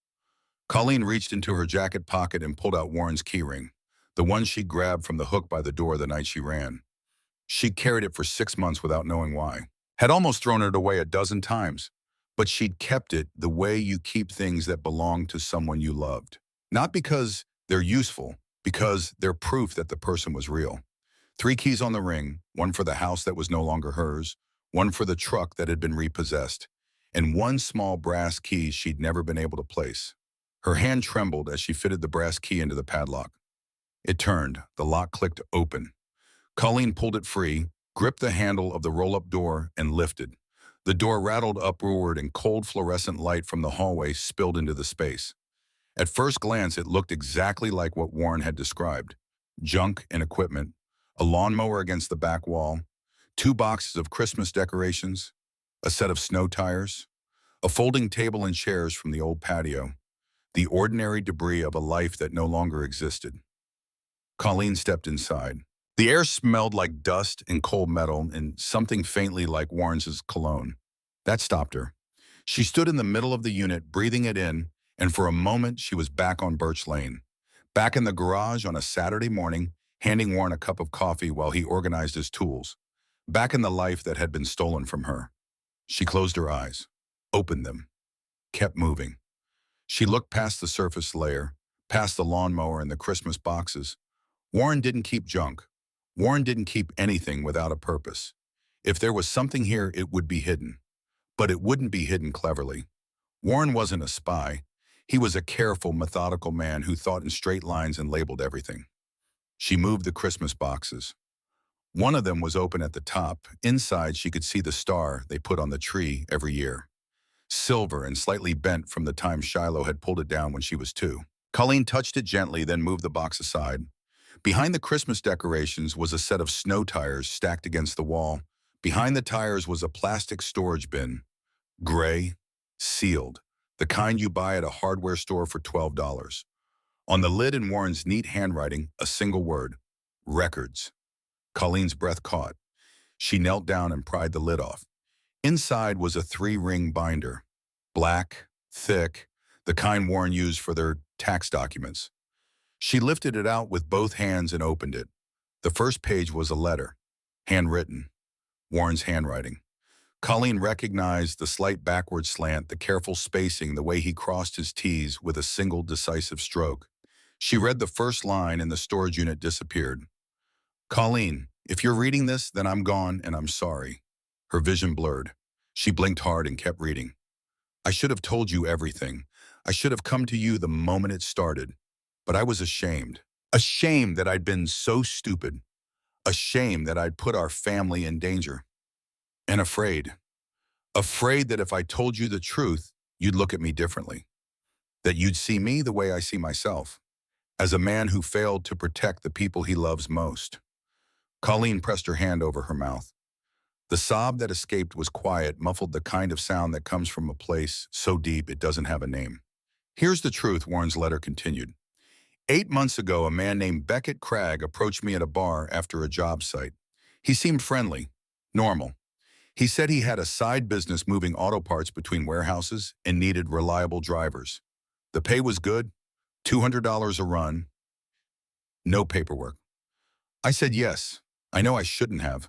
Colleen reached into her jacket pocket and pulled out Warren's keyring, the one she grabbed from the hook by the door the night she ran. She'd carried it for 6 months without knowing why. Had almost thrown it away a dozen times, but she'd kept it the way you keep things that belong to someone you loved. Not because they're useful, because they're proof that the person was real. 3 keys on the ring, one for the house that was no longer hers, one for the truck that had been repossessed, and one small brass key she'd never been able to place. Her hand trembled as she fitted the brass key into the padlock. It turned, the lock clicked open. Colleen pulled it free, gripped the handle of the roll-up door, and lifted. The door rattled upward and cold fluorescent light from the hallway spilled into the space. At first glance, it looked exactly like what Warren had described. Junk and equipment, a lawnmower against the back wall, 2 boxes of Christmas decorations, a set of snow tires, a folding table and chairs from the old patio, the ordinary debris of a life that no longer existed. Colleen stepped inside. The air smelled like dust and cold metal and something faintly like Warren's cologne. That stopped her. She stood in the middle of the unit, breathing it in, and for a moment she was back on Birch Lane. Back in the garage on a Saturday morning, handing Warren a cup of coffee while he organized his tools. Back in the life that had been stolen from her. She closed her eyes, opened them, kept moving. She looked past the surface layer, past the lawnmower and the Christmas boxes. Warren didn't keep junk. Warren didn't keep anything without a purpose. If there was something here, it would be hidden. But it wouldn't be hidden cleverly. Warren wasn't a spy. He was a careful, methodical man who thought in straight lines and labeled everything. She moved the Christmas boxes. One of them was open at the top. Inside, she could see the star they put on the tree every year. Silver and slightly bent from the time Shiloh had pulled it down when she was 2. Colleen touched it gently, then moved the box aside. Behind the Christmas decorations was a set of snow tires stacked against the wall. Behind the tires was a plastic storage bin. Gray, sealed, the kind you buy at a hardware store for $12. On the lid in Warren's neat handwriting, a single word, records. Colleen's breath caught. She knelt down and pried the lid off. Inside was a 3-ring binder. Black, thick, the kind Warren used for their tax documents. She lifted it out with both hands and opened it. The first page was a letter, handwritten, Warren's handwriting. Colleen recognized the slight backward slant, the careful spacing, the way he crossed his T's with a single decisive stroke. She read the first line and the storage unit disappeared. "Colleen, if you're reading this, then I'm gone and I'm sorry." Her vision blurred. She blinked hard and kept reading. "I should have told you everything. I should have come to you the moment it started. But I was ashamed. Ashamed that I'd been so stupid. Ashamed that I'd put our family in danger. And afraid. Afraid that if I told you the truth, you'd look at me differently. That you'd see me the way I see myself. As a man who failed to protect the people he loves most." Colleen pressed her hand over her mouth. The sob that escaped was quiet, muffled, the kind of sound that comes from a place so deep it doesn't have a name. "Here's the truth," Warren's letter continued. 8 months ago, a man named Beckett Cragg approached me at a bar after a job site. He seemed friendly, normal. He said he had a side business moving auto parts between warehouses and needed reliable drivers. The pay was good, $200 a run, no paperwork. I said yes. I know I shouldn't have,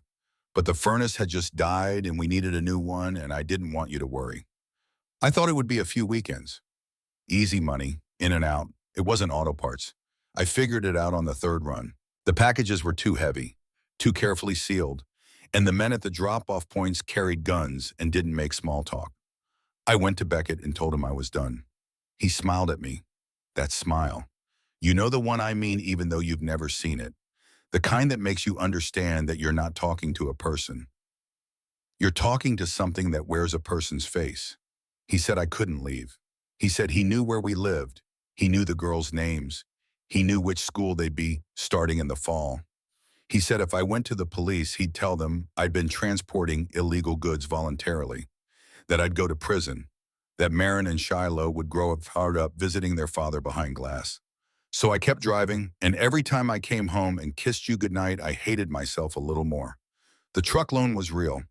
but the furnace had just died and we needed a new one, and I didn't want you to worry. I thought it would be a few weekends. Easy money, in and out. It wasn't auto parts. I figured it out on the third run. The packages were too heavy, too carefully sealed, and the men at the drop-off points carried guns and didn't make small talk. I went to Beckett and told him I was done. He smiled at me. That smile. You know the one I mean even though you've never seen it. The kind that makes you understand that you're not talking to a person. You're talking to something that wears a person's face. He said I couldn't leave. He said he knew where we lived. He knew the girls' names. He knew which school they'd be starting in the fall. He said if I went to the police, he'd tell them I'd been transporting illegal goods voluntarily, that I'd go to prison, that Marin and Shiloh would grow up hard up visiting their father behind glass. So I kept driving, and every time I came home and kissed you goodnight, I hated myself a little more. The truck loan was real,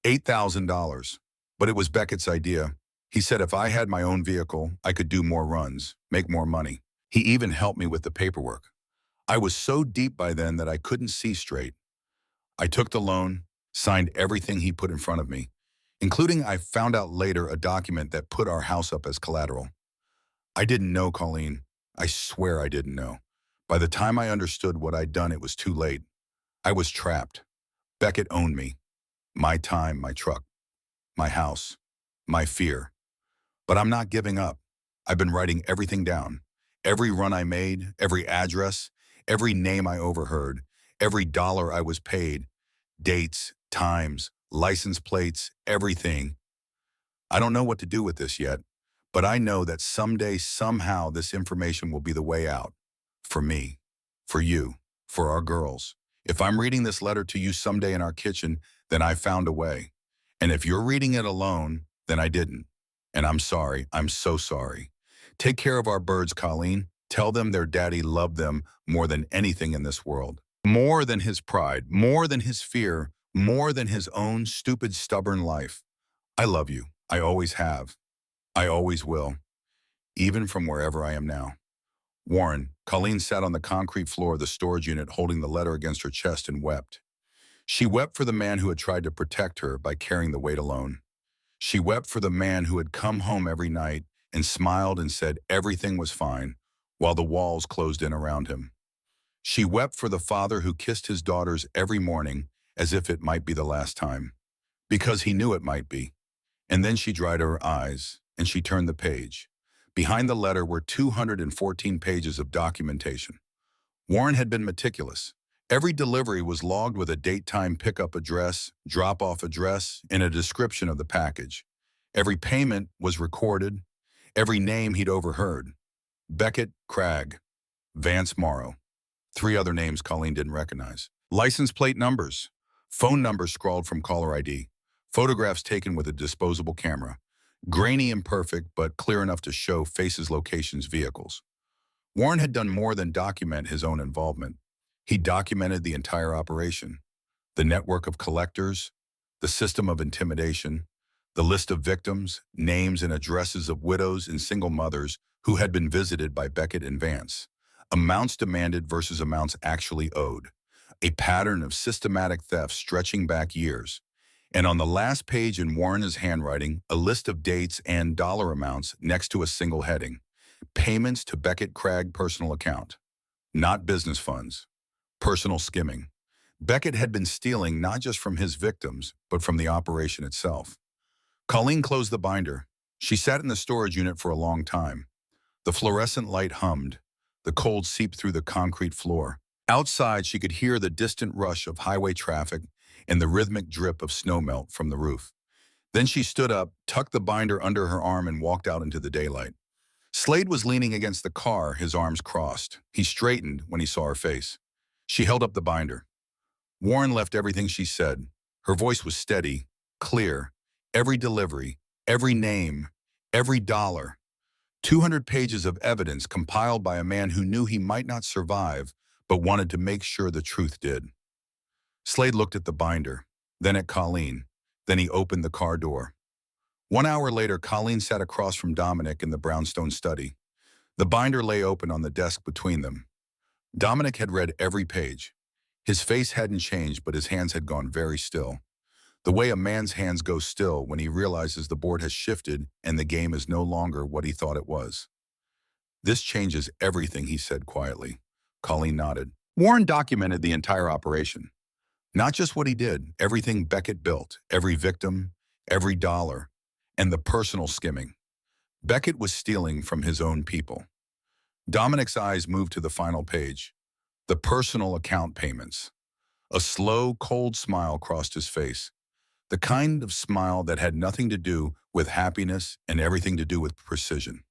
$8,000, but it was Beckett's idea. He said if I had my own vehicle, I could do more runs, make more money. He even helped me with the paperwork. I was so deep by then that I couldn't see straight. I took the loan, signed everything he put in front of me, including I found out later a document that put our house up as collateral. I didn't know, Colleen. I swear I didn't know. By the time I understood what I'd done, it was too late. I was trapped. Beckett owned me. My time, my truck, my house, my fear. But I'm not giving up. I've been writing everything down. Every run I made, every address, every name I overheard, every dollar I was paid, dates, times, license plates, everything. I don't know what to do with this yet, but I know that someday, somehow, this information will be the way out. For me, for you, for our girls. If I'm reading this letter to you someday in our kitchen, then I found a way. And if you're reading it alone, then I didn't. And I'm sorry. I'm so sorry. Take care of our birds, Colleen. Tell them their daddy loved them more than anything in this world. More than his pride, more than his fear, more than his own stupid, stubborn life. I love you. I always have. I always will. Even from wherever I am now. Warren. Colleen sat on the concrete floor of the storage unit holding the letter against her chest and wept. She wept for the man who had tried to protect her by carrying the weight alone. She wept for the man who had come home every night and smiled and said everything was fine while the walls closed in around him. She wept for the father who kissed his daughters every morning as if it might be the last time, because he knew it might be. And then she dried her eyes and she turned the page. Behind the letter were 214 pages of documentation. Warren had been meticulous. Every delivery was logged with a date-time pickup address, drop-off address, and a description of the package. Every payment was recorded, every name he'd overheard. Beckett, Cragg, Vance Morrow. 3 other names Colleen didn't recognize. License plate numbers, phone numbers scrawled from caller ID, photographs taken with a disposable camera. Grainy, imperfect, but clear enough to show faces, locations, vehicles. Warren had done more than document his own involvement. He documented the entire operation, the network of collectors, the system of intimidation, the list of victims, names and addresses of widows and single mothers who had been visited by Beckett and Vance, amounts demanded versus amounts actually owed, a pattern of systematic theft stretching back years. And on the last page in Warren's handwriting, a list of dates and dollar amounts next to a single heading, payments to Beckett Cragg personal account, not business funds. Personal skimming. Beckett had been stealing not just from his victims, but from the operation itself. Colleen closed the binder. She sat in the storage unit for a long time. The fluorescent light hummed. The cold seeped through the concrete floor. Outside, she could hear the distant rush of highway traffic and the rhythmic drip of snowmelt from the roof. Then she stood up, tucked the binder under her arm, and walked out into the daylight. Slade was leaning against the car, his arms crossed. He straightened when he saw her face. She held up the binder. Warren left everything she said. Her voice was steady, clear. Every delivery, every name, every dollar. 200 pages of evidence compiled by a man who knew he might not survive, but wanted to make sure the truth did. Slade looked at the binder, then at Colleen. Then he opened the car door. 1 hour later, Colleen sat across from Dominic in the brownstone study. The binder lay open on the desk between them. Dominic had read every page. His face hadn't changed, but his hands had gone very still. The way a man's hands go still when he realizes the board has shifted and the game is no longer what he thought it was. This changes everything, he said quietly. Colleen nodded. Warren documented the entire operation. Not just what he did, everything Beckett built, every victim, every dollar, and the personal skimming. Beckett was stealing from his own people. Dominic's eyes moved to the final page. The personal account payments. A slow, cold smile crossed his face. The kind of smile that had nothing to do with happiness and everything to do with precision.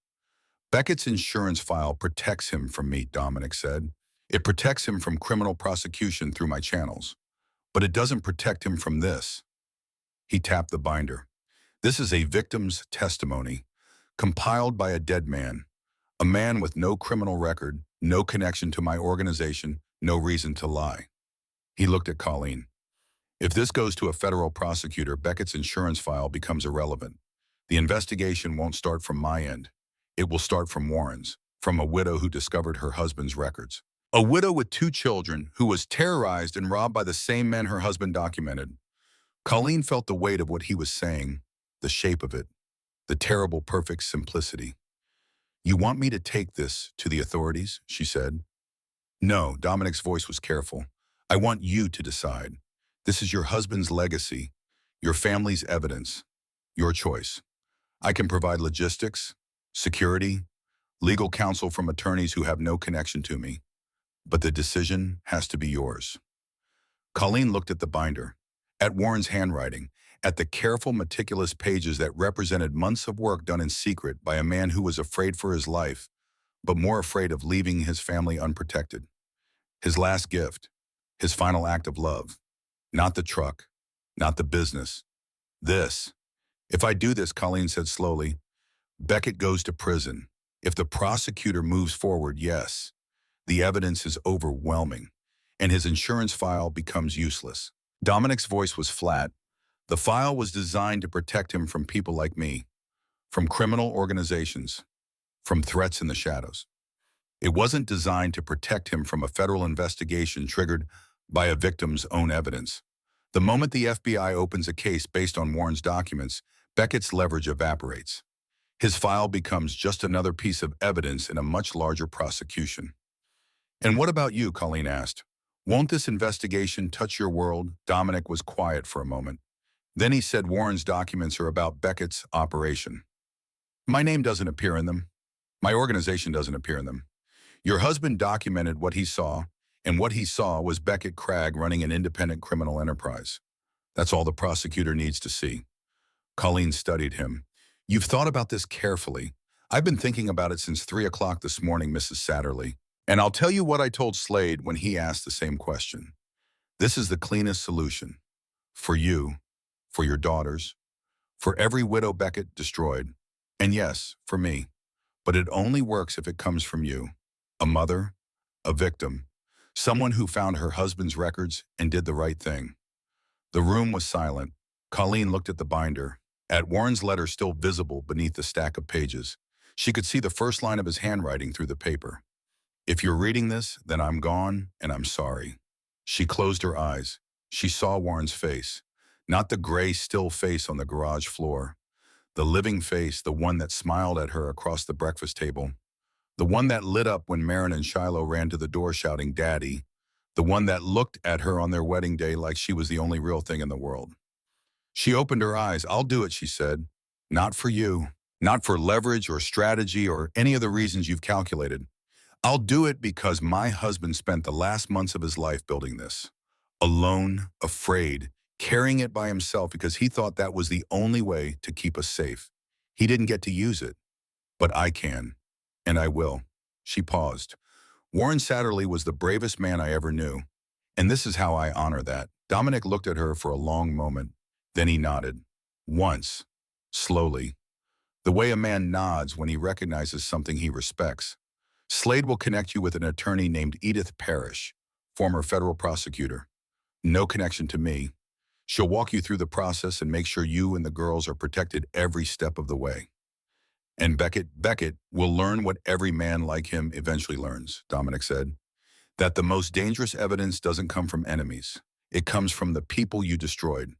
Beckett's insurance file protects him from me, Dominic said. It protects him from criminal prosecution through my channels. But it doesn't protect him from this. He tapped the binder. This is a victim's testimony, compiled by a dead man. A man with no criminal record, no connection to my organization, no reason to lie. He looked at Colleen. If this goes to a federal prosecutor, Beckett's insurance file becomes irrelevant. The investigation won't start from my end. It will start from Warren's, from a widow who discovered her husband's records. A widow with 2 children who was terrorized and robbed by the same men her husband documented. Colleen felt the weight of what he was saying, the shape of it, the terrible, perfect simplicity. You want me to take this to the authorities? She said. No, Dominic's voice was careful. I want you to decide. This is your husband's legacy, your family's evidence, your choice. I can provide logistics, security, legal counsel from attorneys who have no connection to me, but the decision has to be yours. Colleen looked at the binder, at Warren's handwriting, at the careful, meticulous pages that represented months of work done in secret by a man who was afraid for his life, but more afraid of leaving his family unprotected. His last gift, his final act of love, not the truck, not the business. This. If I do this, Colleen said slowly, Beckett goes to prison. If the prosecutor moves forward, yes. The evidence is overwhelming, and his insurance file becomes useless. Dominic's voice was flat. The file was designed to protect him from people like me, from criminal organizations, from threats in the shadows. It wasn't designed to protect him from a federal investigation triggered by a victim's own evidence. The moment the FBI opens a case based on Warren's documents, Beckett's leverage evaporates. His file becomes just another piece of evidence in a much larger prosecution. And what about you, Colleen asked. Won't this investigation touch your world? Dominic was quiet for a moment. Then he said Warren's documents are about Beckett's operation. My name doesn't appear in them. My organization doesn't appear in them. Your husband documented what he saw, and what he saw was Beckett Cragg running an independent criminal enterprise. That's all the prosecutor needs to see. Colleen studied him. You've thought about this carefully. I've been thinking about it since 3 o'clock this morning, Mrs. Satterley. And I'll tell you what I told Slade when he asked the same question. This is the cleanest solution. For you, for your daughters, for every widow Beckett destroyed, and yes, for me. But it only works if it comes from you, a mother, a victim, someone who found her husband's records and did the right thing. The room was silent. Colleen looked at the binder, at Warren's letter still visible beneath the stack of pages. She could see the first line of his handwriting through the paper. If you're reading this, then I'm gone and I'm sorry. She closed her eyes. She saw Warren's face. Not the gray, still face on the garage floor. The living face, the one that smiled at her across the breakfast table. The one that lit up when Marin and Shiloh ran to the door shouting, Daddy. The one that looked at her on their wedding day like she was the only real thing in the world. She opened her eyes. I'll do it, she said. Not for you. Not for leverage or strategy or any of the reasons you've calculated. I'll do it because my husband spent the last months of his life building this. Alone, afraid, carrying it by himself because he thought that was the only way to keep us safe. He didn't get to use it, but I can, and I will. She paused. Warren Satterley was the bravest man I ever knew, and this is how I honor that. Dominic looked at her for a long moment, then he nodded. Once, slowly, the way a man nods when he recognizes something he respects. Slade will connect you with an attorney named Edith Parrish, former federal prosecutor. No connection to me. She'll walk you through the process and make sure you and the girls are protected every step of the way. And Beckett will learn what every man like him eventually learns, Dominic said. That the most dangerous evidence doesn't come from enemies. It comes from the people you destroyed,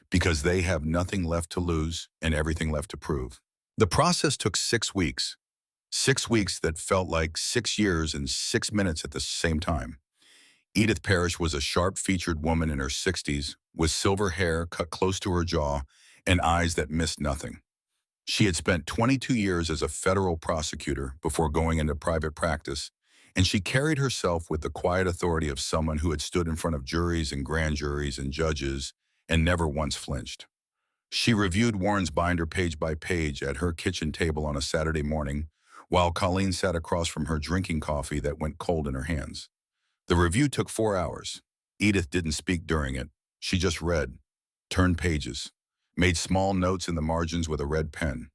because they have nothing left to lose and everything left to prove. The process took 6 weeks. 6 weeks that felt like 6 years and 6 minutes at the same time. Edith Parrish was a sharp-featured woman in her 60s, with silver hair cut close to her jaw and eyes that missed nothing. She had spent 22 years as a federal prosecutor before going into private practice, and she carried herself with the quiet authority of someone who had stood in front of juries and grand juries and judges and never once flinched. She reviewed Warren's binder page by page at her kitchen table on a Saturday morning, while Colleen sat across from her drinking coffee that went cold in her hands. The review took 4 hours. Edith didn't speak during it. She just read, turned pages, made small notes in the margins with a red pen.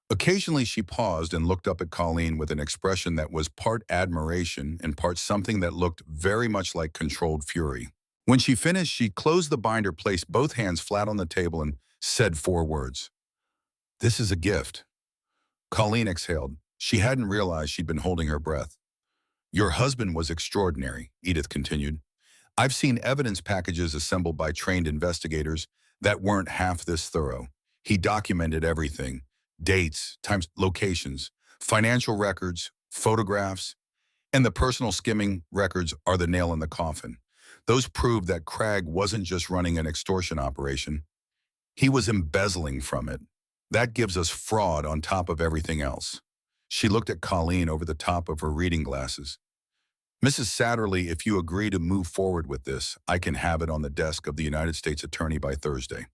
Occasionally she paused and looked up at Colleen with an expression that was part admiration and part something that looked very much like controlled fury. When she finished, she closed the binder, placed both hands flat on the table, and said 4 words. "This is a gift." Colleen exhaled. She hadn't realized she'd been holding her breath. "Your husband was extraordinary," Edith continued. "I've seen evidence packages assembled by trained investigators that weren't half this thorough. He documented everything: dates, times, locations, financial records, photographs, and the personal skimming records are the nail in the coffin. Those prove that Cragg wasn't just running an extortion operation. He was embezzling from it. That gives us fraud on top of everything else." She looked at Colleen over the top of her reading glasses. "Mrs. Satterley, if you agree to move forward with this, I can have it on the desk of the United States Attorney by Thursday.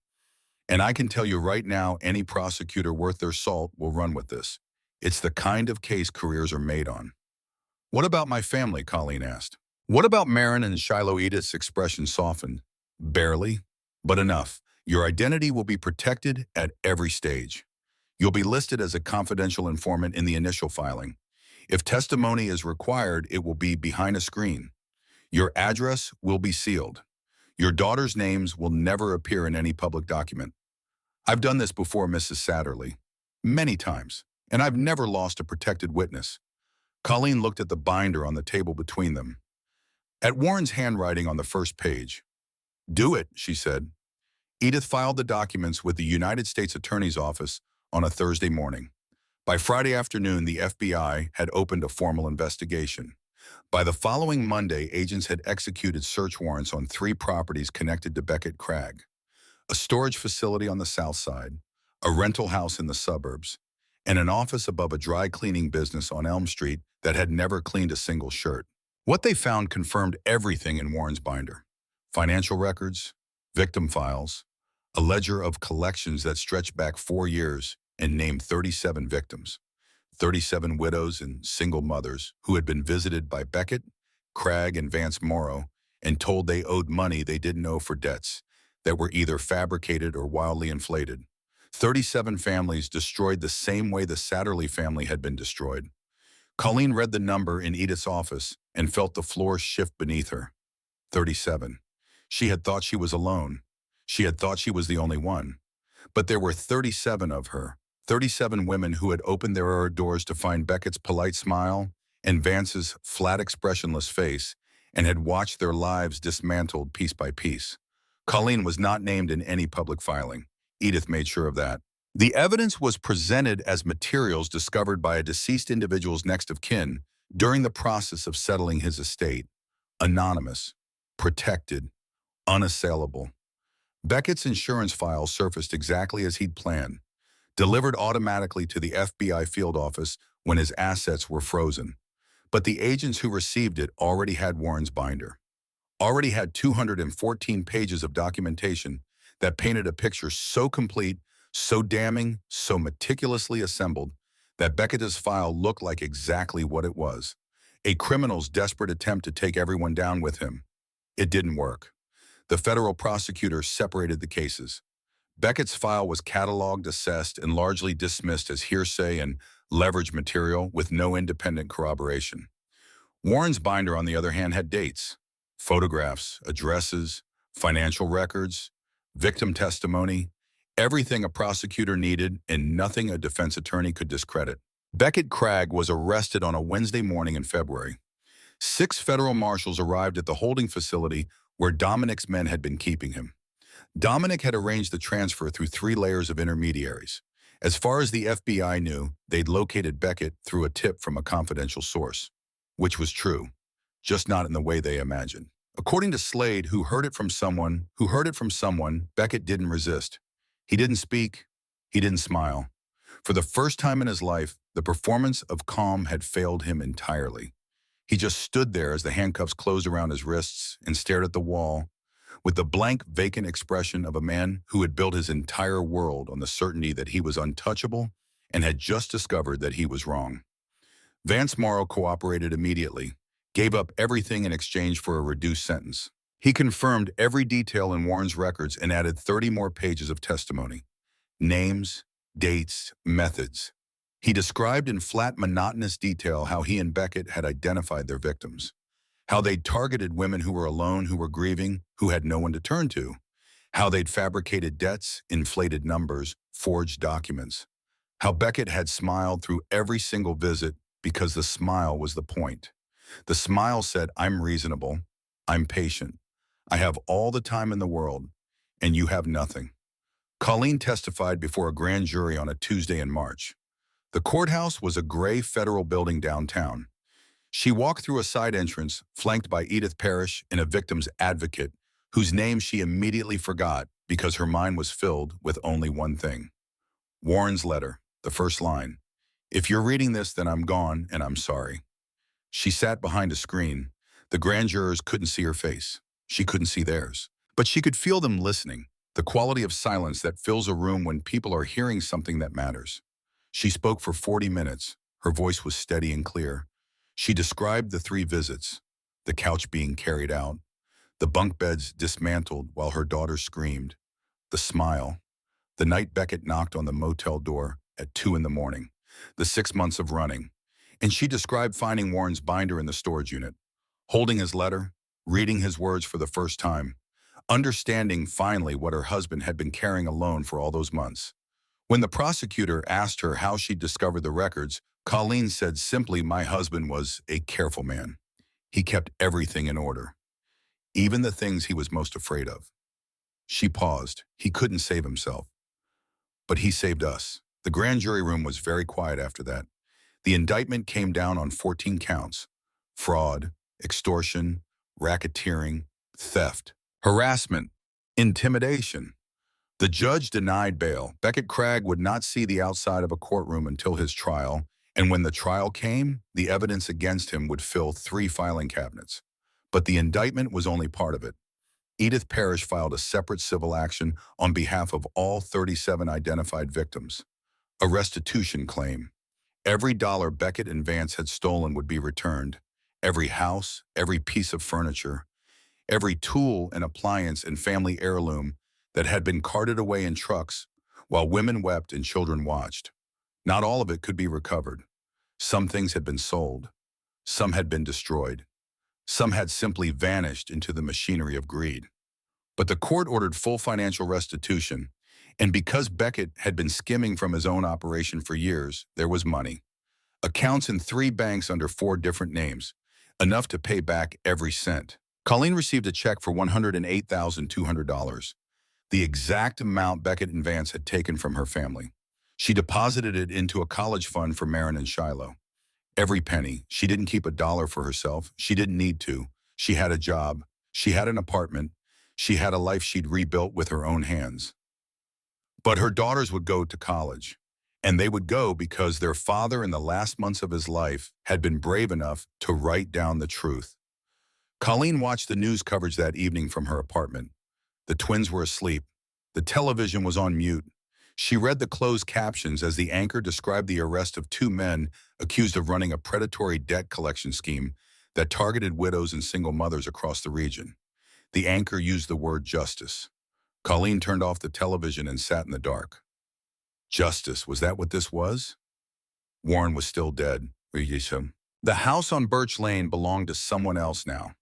And I can tell you right now, any prosecutor worth their salt will run with this. It's the kind of case careers are made on." "What about my family?" Colleen asked. "What about Marin and Shiloh?" Edith's expression softened. "Barely, but enough. Your identity will be protected at every stage. You'll be listed as a confidential informant in the initial filing. If testimony is required, it will be behind a screen. Your address will be sealed. Your daughter's names will never appear in any public document. I've done this before, Mrs. Satterley. Many times, and I've never lost a protected witness." Colleen looked at the binder on the table between them. At Warren's handwriting on the first page. "Do it," she said. Edith filed the documents with the United States Attorney's Office on a Thursday morning. By Friday afternoon, the FBI had opened a formal investigation. By the following Monday, agents had executed search warrants on 3 properties connected to Beckett Cragg: a storage facility on the south side, a rental house in the suburbs, and an office above a dry cleaning business on Elm Street that had never cleaned a single shirt. What they found confirmed everything in Warren's binder: financial records, victim files, a ledger of collections that stretched back 4 years and named 37 victims, 37 widows and single mothers who had been visited by Beckett, Cragg, and Vance Morrow and told they owed money they didn't owe for debts that were either fabricated or wildly inflated. 37 families destroyed the same way the Satterley family had been destroyed. Colleen read the number in Edith's office and felt the floor shift beneath her. 37. She had thought she was alone. She had thought she was the only one. But there were 37 of her, 37 women who had opened their doors to find Beckett's polite smile and Vance's flat, expressionless face and had watched their lives dismantled piece by piece. Colleen was not named in any public filing. Edith made sure of that. The evidence was presented as materials discovered by a deceased individual's next of kin during the process of settling his estate. Anonymous, protected, unassailable. Beckett's insurance file surfaced exactly as he'd planned, delivered automatically to the FBI field office when his assets were frozen. But the agents who received it already had Warren's binder, already had 214 pages of documentation that painted a picture so complete, so damning, so meticulously assembled that Beckett's file looked like exactly what it was: a criminal's desperate attempt to take everyone down with him. It didn't work. The federal prosecutor separated the cases. Beckett's file was cataloged, assessed, and largely dismissed as hearsay and leverage material with no independent corroboration. Warren's binder, on the other hand, had dates, photographs, addresses, financial records, victim testimony, everything a prosecutor needed and nothing a defense attorney could discredit. Beckett Cragg was arrested on a Wednesday morning in February. 6 federal marshals arrived at the holding facility where Dominic's men had been keeping him. Dominic had arranged the transfer through 3 layers of intermediaries, As far as the FBI knew, they'd located Beckett through a tip from a confidential source, which was true, just not in the way they imagined. According to Slade, who heard it from someone, Beckett didn't resist. He didn't speak. He didn't smile. For the first time in his life, the performance of calm had failed him entirely. He just stood there as the handcuffs closed around his wrists and stared at the wall with the blank, vacant expression of a man who had built his entire world on the certainty that he was untouchable and had just discovered that he was wrong. Vance Morrow cooperated immediately, gave up everything in exchange for a reduced sentence. He confirmed every detail in Warren's records and added 30 more pages of testimony. Names, dates, methods. He described in flat, monotonous detail how he and Beckett had identified their victims, how they'd targeted women who were alone, who were grieving, who had no one to turn to, how they'd fabricated debts, inflated numbers, forged documents, how Beckett had smiled through every single visit because the smile was the point. The smile said, "I'm reasonable, I'm patient, I have all the time in the world, and you have nothing." Colleen testified before a grand jury on a Tuesday in March. The courthouse was a gray federal building downtown. She walked through a side entrance, flanked by Edith Parrish and a victim's advocate, whose name she immediately forgot because her mind was filled with only one thing. Warren's letter, the first line. "If you're reading this, then I'm gone, and I'm sorry." She sat behind a screen. The grand jurors couldn't see her face. She couldn't see theirs. But she could feel them listening, the quality of silence that fills a room when people are hearing something that matters. She spoke for 40 minutes. Her voice was steady and clear. She described the 3 visits, the couch being carried out, the bunk beds dismantled while her daughter screamed, the smile, the night Beckett knocked on the motel door at 2 in the morning, the 6 months of running. And she described finding Warren's binder in the storage unit, holding his letter, reading his words for the first time, understanding finally what her husband had been carrying alone for all those months. When the prosecutor asked her how she'd discovered the records, Colleen said simply, "My husband was a careful man. He kept everything in order, even the things he was most afraid of." She paused. He couldn't save himself, but he saved us. The grand jury room was very quiet after that. The indictment came down on 14 counts: fraud, extortion, racketeering, theft, harassment, intimidation. The judge denied bail. Beckett Cragg would not see the outside of a courtroom until his trial, and when the trial came, the evidence against him would fill 3 filing cabinets. But the indictment was only part of it. Edith Parrish filed a separate civil action on behalf of all 37 identified victims, a restitution claim. Every dollar Beckett and Vance had stolen would be returned. Every house, every piece of furniture, every tool and appliance and family heirloom that had been carted away in trucks while women wept and children watched. Not all of it could be recovered. Some things had been sold. Some had been destroyed. Some had simply vanished into the machinery of greed. But the court ordered full financial restitution, and because Beckett had been skimming from his own operation for years, there was money. Accounts in 3 banks under 4 different names, enough to pay back every cent. Colleen received a check for $108,200, the exact amount Beckett and Vance had taken from her family. She deposited it into a college fund for Marin and Shiloh. Every penny. She didn't keep a dollar for herself. She didn't need to. She had a job. She had an apartment. She had a life she'd rebuilt with her own hands. But her daughters would go to college. And they would go because their father in the last months of his life had been brave enough to write down the truth. Colleen watched the news coverage that evening from her apartment. The twins were asleep. The television was on mute. She read the closed captions as the anchor described the arrest of 2 men accused of running a predatory debt collection scheme that targeted widows and single mothers across the region. The anchor used the word justice. Colleen turned off the television and sat in the dark. Justice, was that what this was? Warren was still dead. The house on Birch Lane belonged to someone else now.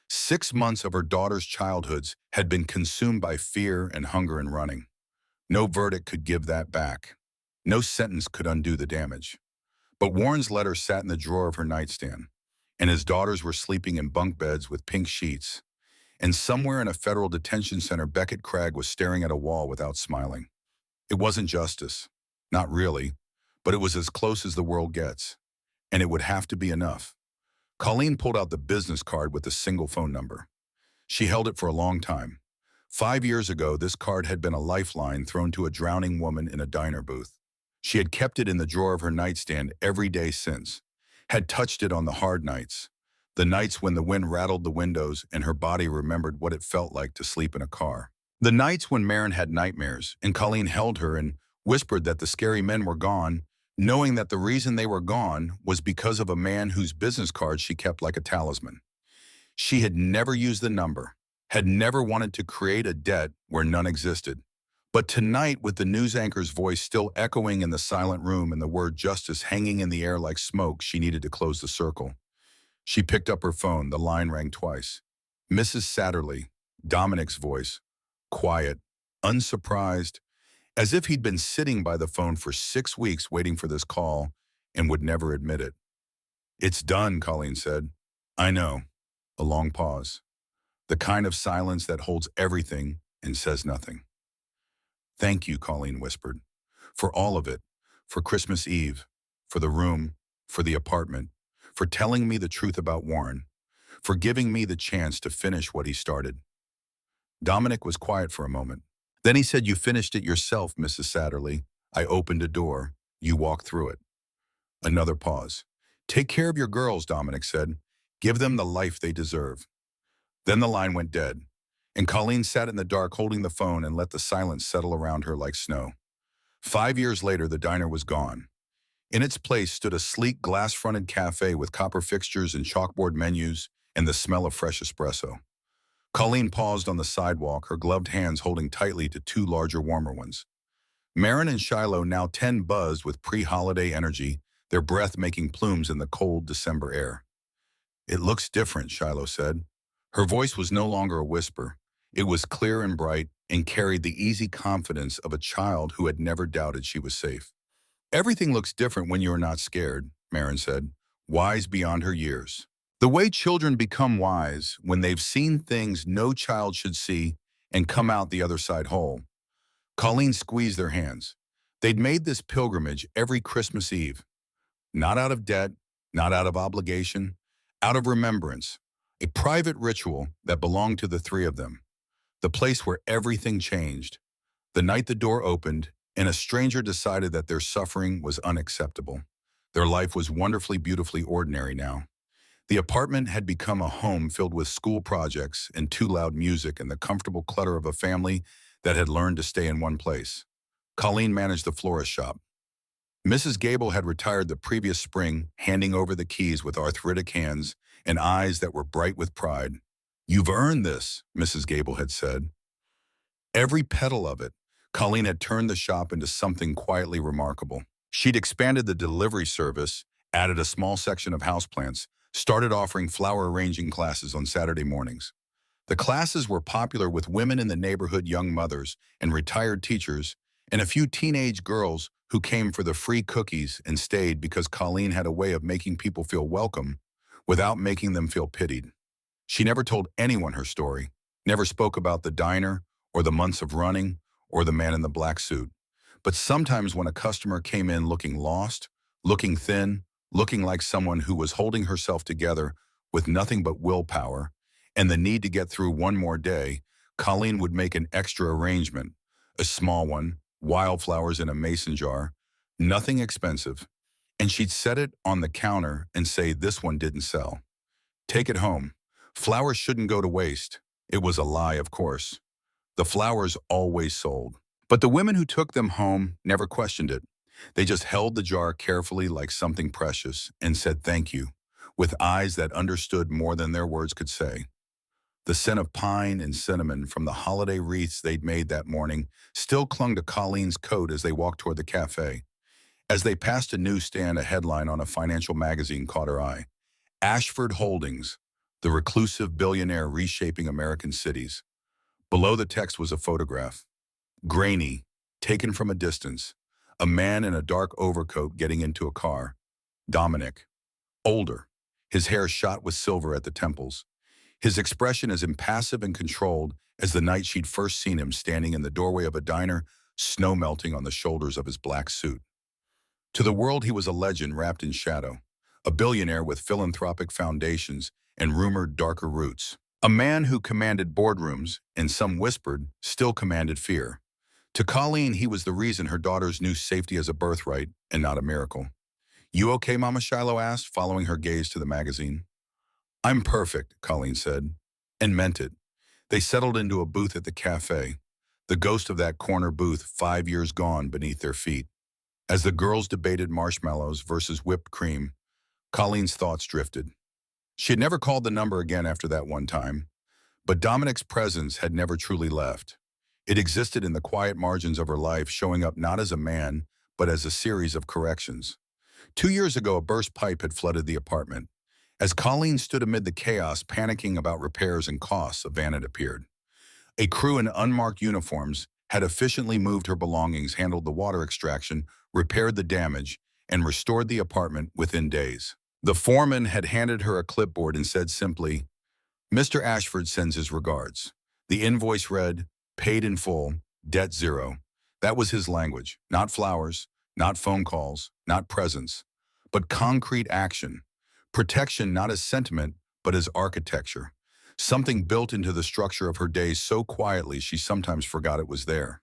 6 months of her daughter's childhoods had been consumed by fear and hunger and running. No verdict could give that back. No sentence could undo the damage. But Warren's letter sat in the drawer of her nightstand, and his daughters were sleeping in bunk beds with pink sheets. And somewhere in a federal detention center, Beckett Cragg was staring at a wall without smiling. It wasn't justice. Not really, but it was as close as the world gets, and it would have to be enough. Colleen pulled out the business card with a single phone number. She held it for a long time. 5 years ago, this card had been a lifeline thrown to a drowning woman in a diner booth. She had kept it in the drawer of her nightstand every day since, had touched it on the hard nights, the nights when the wind rattled the windows and her body remembered what it felt like to sleep in a car. The nights when Marin had nightmares and Colleen held her and whispered that the scary men were gone, knowing that the reason they were gone was because of a man whose business card she kept like a talisman. She had never used the number, had never wanted to create a debt where none existed. But tonight, with the news anchor's voice still echoing in the silent room and the word justice hanging in the air like smoke, she needed to close the circle. She picked up her phone. The line rang twice. Mrs. Satterley, Dominic's voice, quiet, unsurprised, as if he'd been sitting by the phone for 6 weeks waiting for this call and would never admit it. "It's done," Colleen said. "I know." A long pause. The kind of silence that holds everything and says nothing. "Thank you," Colleen whispered. "For all of it. For Christmas Eve. For the room. For the apartment. For telling me the truth about Warren. For giving me the chance to finish what he started." Dominic was quiet for a moment. Then he said, "You finished it yourself, Mrs. Satterley. I opened a door. You walked through it." Another pause. "Take care of your girls," Dominic said. "Give them the life they deserve." Then the line went dead, and Colleen sat in the dark holding the phone and let the silence settle around her like snow. 5 years later, the diner was gone. In its place stood a sleek glass-fronted cafe with copper fixtures and chalkboard menus and the smell of fresh espresso. Colleen paused on the sidewalk, her gloved hands holding tightly to two larger, warmer ones. Marin and Shiloh, now 10, buzzed with pre-holiday energy, their breath making plumes in the cold December air. "It looks different," Shiloh said. Her voice was no longer a whisper. It was clear and bright and carried the easy confidence of a child who had never doubted she was safe. "Everything looks different when you are not scared," Marin said, wise beyond her years. "The way children become wise when they've seen things no child should see and come out the other side whole." Colleen squeezed their hands. They'd made this pilgrimage every Christmas Eve. Not out of debt, not out of obligation, out of remembrance. A private ritual that belonged to the three of them. The place where everything changed. The night the door opened and a stranger decided that their suffering was unacceptable. Their life was wonderfully, beautifully ordinary now. The apartment had become a home filled with school projects and too loud music and the comfortable clutter of a family that had learned to stay in one place. Colleen managed the florist shop. Mrs. Gable had retired the previous spring, handing over the keys with arthritic hands and eyes that were bright with pride. "You've earned this," Mrs. Gable had said. Every petal of it. Colleen had turned the shop into something quietly remarkable. She'd expanded the delivery service, added a small section of houseplants, started offering flower arranging classes on Saturday mornings. The classes were popular with women in the neighborhood, young mothers and retired teachers, and a few teenage girls who came for the free cookies and stayed because Colleen had a way of making people feel welcome without making them feel pitied. She never told anyone her story, never spoke about the diner or the months of running or the man in the black suit. But sometimes when a customer came in looking lost, looking thin, looking like someone who was holding herself together with nothing but willpower and the need to get through one more day, Colleen would make an extra arrangement, a small one, wildflowers in a mason jar, nothing expensive, and she'd set it on the counter and say, "This one didn't sell. Take it home. Flowers shouldn't go to waste." It was a lie, of course. The flowers always sold. But the women who took them home never questioned it. They just held the jar carefully like something precious and said thank you, with eyes that understood more than their words could say. The scent of pine and cinnamon from the holiday wreaths they'd made that morning still clung to Colleen's coat as they walked toward the cafe. As they passed a newsstand, a headline on a financial magazine caught her eye. "Ashford Holdings, the reclusive billionaire reshaping American cities." Below the text was a photograph. Grainy, taken from a distance. A man in a dark overcoat getting into a car. Dominic. Older. His hair shot with silver at the temples. His expression as impassive and controlled as the night she'd first seen him standing in the doorway of a diner snow melting on the shoulders of his black suit. To the world, he was a legend wrapped in shadow, a billionaire with philanthropic foundations and rumored darker roots. A man who commanded boardrooms, and some whispered, still commanded fear. To Colleen, he was the reason her daughters knew safety as a birthright and not a miracle. "You okay, Mama?" Shiloh asked, following her gaze to the magazine. "I'm perfect," Colleen said, and meant it. They settled into a booth at the cafe, the ghost of that corner booth 5 years gone beneath their feet. As the girls debated marshmallows versus whipped cream, Colleen's thoughts drifted. She had never called the number again after that one time, but Dominic's presence had never truly left. It existed in the quiet margins of her life, showing up not as a man, but as a series of corrections. 2 years ago, a burst pipe had flooded the apartment. As Colleen stood amid the chaos, panicking about repairs and costs, a van had appeared. A crew in unmarked uniforms had efficiently moved her belongings, handled the water extraction, repaired the damage, and restored the apartment within days. The foreman had handed her a clipboard and said simply, "Mr. Ashford sends his regards." The invoice read, "Paid in full, debt zero." That was his language. Not flowers, not phone calls, not presents, but concrete action. Protection not as sentiment, but as architecture. Something built into the structure of her days so quietly she sometimes forgot it was there.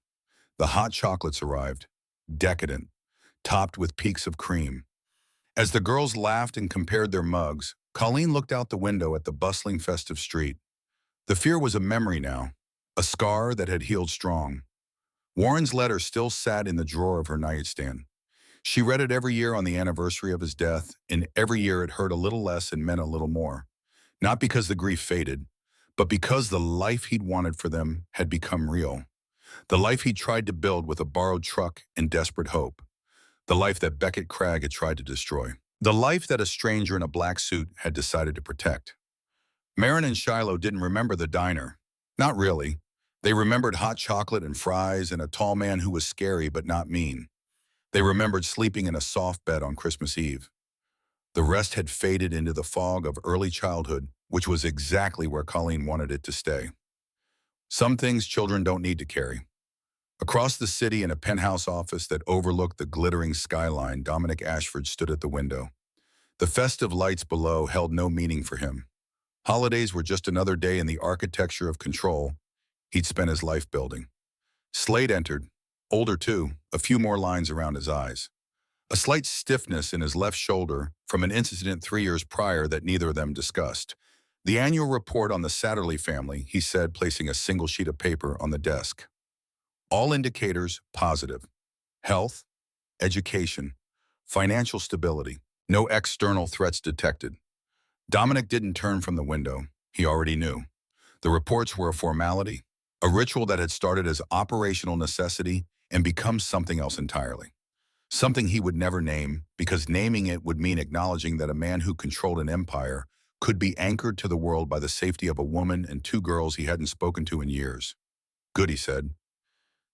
The hot chocolates arrived, decadent, topped with peaks of cream. As the girls laughed and compared their mugs, Colleen looked out the window at the bustling festive street. The fear was a memory now, a scar that had healed strong. Warren's letter still sat in the drawer of her nightstand. She read it every year on the anniversary of his death, and every year it hurt a little less and meant a little more. Not because the grief faded, but because the life he'd wanted for them had become real. The life he'd tried to build with a borrowed truck and desperate hope. The life that Beckett Cragg had tried to destroy. The life that a stranger in a black suit had decided to protect. Marin and Shiloh didn't remember the diner. Not really. They remembered hot chocolate and fries and a tall man who was scary but not mean. They remembered sleeping in a soft bed on Christmas Eve. The rest had faded into the fog of early childhood, which was exactly where Colleen wanted it to stay. Some things children don't need to carry. Across the city, in a penthouse office that overlooked the glittering skyline, Dominic Ashford stood at the window. The festive lights below held no meaning for him. Holidays were just another day in the architecture of control he'd spent his life building. Slade entered, older too, a few more lines around his eyes. A slight stiffness in his left shoulder from an incident 3 years prior that neither of them discussed. "The annual report on the Satterley family," he said, placing a single sheet of paper on the desk. "All indicators positive. Health, education, financial stability. No external threats detected." Dominic didn't turn from the window. He already knew. The reports were a formality, a ritual that had started as operational necessity and become something else entirely. Something he would never name, because naming it would mean acknowledging that a man who controlled an empire could be anchored to the world by the safety of a woman and two girls he hadn't spoken to in years. "Good," he said.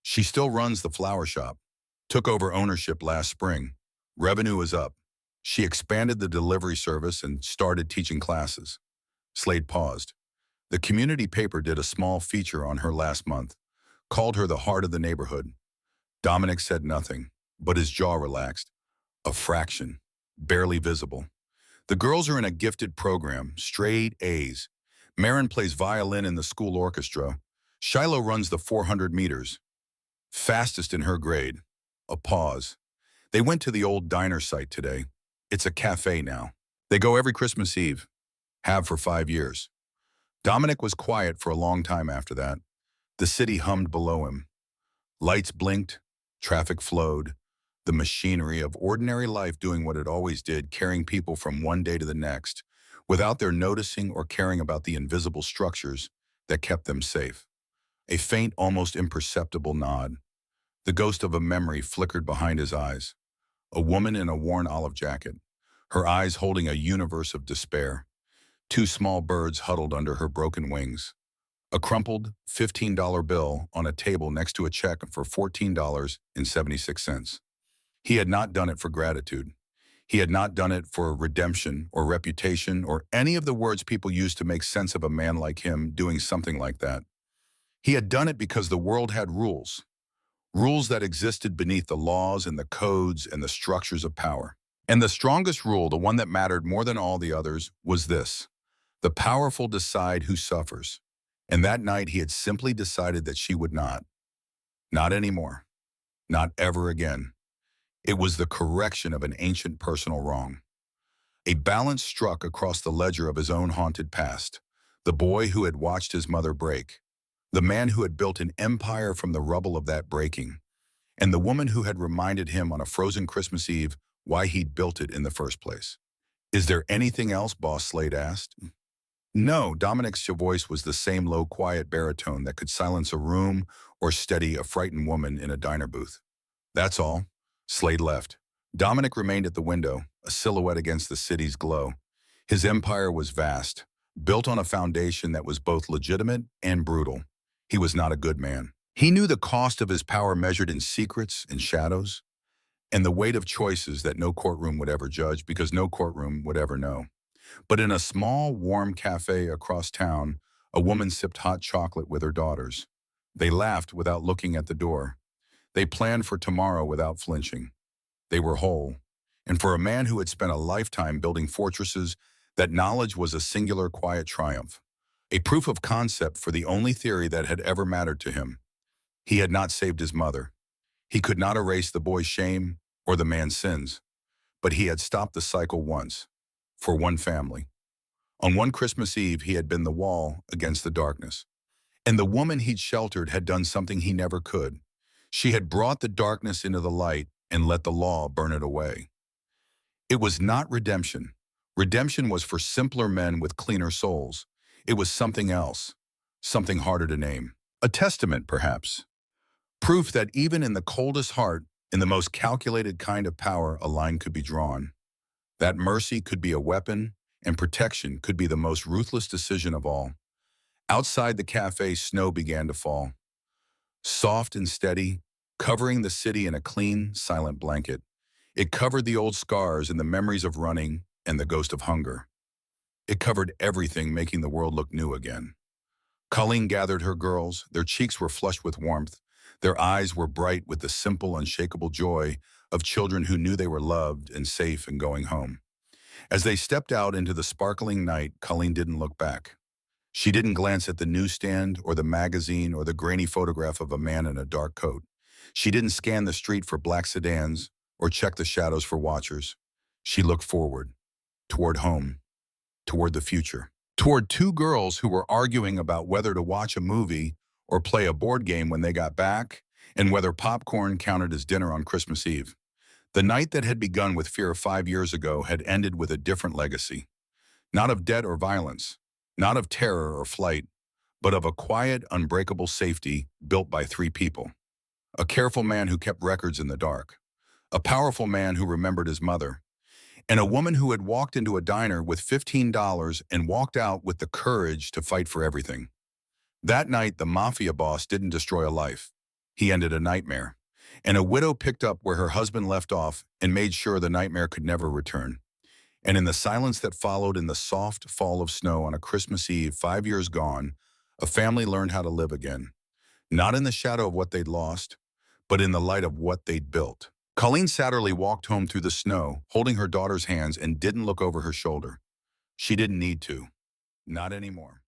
"She still runs the flower shop. Took over ownership last spring. Revenue is up. She expanded the delivery service and started teaching classes." Slade paused. "The community paper did a small feature on her last month. Called her the heart of the neighborhood." Dominic said nothing, but his jaw relaxed. A fraction, barely visible. "The girls are in a gifted program, straight A's. Marin plays violin in the school orchestra. Shiloh runs the 400 meters. Fastest in her grade." A pause. "They went to the old diner site today. It's a cafe now. They go every Christmas Eve. Have for 5 years. Dominic was quiet for a long time after that. The city hummed below him. Lights blinked, traffic flowed, the machinery of ordinary life doing what it always did, carrying people from one day to the next, without their noticing or caring about the invisible structures that kept them safe. A faint, almost imperceptible nod. The ghost of a memory flickered behind his eyes. A woman in a worn olive jacket, her eyes holding a universe of despair. Two small birds huddled under her broken wings. A crumpled $15 bill on a table next to a check for $14.76. He had not done it for gratitude. He had not done it for redemption or reputation or any of the words people use to make sense of a man like him doing something like that. He had done it because the world had rules. rules that existed beneath the laws and the codes and the structures of power. And the strongest rule, the one that mattered more than all the others, was this: the powerful decide who suffers. And that night he had simply decided that she would not. Not anymore. Not ever again. It was the correction of an ancient personal wrong. A balance struck across the ledger of his own haunted past. The boy who had watched his mother break. The man who had built an empire from the rubble of that breaking. And the woman who had reminded him on a frozen Christmas Eve why he'd built it in the first place. "Is there anything else?" Boss Slade asked. No, Dominic's voice was the same low, quiet baritone that could silence a room or steady a frightened woman in a diner booth. "That's all." Slade left. Dominic remained at the window, a silhouette against the city's glow. His empire was vast, built on a foundation that was both legitimate and brutal. He was not a good man. He knew the cost of his power measured in secrets and shadows, and the weight of choices that no courtroom would ever judge because no courtroom would ever know. But in a small, warm cafe across town, a woman sipped hot chocolate with her daughters. They laughed without looking at the door. They planned for tomorrow without flinching. They were whole. And for a man who had spent a lifetime building fortresses, that knowledge was a singular, quiet triumph. A proof of concept for the only theory that had ever mattered to him. He had not saved his mother. He could not erase the boy's shame or the man's sins. But he had stopped the cycle once. For one family. On one Christmas Eve, he had been the wall against the darkness. And the woman he'd sheltered had done something he never could. She had brought the darkness into the light and let the law burn it away. It was not redemption. Redemption was for simpler men with cleaner souls. It was something else, something harder to name. A testament, perhaps. Proof that even in the coldest heart, in the most calculated kind of power, a line could be drawn. That mercy could be a weapon, and protection could be the most ruthless decision of all. Outside the cafe, snow began to fall. Soft and steady, covering the city in a clean, silent blanket. It covered the old scars and the memories of running and the ghost of hunger. It covered everything, making the world look new again. Colleen gathered her girls. Their cheeks were flushed with warmth. Their eyes were bright with the simple, unshakable joy of children who knew they were loved and safe and going home. As they stepped out into the sparkling night, Colleen didn't look back. She didn't glance at the newsstand or the magazine or the grainy photograph of a man in a dark coat. She didn't scan the street for black sedans or check the shadows for watchers. She looked forward, toward home, toward the future, toward two girls who were arguing about whether to watch a movie or play a board game when they got back, and whether popcorn counted as dinner on Christmas Eve. The night that had begun with fear 5 years ago had ended with a different legacy. Not of debt or violence, not of terror or flight, but of a quiet, unbreakable safety built by 3 people. A careful man who kept records in the dark, a powerful man who remembered his mother, and a woman who had walked into a diner with $15 and walked out with the courage to fight for everything. That night, the Mafia boss didn't destroy a life. He ended a nightmare. And a widow picked up where her husband left off and made sure the nightmare could never return. And in the silence that followed, in the soft fall of snow on a Christmas Eve 5 years gone, a family learned how to live again. Not in the shadow of what they'd lost, but in the light of what they'd built. Colleen Satterley walked home through the snow, holding her daughter's hands, and didn't look over her shoulder. She didn't need to. Not anymore.